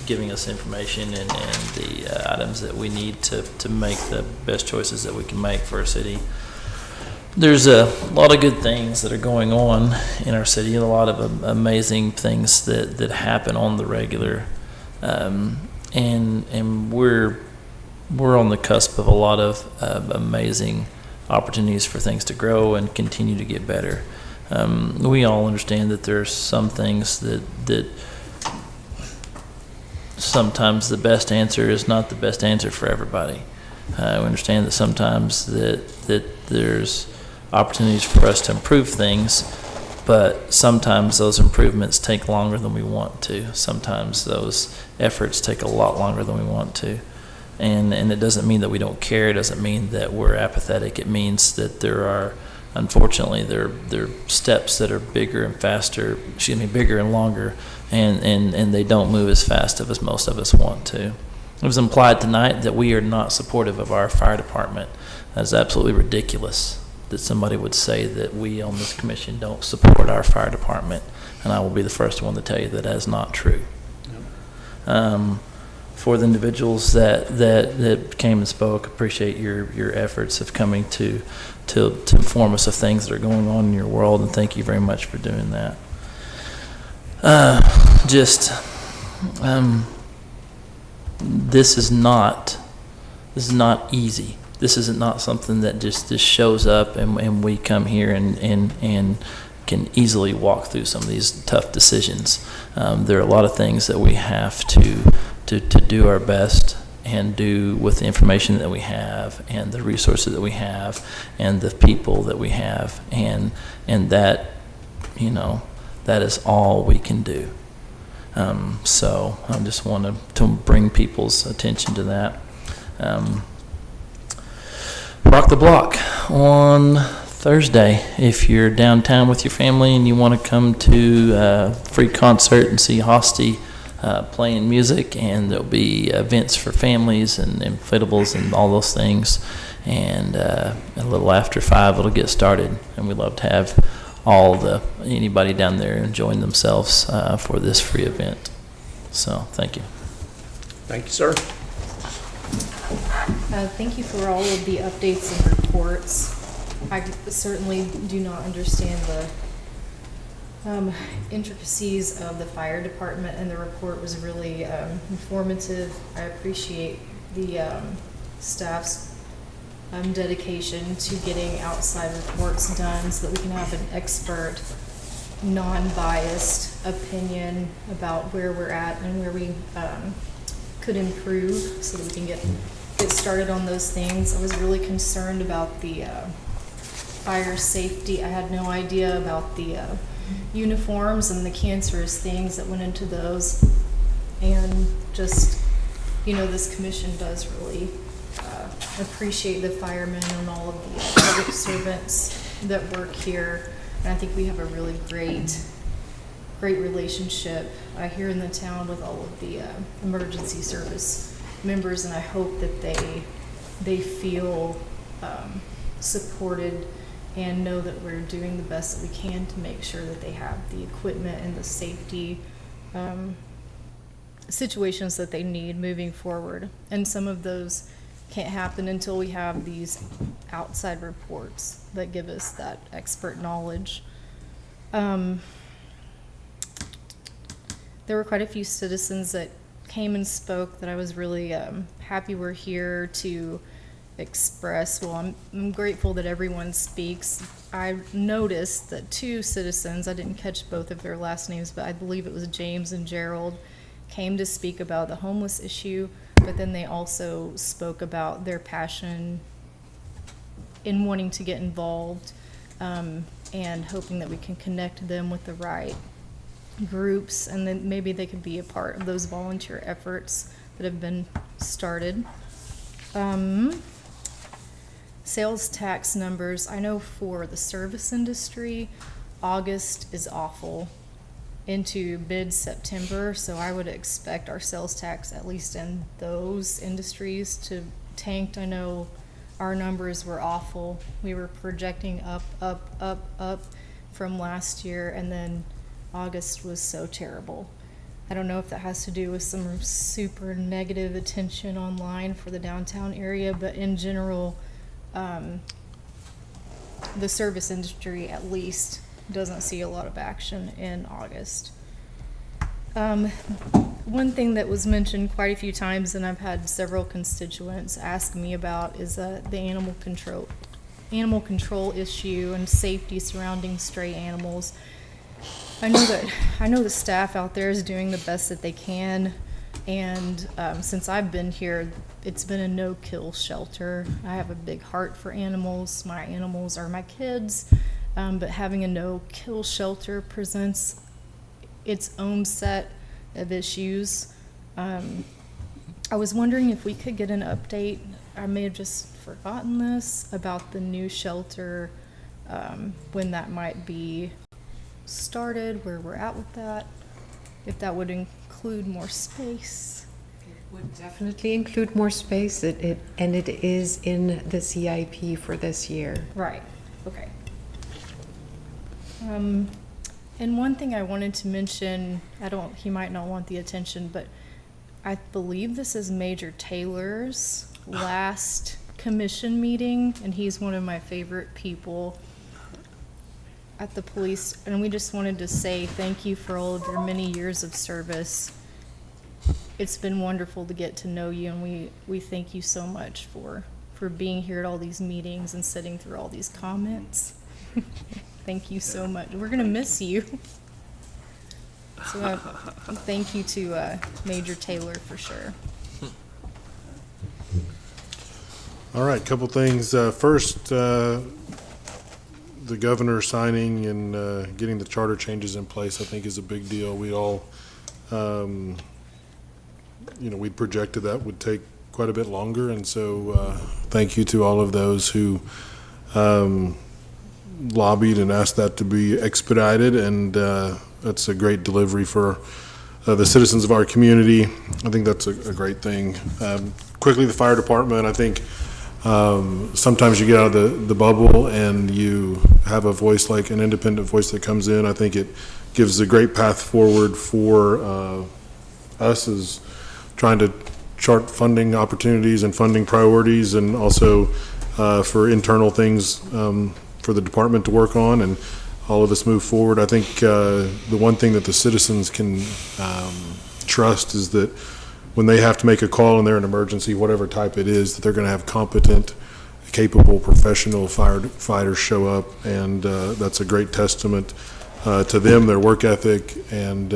Speaker 6: giving us information and the items that we need to make the best choices that we can make for our city. There's a lot of good things that are going on in our city, and a lot of amazing things that happen on the regular, and we're on the cusp of a lot of amazing opportunities for things to grow and continue to get better. We all understand that there's some things that sometimes the best answer is not the best answer for everybody. We understand that sometimes that there's opportunities for us to improve things, but sometimes those improvements take longer than we want to. Sometimes those efforts take a lot longer than we want to. And it doesn't mean that we don't care. It doesn't mean that we're apathetic. It means that there are, unfortunately, there are steps that are bigger and faster, bigger and longer, and they don't move as fast as most of us want to. It was implied tonight that we are not supportive of our fire department. That's absolutely ridiculous that somebody would say that we on this commission don't support our fire department, and I will be the first one to tell you that is not true. For the individuals that came and spoke, appreciate your efforts of coming to inform us of things that are going on in your world, and thank you very much for doing that. This is not easy. This is not something that just shows up and we come here and can easily walk through some of these tough decisions. There are a lot of things that we have to do our best and do with the information that we have and the resources that we have and the people that we have, and that, that is all we can do. So I just want to bring people's attention to that. Rock the Block on Thursday. If you're downtown with your family and you want to come to a free concert and see Hosty playing music, and there'll be events for families and inflatables and all those things, and a little after 5 it'll get started, and we'd love to have anybody down there enjoying themselves for this free event. So thank you.
Speaker 1: Thank you, sir.
Speaker 21: Thank you for all of the updates and reports. I certainly do not understand the intricacies of the fire department, and the report was really informative. I appreciate the staff's dedication to getting outside reports done so that we can have an expert, non-biased opinion about where we're at and where we could improve so that we can get started on those things. I was really concerned about the fire safety. I had no idea about the uniforms and the cancerous things that went into those, and just, this commission does really appreciate the firemen and all of the public servants that work here, and I think we have a really great relationship here in the town with all of the emergency service members, and I hope that they feel supported and know that we're doing the best that we can to make sure that they have the equipment and the safety situations that they need moving forward. And some of those can't happen until we have these outside reports that give us that expert knowledge. There were quite a few citizens that came and spoke that I was really happy were here to express. Well, I'm grateful that everyone speaks. I noticed that 2 citizens, I didn't catch both of their last names, but I believe it was James and Gerald, came to speak about the homeless issue, but then they also spoke about their passion in wanting to get involved, and hoping that we can connect them with the right groups, and then maybe they could be a part of those volunteer efforts that have been started. Sales tax numbers, I know for the service industry, August is awful into mid-September, so I would expect our sales tax, at least in those industries, to tank. I know our numbers were awful. We were projecting up from last year, and then August was so terrible. I don't know if that has to do with some super negative attention online for the downtown area, but in general, the service industry at least doesn't see a lot of action in August. One thing that was mentioned quite a few times, and I've had several constituents ask me about, is the animal control issue and safety surrounding stray animals. I know the staff out there is doing the best that they can, and since I've been here, it's been a no-kill shelter. I have a big heart for animals. My animals are my kids, but having a no-kill shelter presents its own set of issues. I was wondering if we could get an update, I may have just forgotten this, about the new shelter, when that might be started, where we're at with that, if that would include more space.
Speaker 17: It would definitely include more space, and it is in the CIP for this year.
Speaker 21: Right, okay. And one thing I wanted to mention, he might not want the attention, but I believe this is Major Taylor's last commission meeting, and he's one of my favorite people at the police, and we just wanted to say thank you for all of your many years of service. It's been wonderful to get to know you, and we thank you so much for being here at all these meetings and sitting through all these comments. Thank you so much. We're gonna miss you. So thank you to Major Taylor for sure.
Speaker 15: All right, couple things. First, the governor signing and getting the charter changes in place, I think, is a big deal. We all, we projected that would take quite a bit longer, and so thank you to all of those who lobbied and asked that to be expedited, and that's a great delivery for the citizens of our community. I think that's a great thing. Quickly, the fire department, I think sometimes you get out of the bubble and you have a voice, like an independent voice that comes in. I think it gives a great path forward for us as trying to chart funding opportunities and funding priorities, and also for internal things for the department to work on, and all of us move forward. I think the one thing that the citizens can trust is that when they have to make a call and they're an emergency, whatever type it is, that they're going to have competent, capable, professional firefighters show up, and that's a great testament to them, their work ethic, and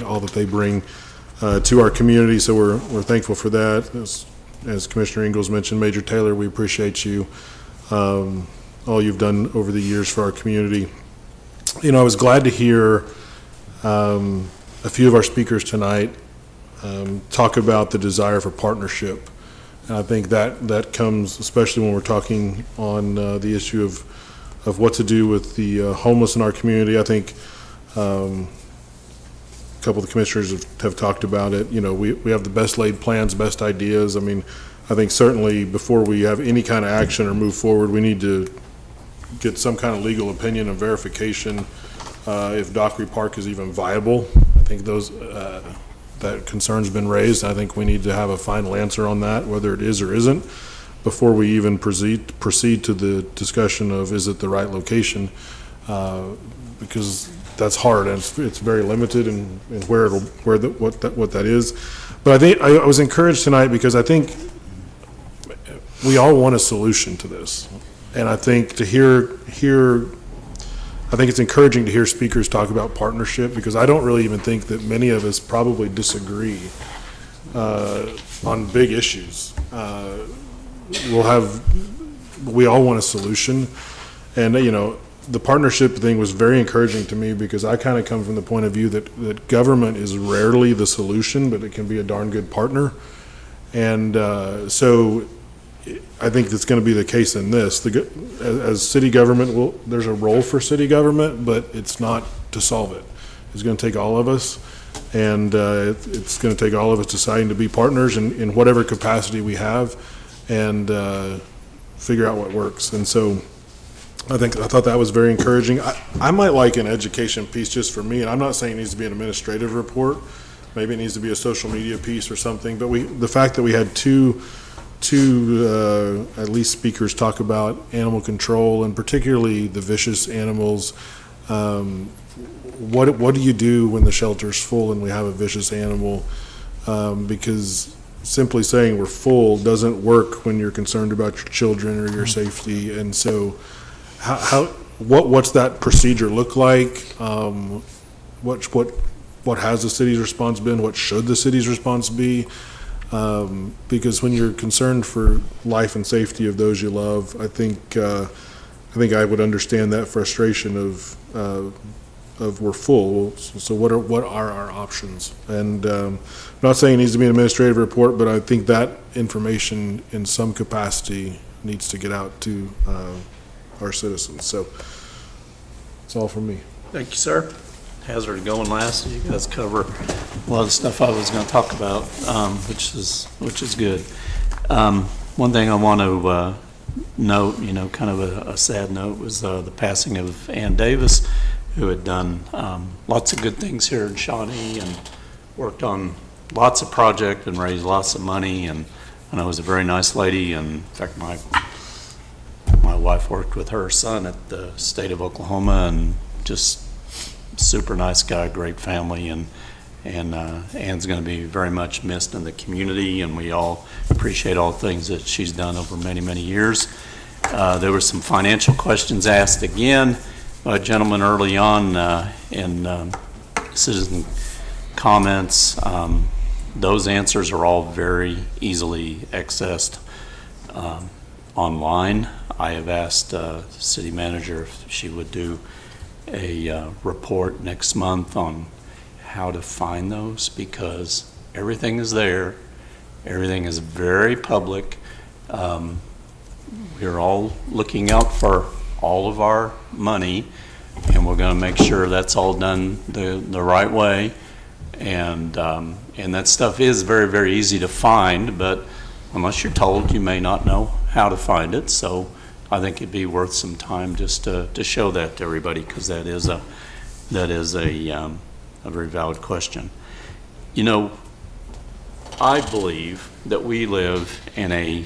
Speaker 15: all that they bring to our community. So we're thankful for that. As Commissioner Ingalls mentioned, Major Taylor, we appreciate you. All you've done over the years for our community. I was glad to hear a few of our speakers tonight talk about the desire for partnership. And I think that comes, especially when we're talking on the issue of what to do with the homeless in our community. I think a couple of the commissioners have talked about it. We have the best laid plans, best ideas. I mean, I think certainly before we have any kind of action or move forward, we need to get some kind of legal opinion and verification if Dockery Park is even viable. I think that concern's been raised. I think we need to have a final answer on that, whether it is or isn't, before we even proceed to the discussion of is it the right location, because that's hard, and it's very limited in what that is. But I think I was encouraged tonight because I think we all want a solution to this. And I think I think it's encouraging to hear speakers talk about partnership, because I don't really even think that many of us probably disagree on big issues. We all want a solution. And, the partnership thing was very encouraging to me, because I kind of come from the point of view that government is rarely the solution, but it can be a darn good partner. And so I think that's going to be the case in this. As city government, there's a role for city government, but it's not to solve it. It's going to take all of us, and it's going to take all of us deciding to be partners in whatever capacity we have, and figure out what works. And so I thought that was very encouraging. I might like an education piece just for me, and I'm not saying it needs to be an administrative report. Maybe it needs to be a social media piece or something, but the fact that we had two at least speakers talk about animal control, and particularly the vicious animals. What do you do when the shelter's full and we have a vicious animal? Because simply saying we're full doesn't work when you're concerned about your children or your safety. And so what's that procedure look like? What has the city's response been? What should the city's response be? Because when you're concerned for life and safety of those you love, I think I would understand that frustration of we're full. So what are our options? And I'm not saying it needs to be an administrative report, but I think that information in some capacity needs to get out to our citizens. So that's all from me.
Speaker 2: Thank you, sir. Hazard going last. You guys cover a lot of stuff I was going to talk about, which is good. One thing I want to note, kind of a sad note, was the passing of Ann Davis, who had done lots of good things here in Shawnee and worked on lots of projects and raised lots of money. And I know was a very nice lady. And in fact, my wife worked with her son at the state of Oklahoma, and just super nice guy, great family, and Ann's going to be very much missed in the community, and we all appreciate all the things that she's done over many, many years. There were some financial questions asked again by a gentleman early on in citizen comments. Those answers are all very easily accessed online. I have asked the city manager if she would do a report next month on how to find those, because everything is there. Everything is very public. We're all looking out for all of our money, and we're going to make sure that's all done the right way. And that stuff is very, very easy to find, but unless you're told, you may not know how to find it. So I think it'd be worth some time just to show that to everybody, because that is a very valid question. I believe that we live in a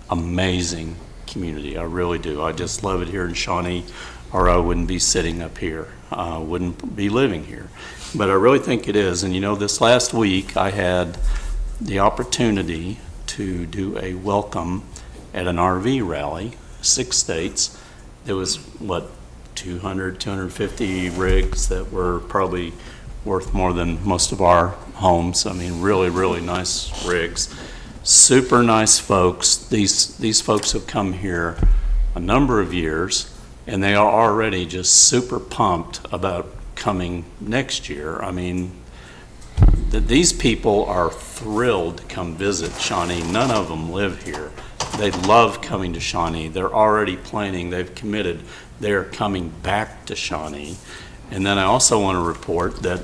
Speaker 2: amazing community. I really do. I just love it here in Shawnee, or I wouldn't be sitting up here. Wouldn't be living here. But I really think it is. And this last week I had the opportunity to do a welcome at an RV rally, 6 states. There was 250 rigs that were probably worth more than most of our homes. I mean, really, really nice rigs. Super nice folks. These folks have come here a number of years, and they are already just super pumped about coming next year. I mean, these people are thrilled to come visit Shawnee. None of them live here. They love coming to Shawnee. They're already planning. They've committed. They're coming back to Shawnee. And then I also want to report that,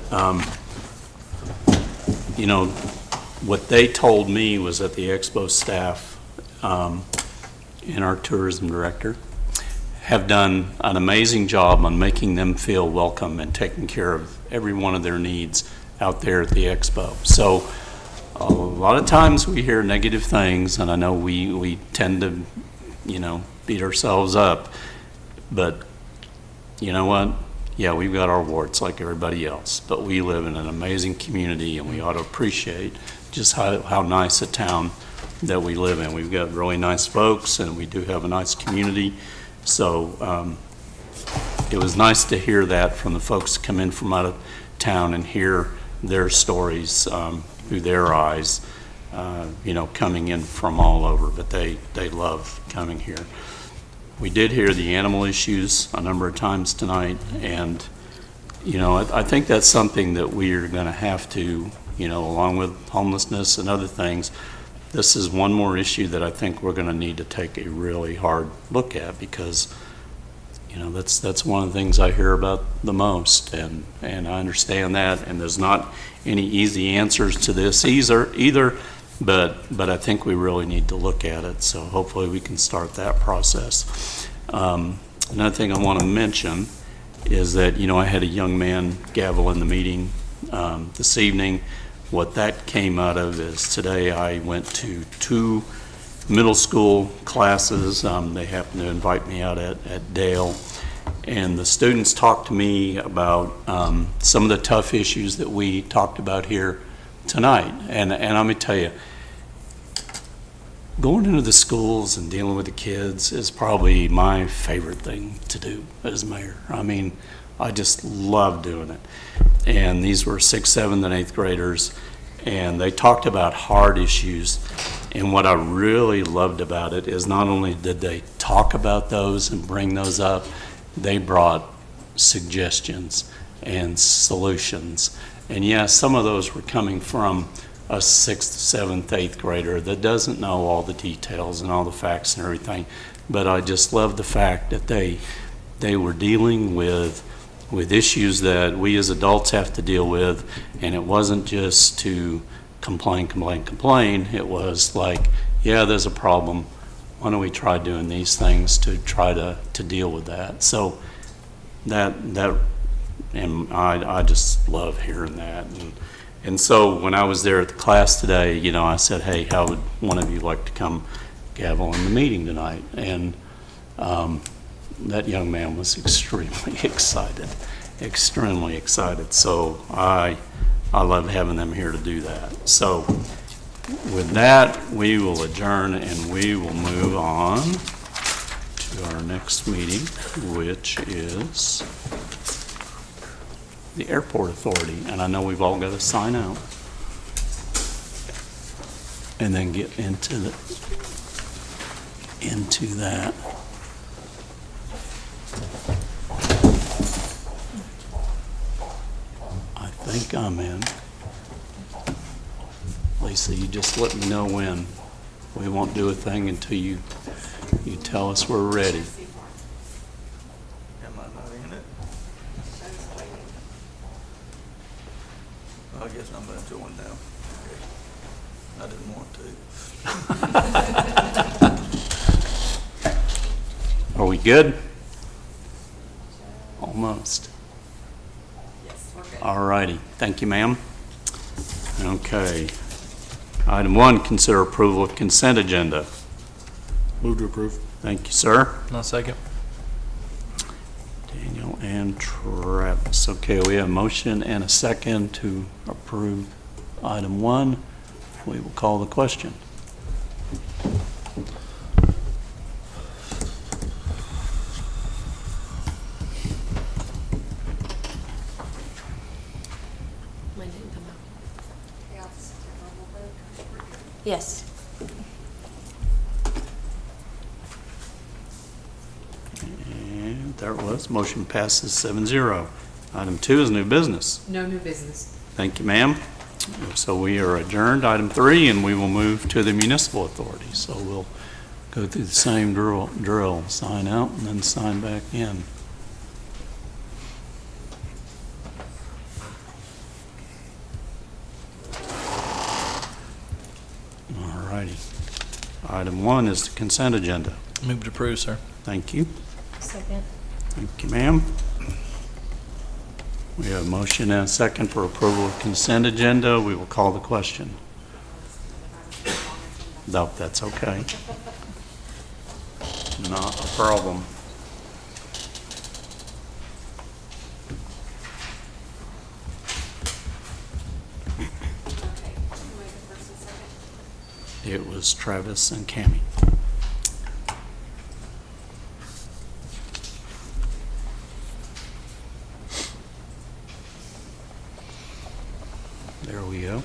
Speaker 2: what they told me was that the Expo staff and our tourism director have done an amazing job on making them feel welcome and taking care of every one of their needs out there at the Expo. So a lot of times we hear negative things, and I know we tend to, beat ourselves up, but you know what? Yeah, we've got our warts like everybody else, but we live in an amazing community, and we ought to appreciate just how nice a town that we live in. We've got really nice folks, and we do have a nice community. So it was nice to hear that from the folks that come in from out of town and hear their stories through their eyes, coming in from all over, but they love coming here. We did hear the animal issues a number of times tonight, and I think that's something that we are going to have to, along with homelessness and other things, this is one more issue that I think we're going to need to take a really hard look at, because that's one of the things I hear about the most, and I understand that, and there's not any easy answers to this either, but I think we really need to look at it. So hopefully we can start that process. Another thing I want to mention is that, I had a young man gavel in the meeting this evening. What that came out of is today I went to 2 middle school classes. They happened to invite me out at Dale. And the students talked to me about some of the tough issues that we talked about here tonight. And let me tell you, going into the schools and dealing with the kids is probably my favorite thing to do as mayor. I mean, I just love doing it. And these were 6th, 7th, and 8th graders, and they talked about hard issues. And what I really loved about it is not only did they talk about those and bring those up, they brought suggestions and solutions. And yes, some of those were coming from a 6th, 7th, 8th grader that doesn't know all the details and all the facts and everything. But I just love the fact that they were dealing with issues that we as adults have to deal with, and it wasn't just to complain. It was like, yeah, there's a problem. Why don't we try doing these things to try to deal with that? So that and I just love hearing that. And so when I was there at the class today, I said, hey, how would one of you like to come gavel in the meeting tonight? And that young man was extremely excited. So I love having them here to do that. So with that, we will adjourn and we will move on to our next meeting, which is the Airport Authority. And I know we've all got to sign out and then get into that. I think I'm in. Lisa, you just let me know when. We won't do a thing until you tell us we're ready.
Speaker 19: Am I not in it? I guess I'm going to join now. I didn't want to.
Speaker 2: Are we good? Almost.
Speaker 5: Yes, we're good.
Speaker 2: All righty. Thank you, ma'am. Okay. Item 1, consider approval of consent agenda.
Speaker 15: Move to approve.
Speaker 2: Thank you, sir.
Speaker 7: No second.
Speaker 2: Daniel and Travis. Okay, we have a motion and a second to approve item 1. We will call the question.
Speaker 9: Mine didn't come out.
Speaker 5: Okay, I'll just take a little bit.
Speaker 9: Yes.
Speaker 2: And there it was. Motion passes 7-0. Item 2 is new business.
Speaker 17: No new business.
Speaker 2: Thank you, ma'am. So we are adjourned. Item 3, and we will move to the municipal authority. So we'll go through the same drill. Sign out and then sign back in. All righty. Item 1 is the consent agenda.
Speaker 7: Move to approve, sir.
Speaker 2: Thank you.
Speaker 21: Second.
Speaker 2: Thank you, ma'am. We have a motion and a second for approval of consent agenda. We will call the question. No, that's okay. Not a problem.
Speaker 5: Okay, who made the first and second?
Speaker 2: It was Travis and Cammie. There we go.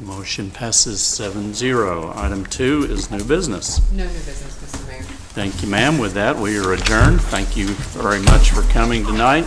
Speaker 2: Motion passes 7-0. Item 2 is new business.
Speaker 17: No new business, Mr. Mayor.
Speaker 2: Thank you, ma'am. With that, we are adjourned. Thank you very much for coming tonight.